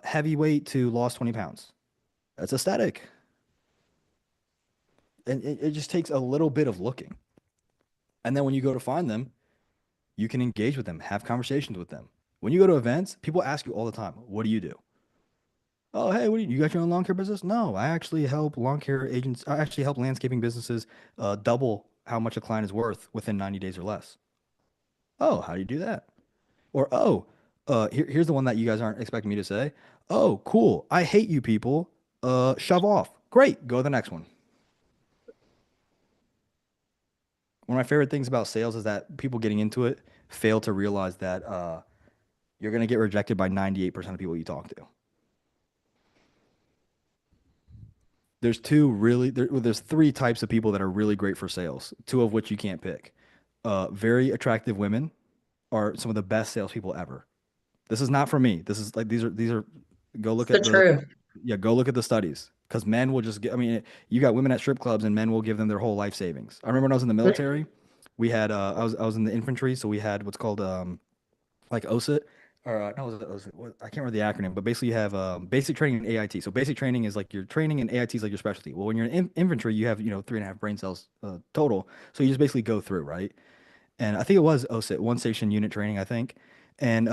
heavyweight to lost 20 pounds. That's aesthetic. And it just takes a little bit of looking. And then when you go to find them, you can engage with them, have conversations with them. When you go to events, people ask you all the time, what do you do? Oh, hey, you got your own lawn care business? No, I actually help landscaping businesses double how much a client is worth within 90 days or less. Oh, how do you do that? Or, here's the one that you guys aren't expecting me to say. Oh, cool. I hate you people. Shove off. Great. Go to the next one. One of my favorite things about sales is that people getting into it fail to realize that you're going to get rejected by 98% of people you talk to. There's there's three types of people that are really great for sales, two of which you can't pick. Very attractive women are some of the best salespeople ever. This is not for me. This is like these are go It's look the at the truth. yeah, go look at the studies because men will just get, I mean, you got women at strip clubs and men will give them their whole life savings. I remember when I was in the military, we had I was in the infantry, so we had what's called like OSIT or no, was it OSIT? I can't remember the acronym, but basically you have basic training in AIT. So basic training is like your training and AIT is like your specialty. Well, when you're in infantry, you have 3.5 brain cells total, so you just basically go through, right? And I think it was OSIT, one station unit training, I think. And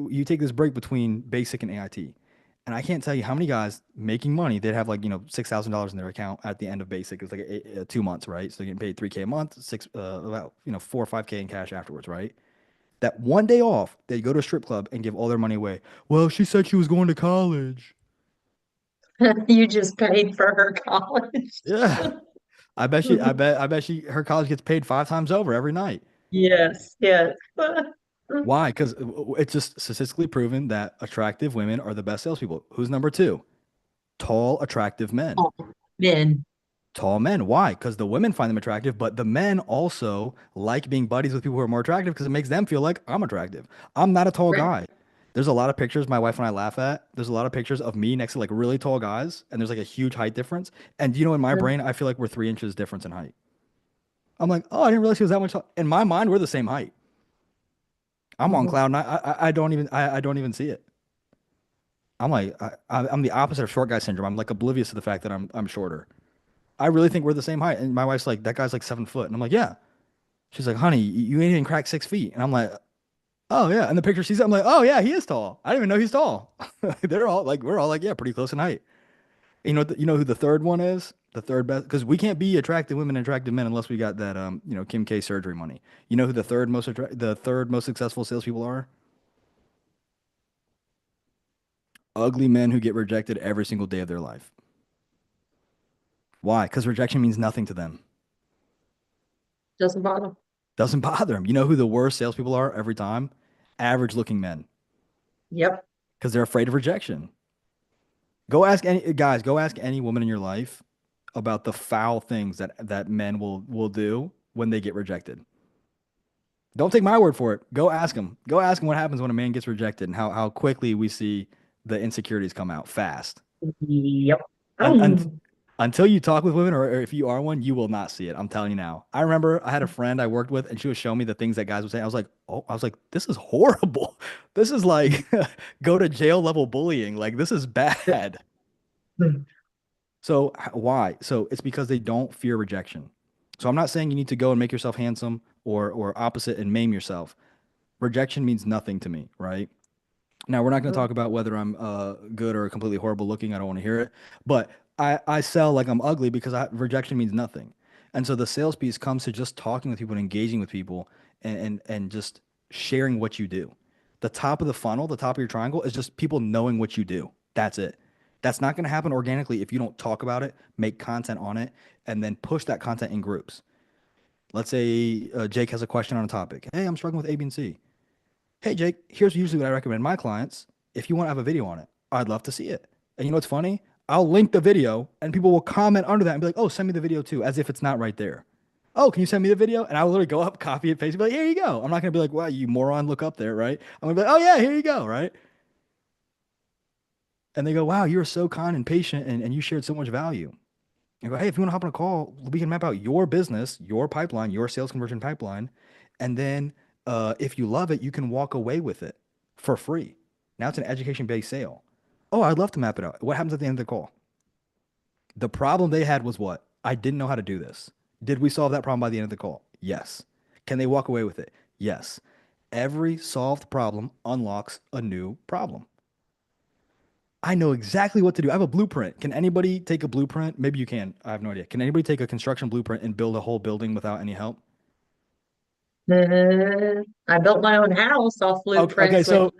you take this break between basic and AIT. And I can't tell you how many guys making money, they'd have like, $6,000 in their account at the end of basic. It was like 2 months, right? So they're getting paid 3K a month, about, 4 or 5K in cash afterwards, right? That one day off, they go to a strip club and give all their money away. Well, she said she was going to college. You just paid for her college. Yeah. I bet her college gets paid 5 times over every night. Yes, yes. Why? Because it's just statistically proven that attractive women are the best salespeople. Who's number two? Tall, attractive men. Oh, men. Tall men. Why? Because the women find them attractive, but the men also like being buddies with people who are more attractive because it makes them feel like I'm attractive. I'm not a tall Right. guy. There's a lot of pictures my wife and I laugh at. There's a lot of pictures of me next to like really tall guys, and there's like a huge height difference. And in my brain, I feel like we're 3 inches difference in height. I'm like, oh, I didn't realize he was that much tall. In my mind, we're the same height. I'm on Mhm. cloud nine. I don't even see it. I'm like I'm the opposite of short guy syndrome. I'm like oblivious to the fact that I'm shorter. I really think we're the same height. And my wife's like, that guy's like 7 foot. And I'm like, yeah. She's like, honey, you ain't even cracked 6 feet. And I'm like, oh yeah. And the picture she's, I'm like, oh yeah, he is tall. I didn't even know he's tall. We're all like, yeah, pretty close in height. You know who the third one is? The third best, because we can't be attractive women and attractive men unless we got that Kim K surgery money. You know who the third most successful salespeople are? Ugly men who get rejected every single day of their life. Why? Because rejection means nothing to them. Doesn't bother. Doesn't bother them. You know who the worst salespeople are every time? Average looking men, Yep. because they're afraid of rejection. Go ask any woman in your life about the foul things that men will do when they get rejected. Don't take my word for it. Go ask them. Go ask them what happens when a man gets rejected and how quickly we see the insecurities come out fast. Yep. And until you talk with women, or if you are one, you will not see it. I'm telling you now. I remember I had a friend I worked with, and she was showing me the things that guys would say. I was like, this is horrible. This is like go to jail level bullying. Like this is bad. So why? So it's because they don't fear rejection. So I'm not saying you need to go and make yourself handsome or opposite and maim yourself. Rejection means nothing to me, right? Now, we're not going to talk about whether I'm good or completely horrible looking. I don't want to hear it. But I sell like I'm ugly because rejection means nothing. And so the sales piece comes to just talking with people and engaging with people and just sharing what you do. The top of the funnel, the top of your triangle is just people knowing what you do. That's it. That's not going to happen organically if you don't talk about it, make content on it, and then push that content in groups. Let's say Jake has a question on a topic. Hey, I'm struggling with A, B, and C. Hey, Jake, here's usually what I recommend my clients. If you want to have a video on it, I'd love to see it. And you know what's funny? I'll link the video and people will comment under that and be like, oh, send me the video too, as if it's not right there. Oh, can you send me the video? And I'll literally go up, copy it, paste it, be like, here you go. I'm not going to be like, wow, you moron, look up there, right? I'm going to be like, oh, yeah, here you go, right? And they go, wow, you're so kind and patient and you shared so much value. I go, hey, if you want to hop on a call, we can map out your business, your pipeline, your sales conversion pipeline. And then if you love it, you can walk away with it for free. Now it's an education-based sale. Oh, I'd love to map it out. What happens at the end of the call? The problem they had was what? I didn't know how to do this. Did we solve that problem by the end of the call? Yes. Can they walk away with it? Yes. Every solved problem unlocks a new problem. I know exactly what to do. I have a blueprint. Can anybody take a blueprint? Maybe you can. I have no idea. Can anybody take a construction blueprint and build a whole building without any help? I built my own house off Okay, blueprints with so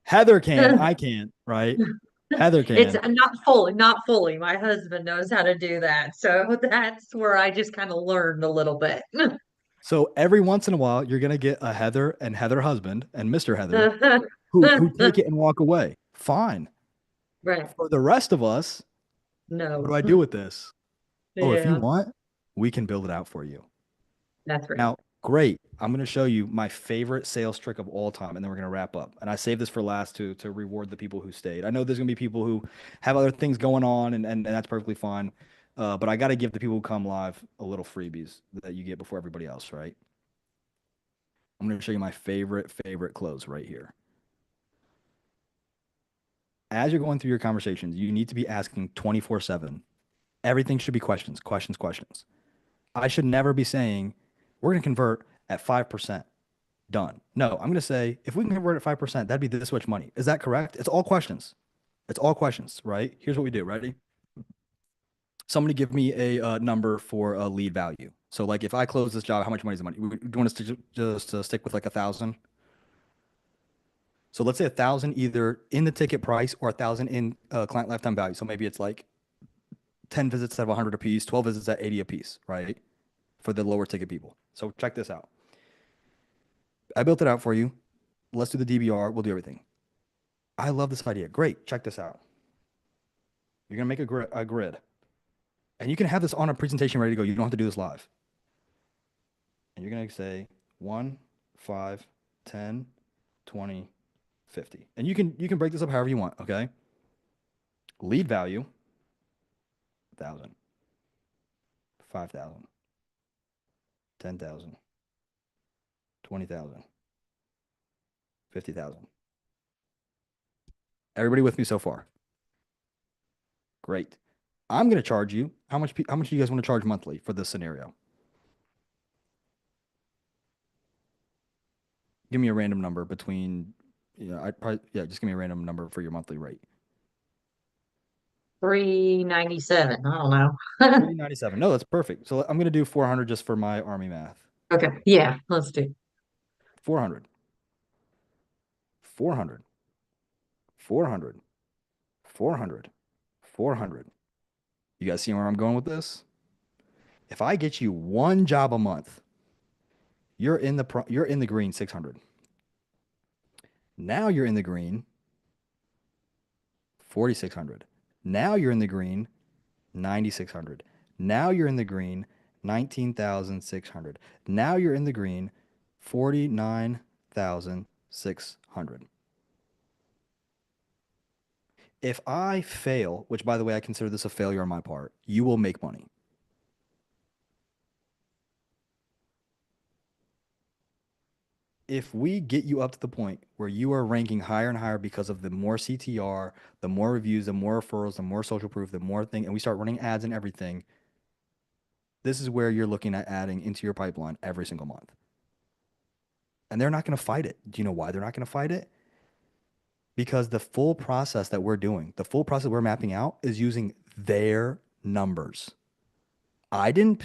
Heather can. I can't, right? Heather it's can. not fully. My husband knows how to do that. So that's where I just kind of learned a little bit. So every once in a while, you're gonna get a Heather and Heather husband and Mr. Heather who take it and walk away. Fine. Right. For the rest of us, what No. do I do with this? Oh, if you Yeah, want, we can build it out for you. that's right. Now, great. I'm going to show you my favorite sales trick of all time, and then we're going to wrap up. And I saved this for last to reward the people who stayed. I know there's going to be people who have other things going on, and that's perfectly fine. But I got to give the people who come live a little freebies that you get before everybody else, right? I'm going to show you my favorite close right here. As you're going through your conversations, you need to be asking 24/7. Everything should be questions, questions, questions. I should never be saying, we're going to convert at 5%. Done. No, I'm going to say, if we can convert at 5%, that'd be this much money. Is that correct? It's all questions. It's all questions, right? Here's what we do. Ready? Somebody give me a number for a lead value. So like if I close this job, how much money is the money? Do you want us to just stick with like 1,000? So let's say 1,000 either in the ticket price or 1,000 in client lifetime value. So maybe it's like 10 visits at 100 a piece, 12 visits at 80 a piece, right? For the lower ticket people. So check this out. I built it out for you. Let's do the DBR. We'll do everything. I love this idea. Great. Check this out. You're going to make a grid. And you can have this on a presentation ready to go. You don't have to do this live. And you're going to say 1, 5, 10, 20, 50. And you can break this up however you want, okay? Lead value, 1,000, 5,000, 10,000, 20,000, 50,000. Everybody with me so far? Great. I'm going to charge you. How much do you guys want to charge monthly for this scenario? Give me a random number between, just give me a random number for your monthly rate. 397. I don't know. 397. No, that's perfect. So I'm going to do 400 just for my Army math. Okay. Yeah, let's do. 400. 400. 400. 400. 400. You guys see where I'm going with this? If I get you one job a month, you're in the green 600. Now you're in the green 4,600. Now you're in the green 9,600. Now you're in the green 19,600. Now you're in the green 49,600. If I fail, which by the way, I consider this a failure on my part, you will make money. If we get you up to the point where you are ranking higher and higher because of the more CTR, the more reviews, the more referrals, the more social proof, the more thing, and we start running ads and everything, this is where you're looking at adding into your pipeline every single month. And they're not going to fight it. Do you know why they're not going to fight it? Because the full process that we're doing, the full process we're mapping out is using their numbers. I didn't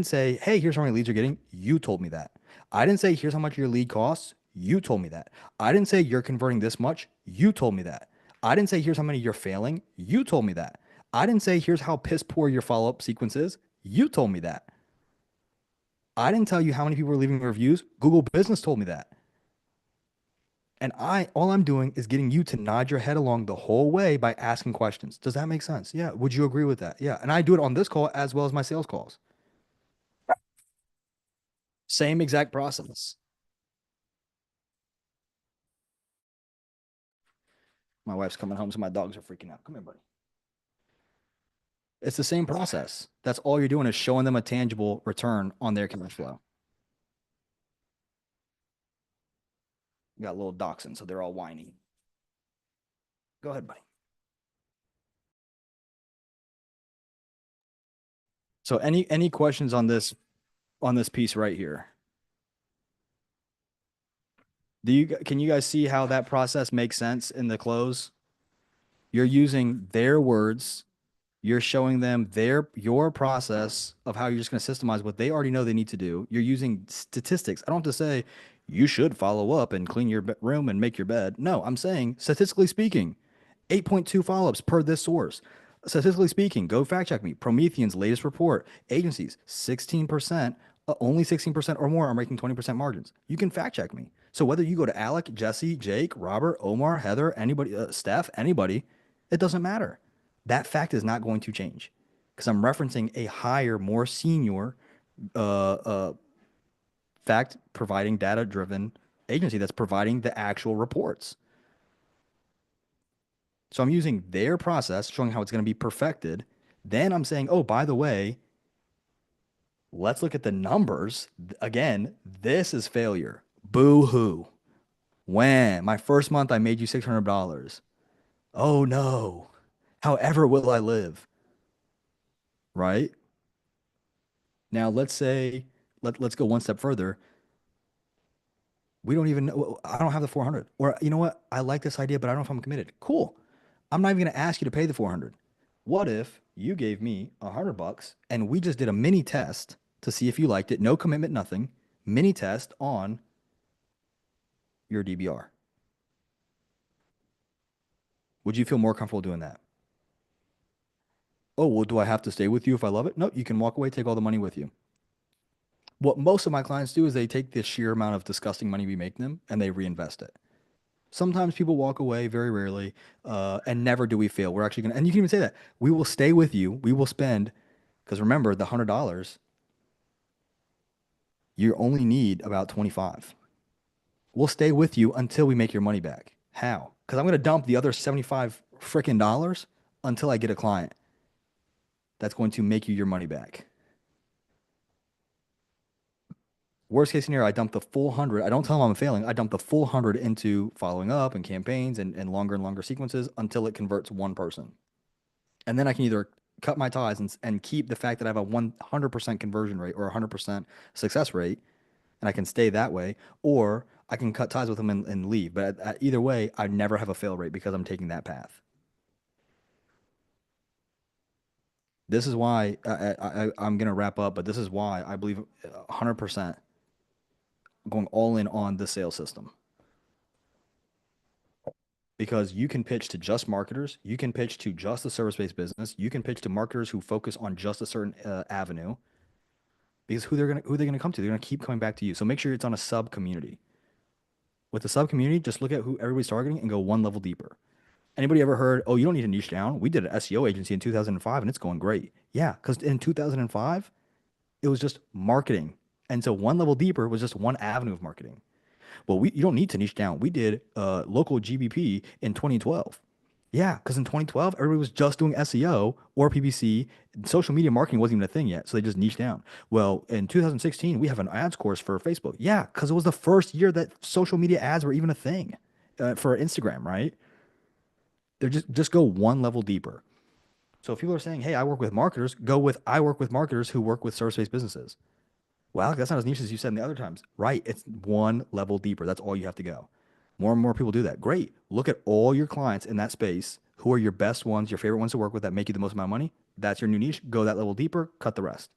say, hey, here's how many leads you're getting. You told me that. I didn't say, here's how much your lead costs. You told me that. I didn't say you're converting this much. You told me that. I didn't say, here's how many you're failing. You told me that. I didn't say, here's how piss poor your follow-up sequence is. You told me that. I didn't tell you how many people are leaving reviews. Google Business told me that. And all I'm doing is getting you to nod your head along the whole way by asking questions. Does that make sense? Yeah. Would you agree with that? Yeah. And I do it on this call as well as my sales calls. Same exact process. My wife's coming home, so my dogs are freaking out. Come here, buddy. It's the same process. That's all you're doing is showing them a tangible return on their cash flow. You got little dachshunds, so they're all whiny. Go ahead, buddy. So any questions on this piece right here? Can you guys see how that process makes sense in the close? You're using their words. You're showing them your process of how you're just going to systemize what they already know they need to do. You're using statistics. I don't have to say you should follow up and clean your room and make your bed. No, I'm saying statistically speaking, 8.2 follow-ups per this source. Statistically speaking, go fact check me. Promethean's latest report, agencies, 16%, only 16% or more are making 20% margins. You can fact check me. So whether you go to Alec, Jesse, Jake, Robert, Omar, Heather, anybody, Steph, anybody, it doesn't matter. That fact is not going to change because I'm referencing a higher, more senior uh, uh, fact providing data driven agency that's providing the actual reports. So I'm using their process, showing how it's going to be perfected. Then I'm saying, oh, by the way, let's look at the numbers. Again, this is failure. Boo hoo. When my first month, I made you $600. Oh no. However will I live? Right? Now, let's say, let's go one step further. We don't even know. I don't have the 400. Or you know what? I like this idea, but I don't know if I'm committed. Cool. I'm not even going to ask you to pay the 400. What if you gave me $100 and we just did a mini test to see if you liked it? No commitment, nothing. Mini test on your DBR. Would you feel more comfortable doing that? Oh, well, do I have to stay with you if I love it? No, you can walk away, take all the money with you. What most of my clients do is they take the sheer amount of disgusting money we make them and they reinvest it. Sometimes people walk away, very rarely, and never do we fail. We're actually going to, and you can even say that. We will stay with you. We will spend, because remember, the $100, you only need about 25. We'll stay with you until we make your money back. How? Because I'm going to dump the other 75 freaking dollars until I get a client that's going to make you your money back. Worst case scenario, I dump the full 100. I don't tell them I'm failing. I dump the full 100 into following up and campaigns and longer sequences until it converts one person. And then I can either cut my ties and keep the fact that I have a 100% conversion rate or 100% success rate, and I can stay that way, or I can cut ties with them and leave. But either way, I never have a fail rate because I'm taking that path. This is why I'm going to wrap up, but this is why I believe 100% going all in on the sales system. Because you can pitch to just marketers, you can pitch to just a service-based business, you can pitch to marketers who focus on just a certain avenue. Because who are they gonna come to? They're gonna keep coming back to you. So make sure it's on a sub community. With the sub community, just look at who everybody's targeting and go one level deeper. Anybody ever heard, oh, you don't need to niche down? We did an SEO agency in 2005 and it's going great. Yeah, because in 2005, it was just marketing. And so one level deeper was just one avenue of marketing. Well, you don't need to niche down. We did local GBP in 2012. Yeah, because in 2012, everybody was just doing SEO or PPC. Social media marketing wasn't even a thing yet, so they just niched down. Well, in 2016, we have an ads course for Facebook. Yeah, because it was the first year that social media ads were even a thing for Instagram, right? They're just go one level deeper. So if people are saying, hey, I work with marketers, go with I work with marketers who work with service-based businesses. Well, that's not as niche as you said in the other times. Right. It's one level deeper. That's all you have to go. More and more people do that. Great. Look at all your clients in that space. Who are your best ones, your favorite ones to work with that make you the most amount of money? That's your new niche. Go that level deeper, cut the rest.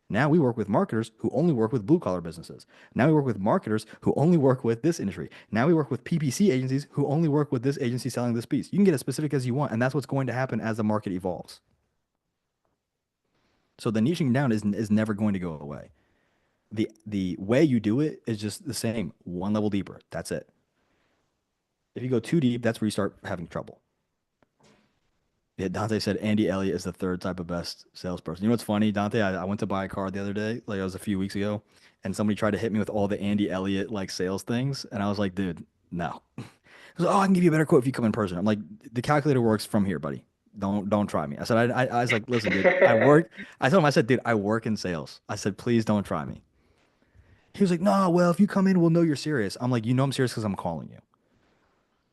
Now we work with marketers who only work with blue collar businesses. Now we work with marketers who only work with this industry. Now we work with PPC agencies who only work with this agency selling this piece. You can get as specific as you want, and that's what's going to happen as the market evolves. So the niching down is never going to go away. The way you do it is just the same, one level deeper. That's it. If you go too deep, that's where you start having trouble. Yeah, Dante said Andy Elliott is the third type of best salesperson. You know what's funny, Dante? I went to buy a car the other day, like it was a few weeks ago, and somebody tried to hit me with all the Andy Elliott like sales things, and I was like, dude, no. He was like, oh, I can give you a better quote if you come in person. I'm like, the calculator works from here, buddy. Don't try me. I said, I was like, listen, dude, I told him, I said, dude, I work in sales. I said, please don't try me. He was like, no, well, if you come in, we'll know you're serious. I'm like, you know I'm serious because I'm calling you.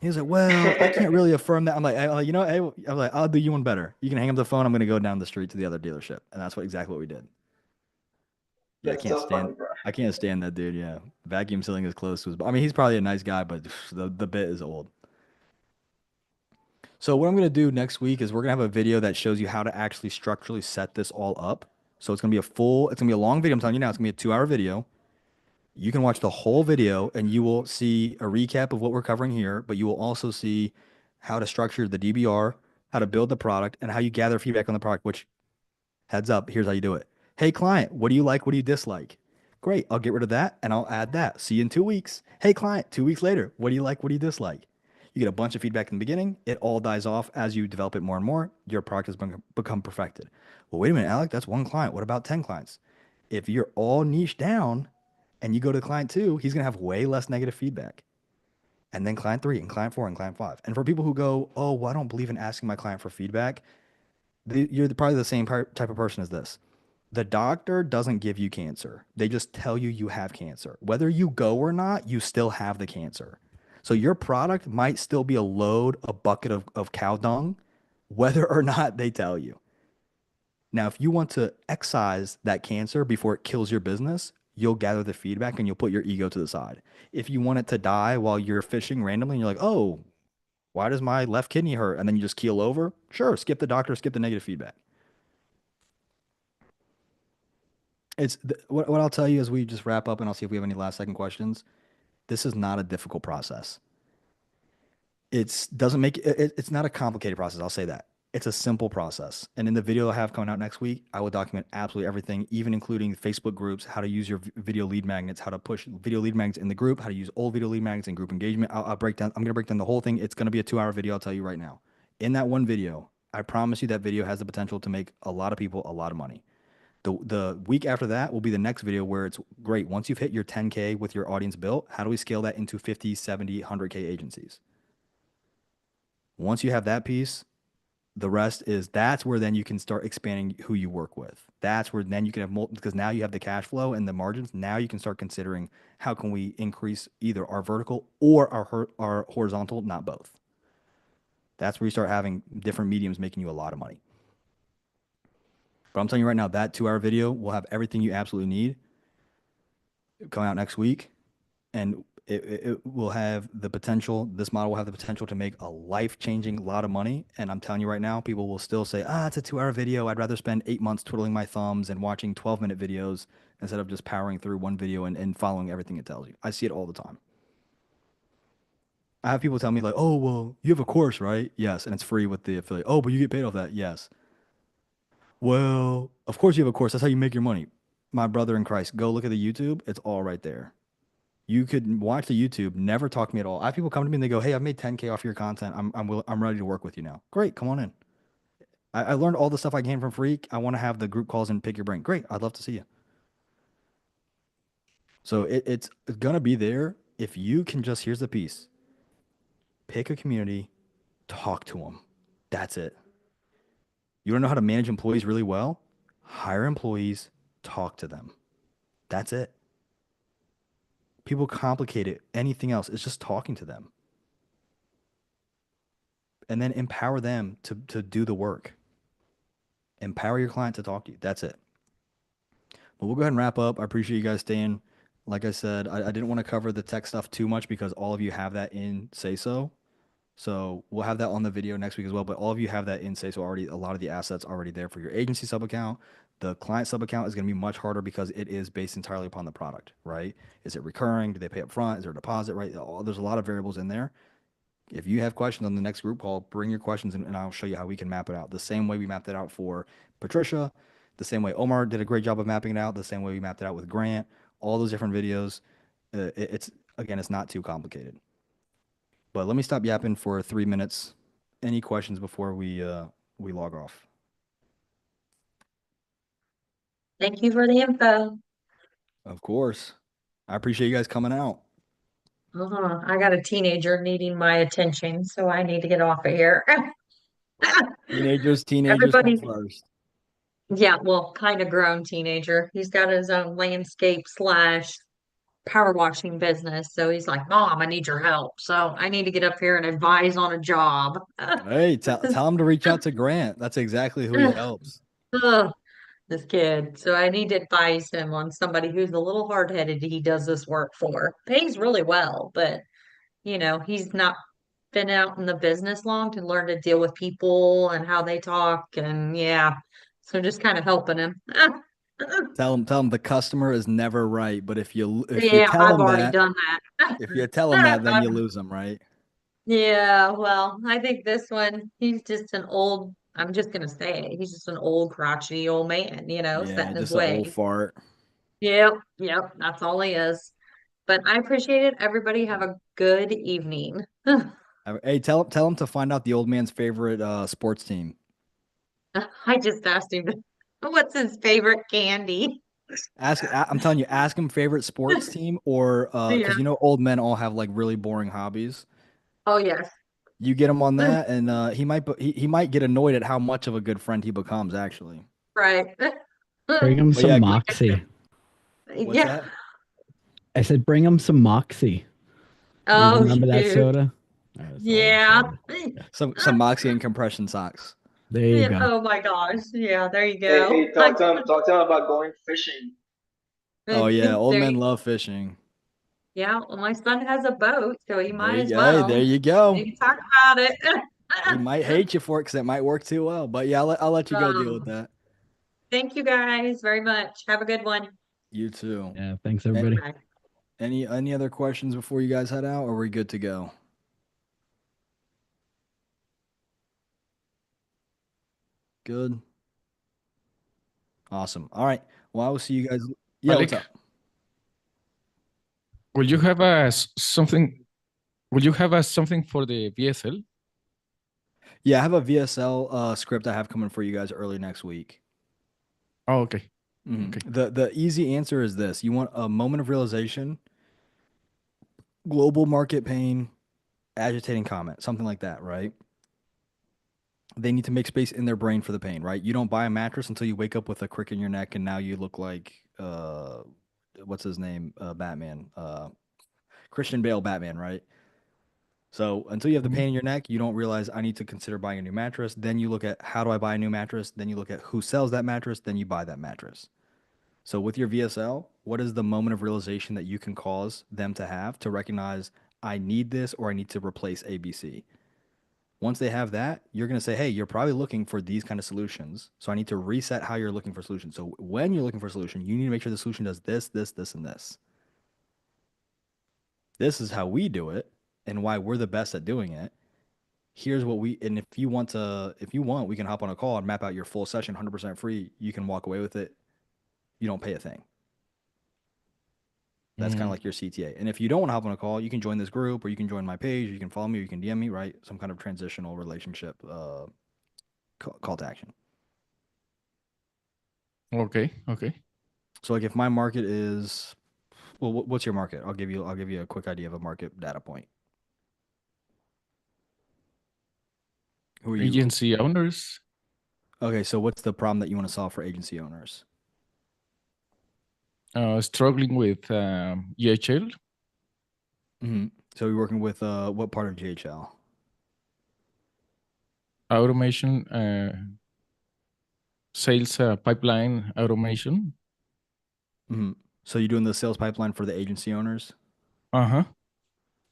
He was like, well, I can't really affirm that. I'm like, you know, hey, I'm like, I'll do you one better. You can hang up the phone. I'm going to go down the street to the other dealership. And that's exactly what we did. Yeah, That's so funny, bro. I can't stand that dude. Yeah. Vacuum sealing is close to his, I mean, he's probably a nice guy, but the bit is old. So what I'm going to do next week is we're going to have a video that shows you how to actually structurally set this all up. So it's going to be it's going to be a long video. I'm telling you now, it's going to be a 2-hour video. You can watch the whole video and you will see a recap of what we're covering here, but you will also see how to structure the DBR, how to build the product, and how you gather feedback on the product, which, heads up, here's how you do it. Hey, client, what do you like? What do you dislike? Great. I'll get rid of that and I'll add that. See you in 2 weeks. Hey, client, 2 weeks later, what do you like? What do you dislike? You get a bunch of feedback in the beginning. It all dies off as you develop it more and more. Your product has become perfected. Well, wait a minute, Alec, that's one client. What about 10 clients? If you're all niche down and you go to client 2, he's going to have way less negative feedback. And then client 3 and client 4 and client 5. And for people who go, oh, well, I don't believe in asking my client for feedback, you're probably the same type of person as this. The doctor doesn't give you cancer. They just tell you you have cancer. Whether you go or not, you still have the cancer. So your product might still be a bucket of cow dung, whether or not they tell you. Now, if you want to excise that cancer before it kills your business, you'll gather the feedback and you'll put your ego to the side. If you want it to die while you're fishing randomly and you're like, oh, why does my left kidney hurt? And then you just keel over, sure, skip the doctor, skip the negative feedback. What I'll tell you as we just wrap up, and I'll see if we have any last second questions. This is not a difficult process. It's not a complicated process. I'll say that. It's a simple process. And in the video I have coming out next week, I will document absolutely everything, even including Facebook groups, how to use your video lead magnets, how to push video lead magnets in the group, how to use old video lead magnets in group engagement. I'm going to break down the whole thing. It's going to be a 2-hour video. I'll tell you right now. In that one video, I promise you that video has the potential to make a lot of people a lot of money. The week after that will be the next video where it's great. Once you've hit your 10K with your audience built, how do we scale that into 50, 70, 100K agencies? Once you have that piece, the rest that's where then you can start expanding who you work with. That's where then you can have because now you have the cash flow and the margins. Now you can start considering how can we increase either our vertical or our horizontal, not both. That's where you start having different mediums making you a lot of money. But I'm telling you right now, that 2-hour video will have everything you absolutely need coming out next week. And it will have the potential, this model will have the potential to make a life-changing lot of money. And I'm telling you right now, people will still say, it's a 2-hour video. I'd rather spend 8 months twiddling my thumbs and watching 12-minute videos instead of just powering through one video and following everything it tells you. I see it all the time. I have people tell me like, oh, well, you have a course, right? Yes. And it's free with the affiliate. Oh, but you get paid off that. Yes. Well, of course you have a course. That's how you make your money. My brother in Christ, go look at the YouTube. It's all right there. You could watch the YouTube, never talk to me at all. I have people come to me and they go, hey, I've made 10K off your content. I'm ready to work with you now. Great, come on in. I learned all the stuff I can from free. I want to have the group calls and pick your brain. Great, I'd love to see you. So it's gonna be there if you can just, here's the piece. Pick a community, talk to them. That's it. You want to know how to manage employees really well? Hire employees, talk to them. That's it. People complicate it. Anything else, it's just talking to them. And then empower them to do the work. Empower your client to talk to you. That's it. But we'll go ahead and wrap up. I appreciate you guys staying. Like I said, I didn't want to cover the tech stuff too much because all of you have that in SASO. So we'll have that on the video next week as well. But all of you have that in SASO already. A lot of the assets already there for your agency sub account. The client sub account is going to be much harder because it is based entirely upon the product, right? Is it recurring? Do they pay up front? Is there a deposit, right? There's a lot of variables in there. If you have questions on the next group call, bring your questions and I'll show you how we can map it out. The same way we mapped it out for Patricia, the same way Omar did a great job of mapping it out, the same way we mapped it out with Grant, all those different videos. It's not too complicated. But let me stop yapping for 3 minutes. Any questions before we log off? Thank you for the info. Of course. I appreciate you guys coming out. I got a teenager needing my attention, so I need to get off of here. Teenagers come Everybody, first. yeah, well, kind of grown teenager. He's got his own landscape slash power washing business. So he's like, Mom, I need your help. So I need to get up here and advise on a job. Hey, tell him to reach out to Grant. That's exactly who he helps. Ugh, this kid. So I need to advise him on somebody who's a little hard-headed he does this work for. Pays really well, but he's not been out in the business long to learn to deal with people and how they talk and yeah. So just kind of helping him. Tell him the customer is never right, but if you Yeah, tell I've him already that, done that. if you tell him that, then you lose him, right? Yeah, well, I think this one, he's just an old, I'm just gonna say it, he's just an old crotchety old man, set Yeah, in his just an old ways. fart. Yep, that's all he is. But I appreciate it. Everybody have a good evening. Hey, tell him to find out the old man's favorite sports team. I just asked him what's his favorite candy. I'm telling you, ask him favorite sports team or Yeah. because you know old men all have like really boring hobbies. Oh yes. You get him on that, and he might get annoyed at how much of a good friend he becomes actually. Right. Bring him But some yeah, Moxie. what's Yeah. that? I said bring him some Moxie. You Oh remember that shoot. soda? That's old Yeah. soda. Yeah. Some Moxie and compression socks. There you go. Oh my gosh. Yeah, there you Hey, go. hey, talk to him about going fishing. Oh yeah, old There men you, love fishing. yeah, well, my son has a boat, so he There might you as go. Hey, there well. you go. Maybe talk about it. He might hate you for it because it might work too well. But yeah, I'll let you go deal with Um, that. thank you guys very much. Have a good one. You too. Yeah, thanks A- everybody. Bye. Any other questions before you guys head out, or are we good to go? Good. Awesome. All right. Well, I will see you guys. Yeah, what's Malik, up? will you have a something? Will you have a something for the VSL? Yeah, I have a VSL script I have coming for you guys early next week. Oh, okay. Mhm. Okay. The easy answer is this: you want a moment of realization, global market pain, agitating comment, something like that, right? They need to make space in their brain for the pain, right? You don't buy a mattress until you wake up with a crick in your neck and now you look like what's his name? Batman. Christian Bale Batman, right? So until you have the Mhm. pain in your neck, you don't realize I need to consider buying a new mattress. Then you look at how do I buy a new mattress? Then you look at who sells that mattress, then you buy that mattress. So with your VSL, what is the moment of realization that you can cause them to have to recognize I need this or I need to replace ABC? Once they have that, you're going to say, hey, you're probably looking for these kind of solutions. So I need to reset how you're looking for solutions. So when you're looking for a solution, you need to make sure the solution does this, this, this, and this. This is how we do it and why we're the best at doing it. Here's what we, and if you want, we can hop on a call and map out your full session 100% free. You can walk away with it. You don't pay a thing. That's kind of Mm, like your CTA. And if you don't want to hop on a call, you can join this group or you can join my page, or you can follow me, or you can DM me, right? Some kind of transitional relationship call to action. okay. Okay. So like if my market is, well, what's your market? I'll give you a quick idea of a market data point. Who are you? Agency owners. Okay, so what's the problem that you want to solve for agency owners? Struggling with EHL, So you're working with what part of GHL? automation, sales pipeline automation. So you're doing the sales pipeline for the agency owners? Uh-huh.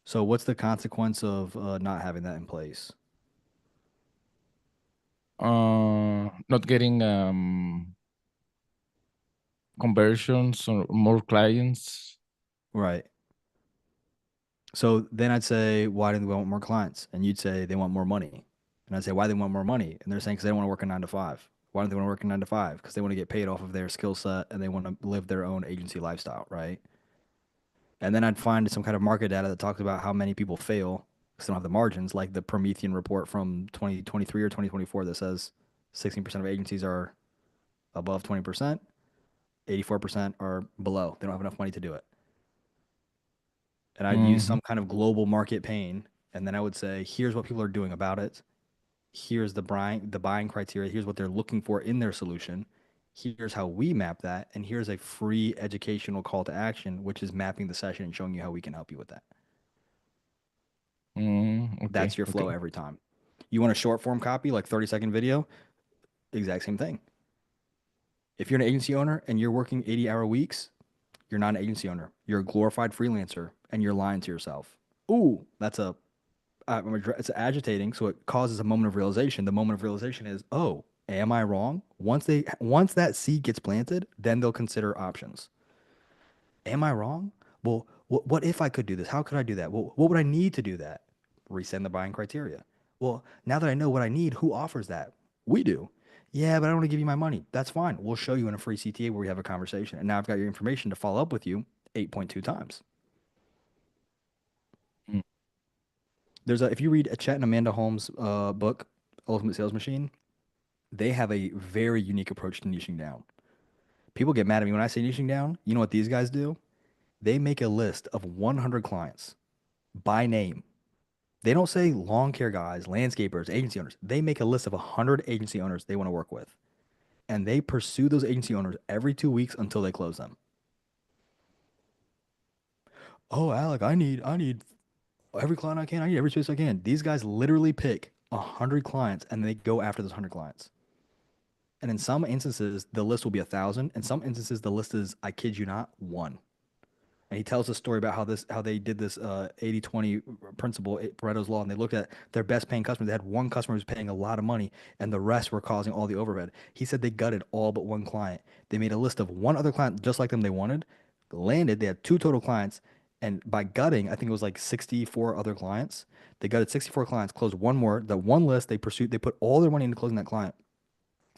So what's the consequence of not having that in place? Not getting conversions or more clients. Right. So then I'd say, why do they want more clients? And you'd say they want more money. And I'd say, why do they want more money? And they're saying because they don't want to work a 9 to 5. Why don't they want to work a 9 to 5? Because they want to get paid off of their skill set and they want to live their own agency lifestyle, right? And then I'd find some kind of market data that talks about how many people fail because they don't have the margins, like the Promethean report from 2023 or 2024 that says 16% of agencies are above 20%, 84% are below. They don't have enough money to do it. And I'd use Mhm. some kind of global market pain, and then I would say, here's what people are doing about it. Here's the buying criteria. Here's what they're looking for in their solution. Here's how we map that, and here's a free educational call to action, which is mapping the session and showing you how we can help you with that. Okay. That's your flow Okay. every time. You want a short form copy, like 30-second video? Exact same thing. If you're an agency owner and you're working 80-hour weeks, you're not an agency owner. You're a glorified freelancer, and you're lying to yourself. Ooh, it's agitating, so it causes a moment of realization. The moment of realization is, oh, am I wrong? Once that seed gets planted, then they'll consider options. Am I wrong? Well, what if I could do this? How could I do that? Well, what would I need to do that? Resend the buying criteria. Well, now that I know what I need, who offers that? We do. Yeah, but I don't want to give you my money. That's fine. We'll show you in a free CTA where we have a conversation. And now I've got your information to follow up with you 8.2 times. Mm. If you read a Chet and Amanda Holmes' book, Ultimate Sales Machine, they have a very unique approach to niching down. People get mad at me when I say niching down. You know what these guys do? They make a list of 100 clients by name. They don't say lawn care guys, landscapers, agency owners. They make a list of 100 agency owners they want to work with. And they pursue those agency owners every 2 weeks until they close them. Oh, Alec, I need every client I can. I need every space I can. These guys literally pick 100 clients and they go after those 100 clients. And in some instances, the list will be 1,000. In some instances, the list is, I kid you not, one. And he tells a story about how they did this 80-20 principle, Pareto's law, and they looked at their best paying customers. They had one customer who's paying a lot of money, and the rest were causing all the overhead. He said they gutted all but one client. They made a list of one other client just like them they wanted, landed. They had two total clients, and by gutting, I think it was like 64 other clients. They gutted 64 clients, closed one more. The one list they pursued, they put all their money into closing that client.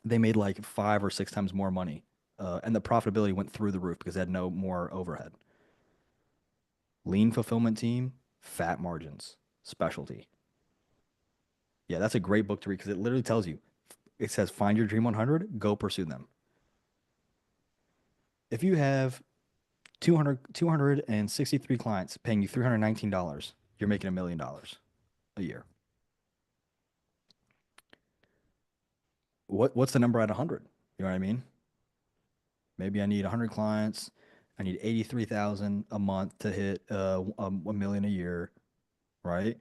They made like 5 or 6 times more money, and the profitability went through the roof because they had no more overhead. Lean fulfillment team, fat margins, specialty. Yeah, that's a great book to read because it literally tells you, it says, find your dream 100, go pursue them. If you have 263 clients paying you $319, you're making $1 million a year. What's the number at 100? You know what I mean? Maybe I need 100 clients. I need 83,000 a month to hit $1 million a year, right?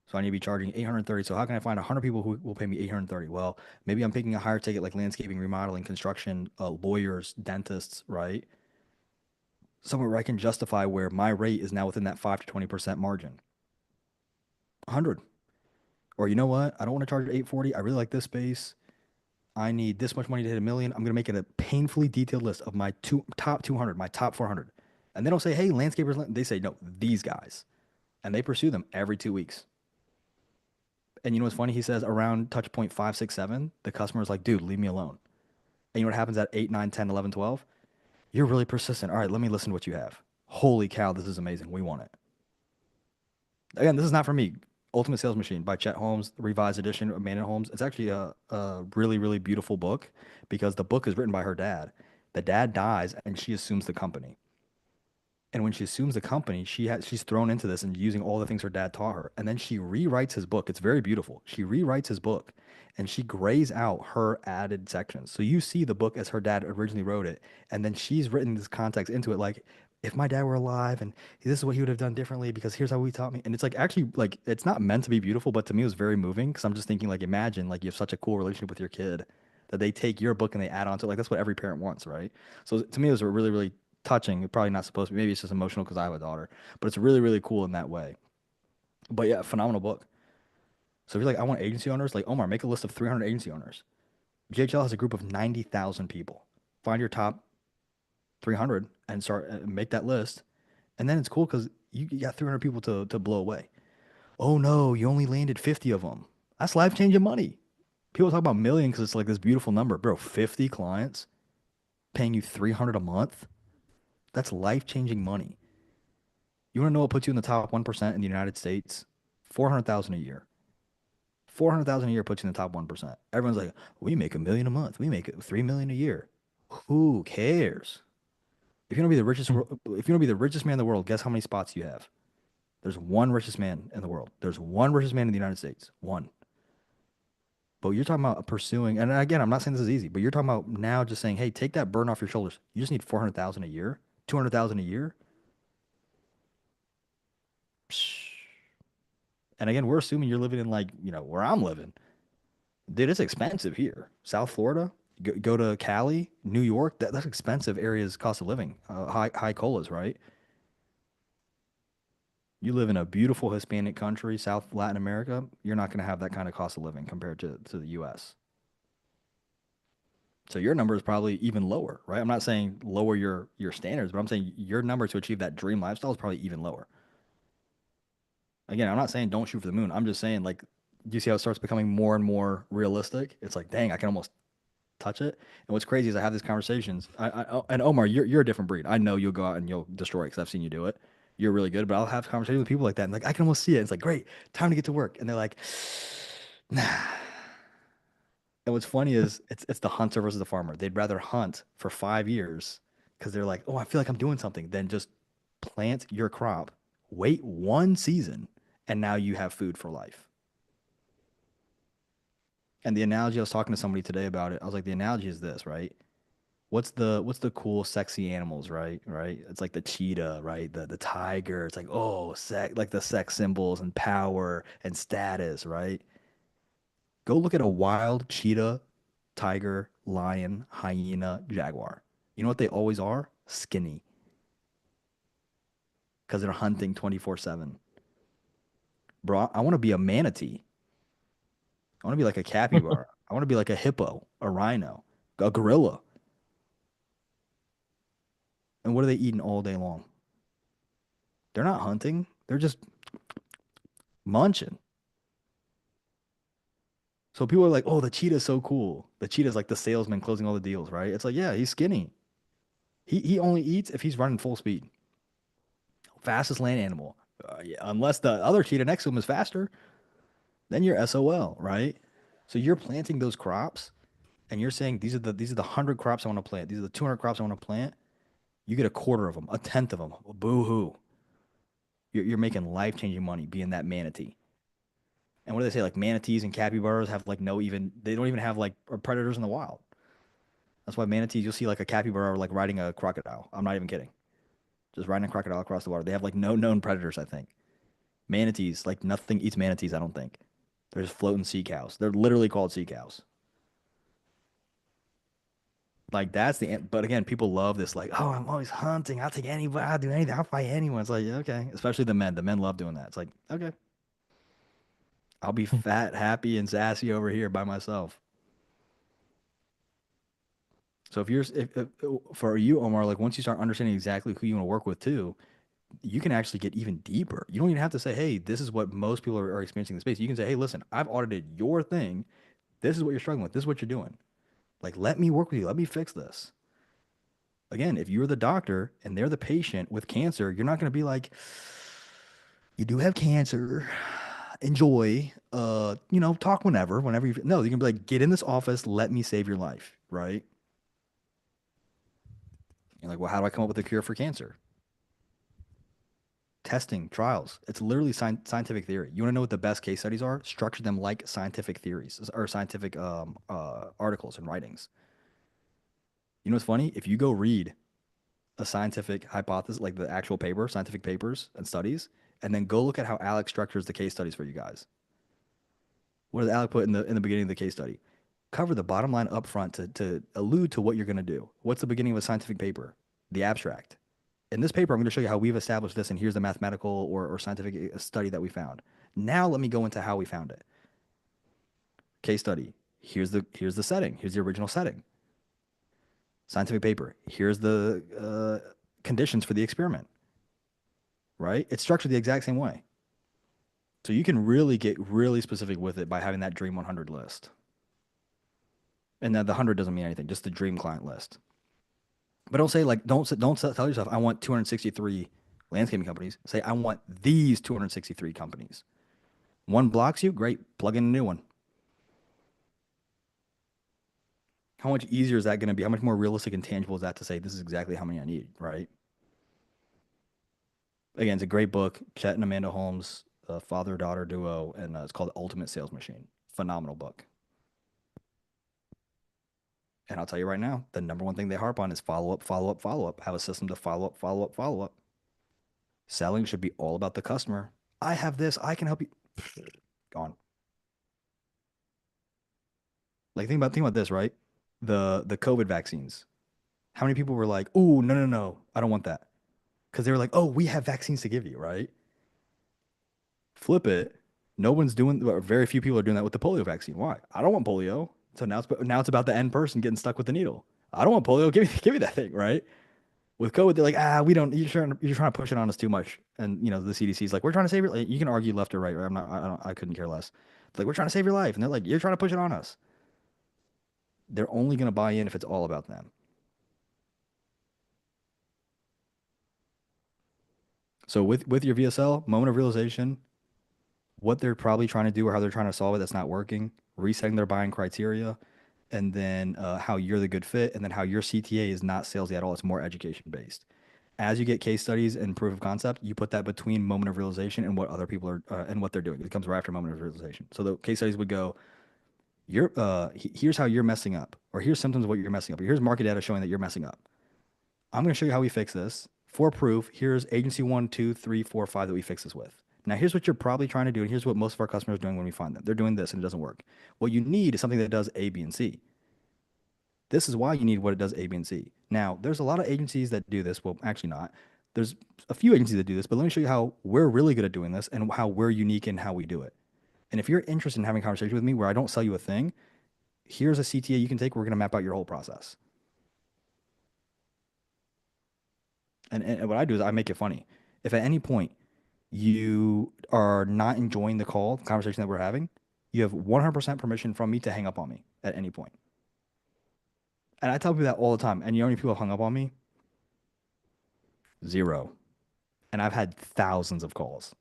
So I need to be charging 830. So how can I find 100 people who will pay me 830? Well, maybe I'm picking a higher ticket like landscaping, remodeling, construction, lawyers, dentists, right? Somewhere where I can justify where my rate is now within that 5 to 20% margin. 100. Or you know what? I don't want to charge 840. I really like this space. I need this much money to hit $1 million. I'm going to make it a painfully detailed list of my top 200, my top 400. And they don't say, hey, landscapers. They say, no, these guys. And they pursue them every 2 weeks. And you know what's funny? He says around touch point 5, 6, 7, the customer's like, dude, leave me alone. And you know what happens at 8, 9, 10, 11, 12? You're really persistent. All right, let me listen to what you have. Holy cow, this is amazing. We want it. Again, this is not for me. Ultimate Sales Machine by Chet Holmes, revised edition of Amanda Holmes. It's actually a really, really beautiful book because the book is written by her dad. The dad dies and she assumes the company. And when she assumes the company, she's thrown into this and using all the things her dad taught her. And then she rewrites his book. It's very beautiful. She rewrites his book and she grays out her added sections. So you see the book as her dad originally wrote it. And then she's written this context into it like, if my dad were alive and this is what he would have done differently because here's how he taught me. And it's like actually like it's not meant to be beautiful, but to me it was very moving because I'm just thinking like imagine like you have such a cool relationship with your kid that they take your book and they add on to it. Like that's what every parent wants, right? So to me it was a really, really touching. Probably not supposed to be. Maybe it's just emotional because I have a daughter, but it's really, really cool in that way. But yeah, phenomenal book. So if you're like, I want agency owners, like Omar, make a list of 300 agency owners. GHL has a group of 90,000 people. Find your top 300 and start make that list. And then it's cool because you got 300 people to blow away. Oh no, you only landed 50 of them. That's life changing money. People talk about million because it's like this beautiful number, bro. 50 clients paying you 300 a month. That's life changing money. You want to know what puts you in the top 1% in the United States? 400,000 a year. 400,000 a year puts you in the top 1%. Everyone's like, we make $1 million a month. We make 3 million a year. Who cares? If you want to be the richest, if you want to be the richest man in the world, guess how many spots you have? There's one richest man in the world. There's one richest man in the United States. One. But you're talking about pursuing, and again, I'm not saying this is easy, but you're talking about now just saying, hey, take that burden off your shoulders. You just need 400,000 a year, 200,000 a year. And again, we're assuming you're living in like, where I'm living. Dude, it's expensive here. South Florida, go to Cali, New York, that's expensive areas, cost of living, high colas, right? You live in a beautiful Hispanic country, South Latin America, you're not going to have that kind of cost of living compared to the US. So your number is probably even lower, right? I'm not saying lower your standards, but I'm saying your number to achieve that dream lifestyle is probably even lower. Again, I'm not saying don't shoot for the moon. I'm just saying, like, do you see how it starts becoming more and more realistic? It's like, dang, I can almost touch it. And what's crazy is I have these conversations. And Omar, you're a different breed. I know you'll go out and you'll destroy it because I've seen you do it. You're really good, but I'll have conversations with people like that, and like I can almost see it. It's like, great, time to get to work, and they're like, nah. And what's funny is it's the hunter versus the farmer. They'd rather hunt for 5 years because they're like, oh, I feel like I'm doing something, than just plant your crop, wait one season, and now you have food for life. And the analogy, I was talking to somebody today about it. I was like, the analogy is this, right? What's the cool, sexy animals, right? Right? It's like the cheetah, right? The tiger. It's like, oh, like the sex symbols and power and status, right? Go look at a wild cheetah, tiger, lion, hyena, jaguar. You know what they always are? Skinny. Because they're hunting 24/7. Bro, I want to be a manatee. I want to be like a capybara. I want to be like a hippo, a rhino, a gorilla. And what are they eating all day long? They're not hunting. They're just munching. So people are like, oh, the cheetah's so cool. The cheetah's like the salesman closing all the deals, right? It's like, yeah, he's skinny. He only eats if he's running full speed. Fastest land animal. Yeah, unless the other cheetah next to him is faster, then you're SOL, right? So you're planting those crops and you're saying these are the 100 crops I want to plant. These are the 200 crops I want to plant. You get a quarter of them, a tenth of them. Boo hoo. You're making life-changing money being that manatee. And what do they say? Like manatees and capybaras have like they don't even have like predators in the wild. That's why manatees, you'll see like a capybara like riding a crocodile. I'm not even kidding. Just riding a crocodile across the water. They have like no known predators, I think. Manatees, like nothing eats manatees, I don't think. They're just floating sea cows. They're literally called sea cows. Like but again, people love this, like, oh, I'm always hunting. I'll take anybody, I'll do anything, I'll fight anyone. It's like, okay. Especially the men. The men love doing that. It's like, okay. I'll be fat, happy, and sassy over here by myself. So if for you, Omar, like once you start understanding exactly who you want to work with too, you can actually get even deeper. You don't even have to say, hey, this is what most people are experiencing in the space. You can say, hey, listen, I've audited your thing. This is what you're struggling with. This is what you're doing. Like, let me work with you. Let me fix this. Again, if you're the doctor and they're the patient with cancer, you're not going to be like, you do have cancer. Enjoy. Talk whenever you. No, you can be like, get in this office. Let me save your life. Right? You're like, well, how do I come up with a cure for cancer? Testing, trials. It's literally scientific theory. You want to know what the best case studies are? Structure them like scientific theories or scientific articles and writings. You know what's funny? If you go read a scientific hypothesis, like the actual paper, scientific papers and studies, and then go look at how Alex structures the case studies for you guys. What does Alex put in the beginning of the case study? Cover the bottom line up front to allude to what you're going to do. What's the beginning of a scientific paper? The abstract. In this paper, I'm going to show you how we've established this, and here's the mathematical or scientific study that we found. Now let me go into how we found it. Case study. Here's the setting. Here's the original setting. Scientific paper. Here's the conditions for the experiment. Right? It's structured the exact same way. So you can really get really specific with it by having that Dream 100 list. And that the 100 doesn't mean anything, just the dream client list. But don't say like, don't tell yourself, I want 263 landscaping companies. Say, I want these 263 companies. One blocks you, great, plug in a new one. How much easier is that going to be? How much more realistic and tangible is that to say, this is exactly how many I need, right? Again, it's a great book. Chet and Amanda Holmes, father-daughter duo, and it's called Ultimate Sales Machine. Phenomenal book. And I'll tell you right now, the number one thing they harp on is follow up, follow up, follow up. Have a system to follow up, follow up, follow up. Selling should be all about the customer. I have this, I can help you. Gone. Like think about this, right? The COVID vaccines. How many people were like, "Oh, no, I don't want that," because they were like, "Oh, we have vaccines to give you," right? Flip it. No one's doing, or very few people are doing that with the polio vaccine. Why? I don't want polio. So now it's about the end person getting stuck with the needle. I don't want polio. Give me that thing, right? With COVID, they're like, we don't. You're trying to push it on us too much, and the CDC's like, we're trying to save your. Like, you can argue left or right. I'm not. I couldn't care less. It's like we're trying to save your life, and they're like, you're trying to push it on us. They're only going to buy in if it's all about them. So with your VSL, moment of realization, what they're probably trying to do or how they're trying to solve it that's not working, resetting their buying criteria, and then how you're the good fit, and then how your CTA is not salesy at all. It's more education based. As you get case studies and proof of concept, you put that between moment of realization and what other people are and what they're doing. It comes right after moment of realization. So the case studies would go, here's how you're messing up, or here's symptoms of what you're messing up, or here's market data showing that you're messing up. I'm going to show you how we fix this. For proof, here's agency 1, 2, 3, 4, 5 that we fix this with. Now, here's what you're probably trying to do, and here's what most of our customers are doing when we find them. They're doing this, and it doesn't work. What you need is something that does A, B, and C. This is why you need what it does A, B, and C. Now, there's a lot of agencies that do this. Well, actually not. There's a few agencies that do this, but let me show you how we're really good at doing this and how we're unique in how we do it. And if you're interested in having a conversation with me where I don't sell you a thing, here's a CTA you can take. We're going to map out your whole process. And what I do is I make it funny. If at any point you are not enjoying the call, the conversation that we're having, you have 100% permission from me to hang up on me at any point. And I tell people that all the time. And you know how many people have hung up on me? 0. And I've had thousands of calls.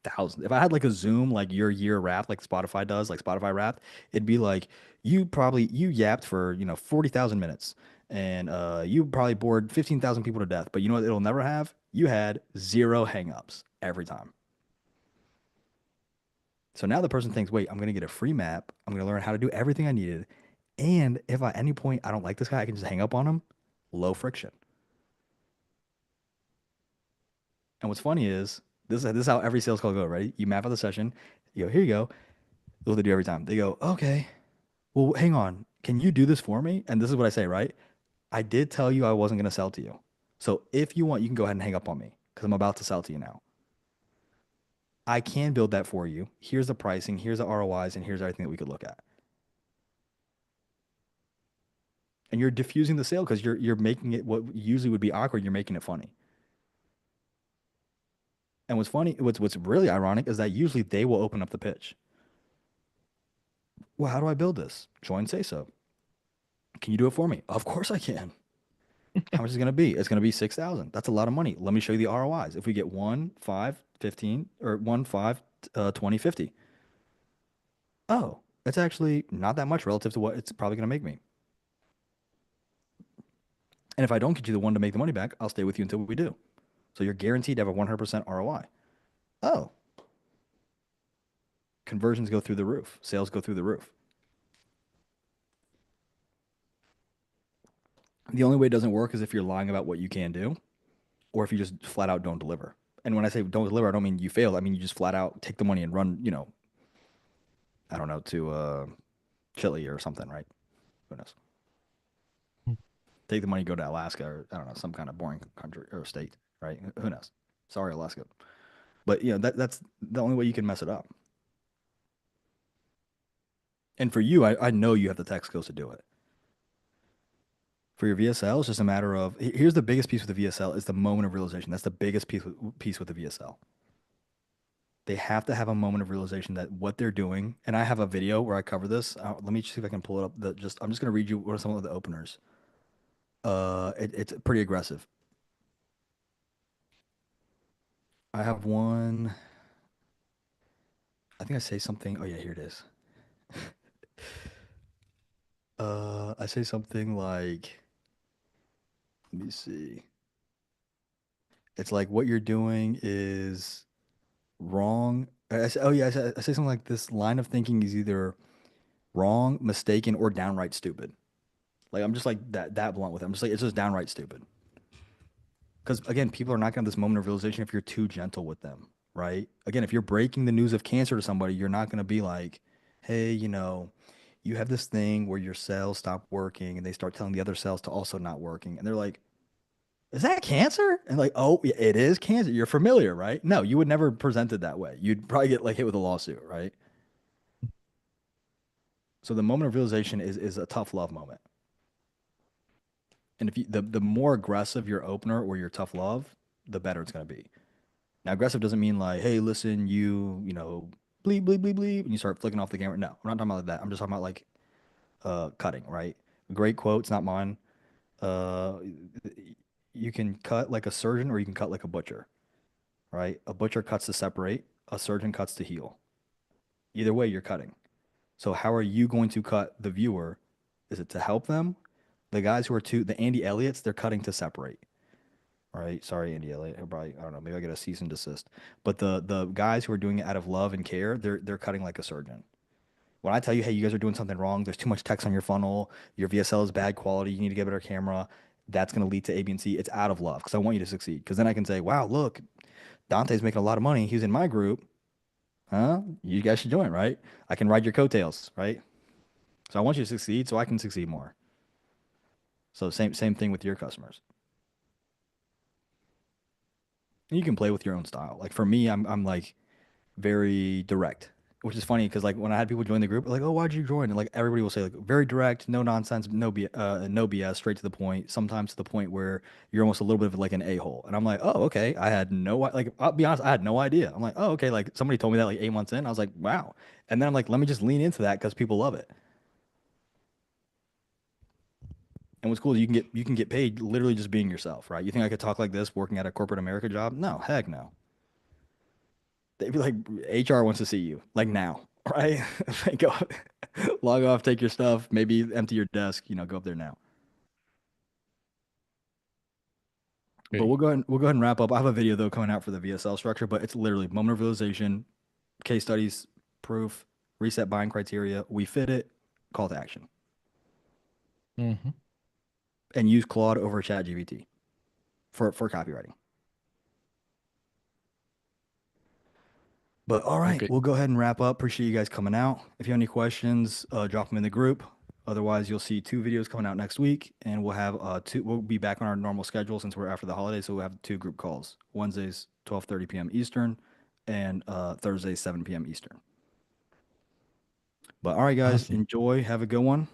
Thousands. If I had like a Zoom, like your year wrap, like Spotify does, like Spotify wrapped, it'd be like you yapped for 40,000 minutes, and you probably bored 15,000 people to death. But you know what? It'll never have. You had 0 hangups every time. So now the person thinks, wait, I'm gonna get a free map. I'm gonna learn how to do everything I needed, and if at any point I don't like this guy, I can just hang up on him. Low friction. And what's funny is this is how every sales call goes, right? You map out the session. You go, here you go. This is what they do every time. They go, okay, well, hang on. Can you do this for me? And this is what I say, right? I did tell you I wasn't going to sell to you. So if you want, you can go ahead and hang up on me because I'm about to sell to you now. I can build that for you. Here's the pricing, here's the ROIs, and here's everything that we could look at. And you're diffusing the sale because you're making it what usually would be awkward, you're making it funny. And what's really ironic is that usually they will open up the pitch. Well, how do I build this? Join SASO. Can you do it for me? Of course I can. How much is it going to be? It's going to be 6,000. That's a lot of money. Let me show you the ROIs. If we get 1, 5, 15, or 1, 5, 20, 50. Oh, it's actually not that much relative to what it's probably going to make me. And if I don't get you the one to make the money back, I'll stay with you until we do. So you're guaranteed to have a 100% ROI. Oh. Conversions go through the roof. Sales go through the roof. The only way it doesn't work is if you're lying about what you can do, or if you just flat out don't deliver. And when I say don't deliver, I don't mean you failed. I mean you just flat out take the money and run, I don't know, to Chile or something, right? Who knows? Take the money, go to Alaska, or I don't know, some kind of boring country or state, right? Who knows? Sorry, Alaska. But that's the only way you can mess it up. And for you, I know you have the tech skills to do it. For your VSL, it's just a matter of, here's the biggest piece with the VSL is the moment of realization. That's the biggest piece with the VSL. They have to have a moment of realization that what they're doing, and I have a video where I cover this. Let me see if I can pull it up. I'm just going to read you what are some of the openers. It's pretty aggressive. I have one. I think I say something. Oh yeah, here it is. I say something like, let me see. It's like what you're doing is wrong. I say something like this line of thinking is either wrong, mistaken, or downright stupid. Like I'm just like that blunt with it. I'm just like it's just downright stupid. Because again, people are not gonna have this moment of realization if you're too gentle with them, right? Again, if you're breaking the news of cancer to somebody, you're not gonna be like, hey, you have this thing where your cells stop working, and they start telling the other cells to also not working, and they're like, is that cancer? And like, oh, yeah, it is cancer. You're familiar, right? No, you would never present it that way. You'd probably get like hit with a lawsuit, right? So the moment of realization is a tough love moment. And if the more aggressive your opener or your tough love, the better it's gonna be. Now, aggressive doesn't mean like, hey, listen, bleep, bleep, bleep, bleep, and you start flicking off the camera. No, I'm not talking about like that. I'm just talking about like cutting, right? Great quote, it's not mine. Uh, you can cut like a surgeon or you can cut like a butcher, right? A butcher cuts to separate, a surgeon cuts to heal. Either way, you're cutting. So how are you going to cut the viewer? Is it to help them? The guys who are the Andy Elliott's, they're cutting to separate. Right? Sorry, Andy Elliott. He'll probably, I don't know, maybe I get a cease and desist. But the guys who are doing it out of love and care, they're cutting like a surgeon. When I tell you, hey, you guys are doing something wrong, there's too much text on your funnel, your VSL is bad quality, you need to get a better camera, that's going to lead to A, B, and C. It's out of love because I want you to succeed. Because then I can say, wow, look, Dante's making a lot of money. He's in my group. Huh? You guys should join, right? I can ride your coattails, right? So I want you to succeed so I can succeed more. So same thing with your customers. And you can play with your own style. Like for me, I'm like very direct, which is funny because like when I had people join the group, like, oh, why'd you join? And like everybody will say like very direct, no nonsense, no BS, straight to the point. Sometimes to the point where you're almost a little bit of like an a-hole. And I'm like, oh, okay. I had like I'll be honest, I had no idea. I'm like, oh, okay. Like somebody told me that like 8 months in. I was like, wow. And then I'm like, let me just lean into that because people love it. And what's cool is you can get paid literally just being yourself, right? You think I could talk like this working at a corporate America job? No, heck no. They'd be like, HR wants to see you, like now, right? Like, go log off, take your stuff, maybe empty your desk, go up there now. But Okay. we'll go ahead and wrap up. I have a video though coming out for the VSL structure, but it's literally moment of realization, case studies, proof, reset buying criteria. We fit it, call to action, Mhm. and use Claude over ChatGPT for copywriting. But all right, Okay. we'll go ahead and wrap up. Appreciate you guys coming out. If you have any questions, drop them in the group. Otherwise, you'll see 2 videos coming out next week, and we'll have we'll be back on our normal schedule since we're after the holidays. So we'll have 2 group calls: Wednesdays 12:30 p.m. Eastern, and Thursdays 7 p.m. Eastern. But all right, guys, Awesome. enjoy. Have a good one.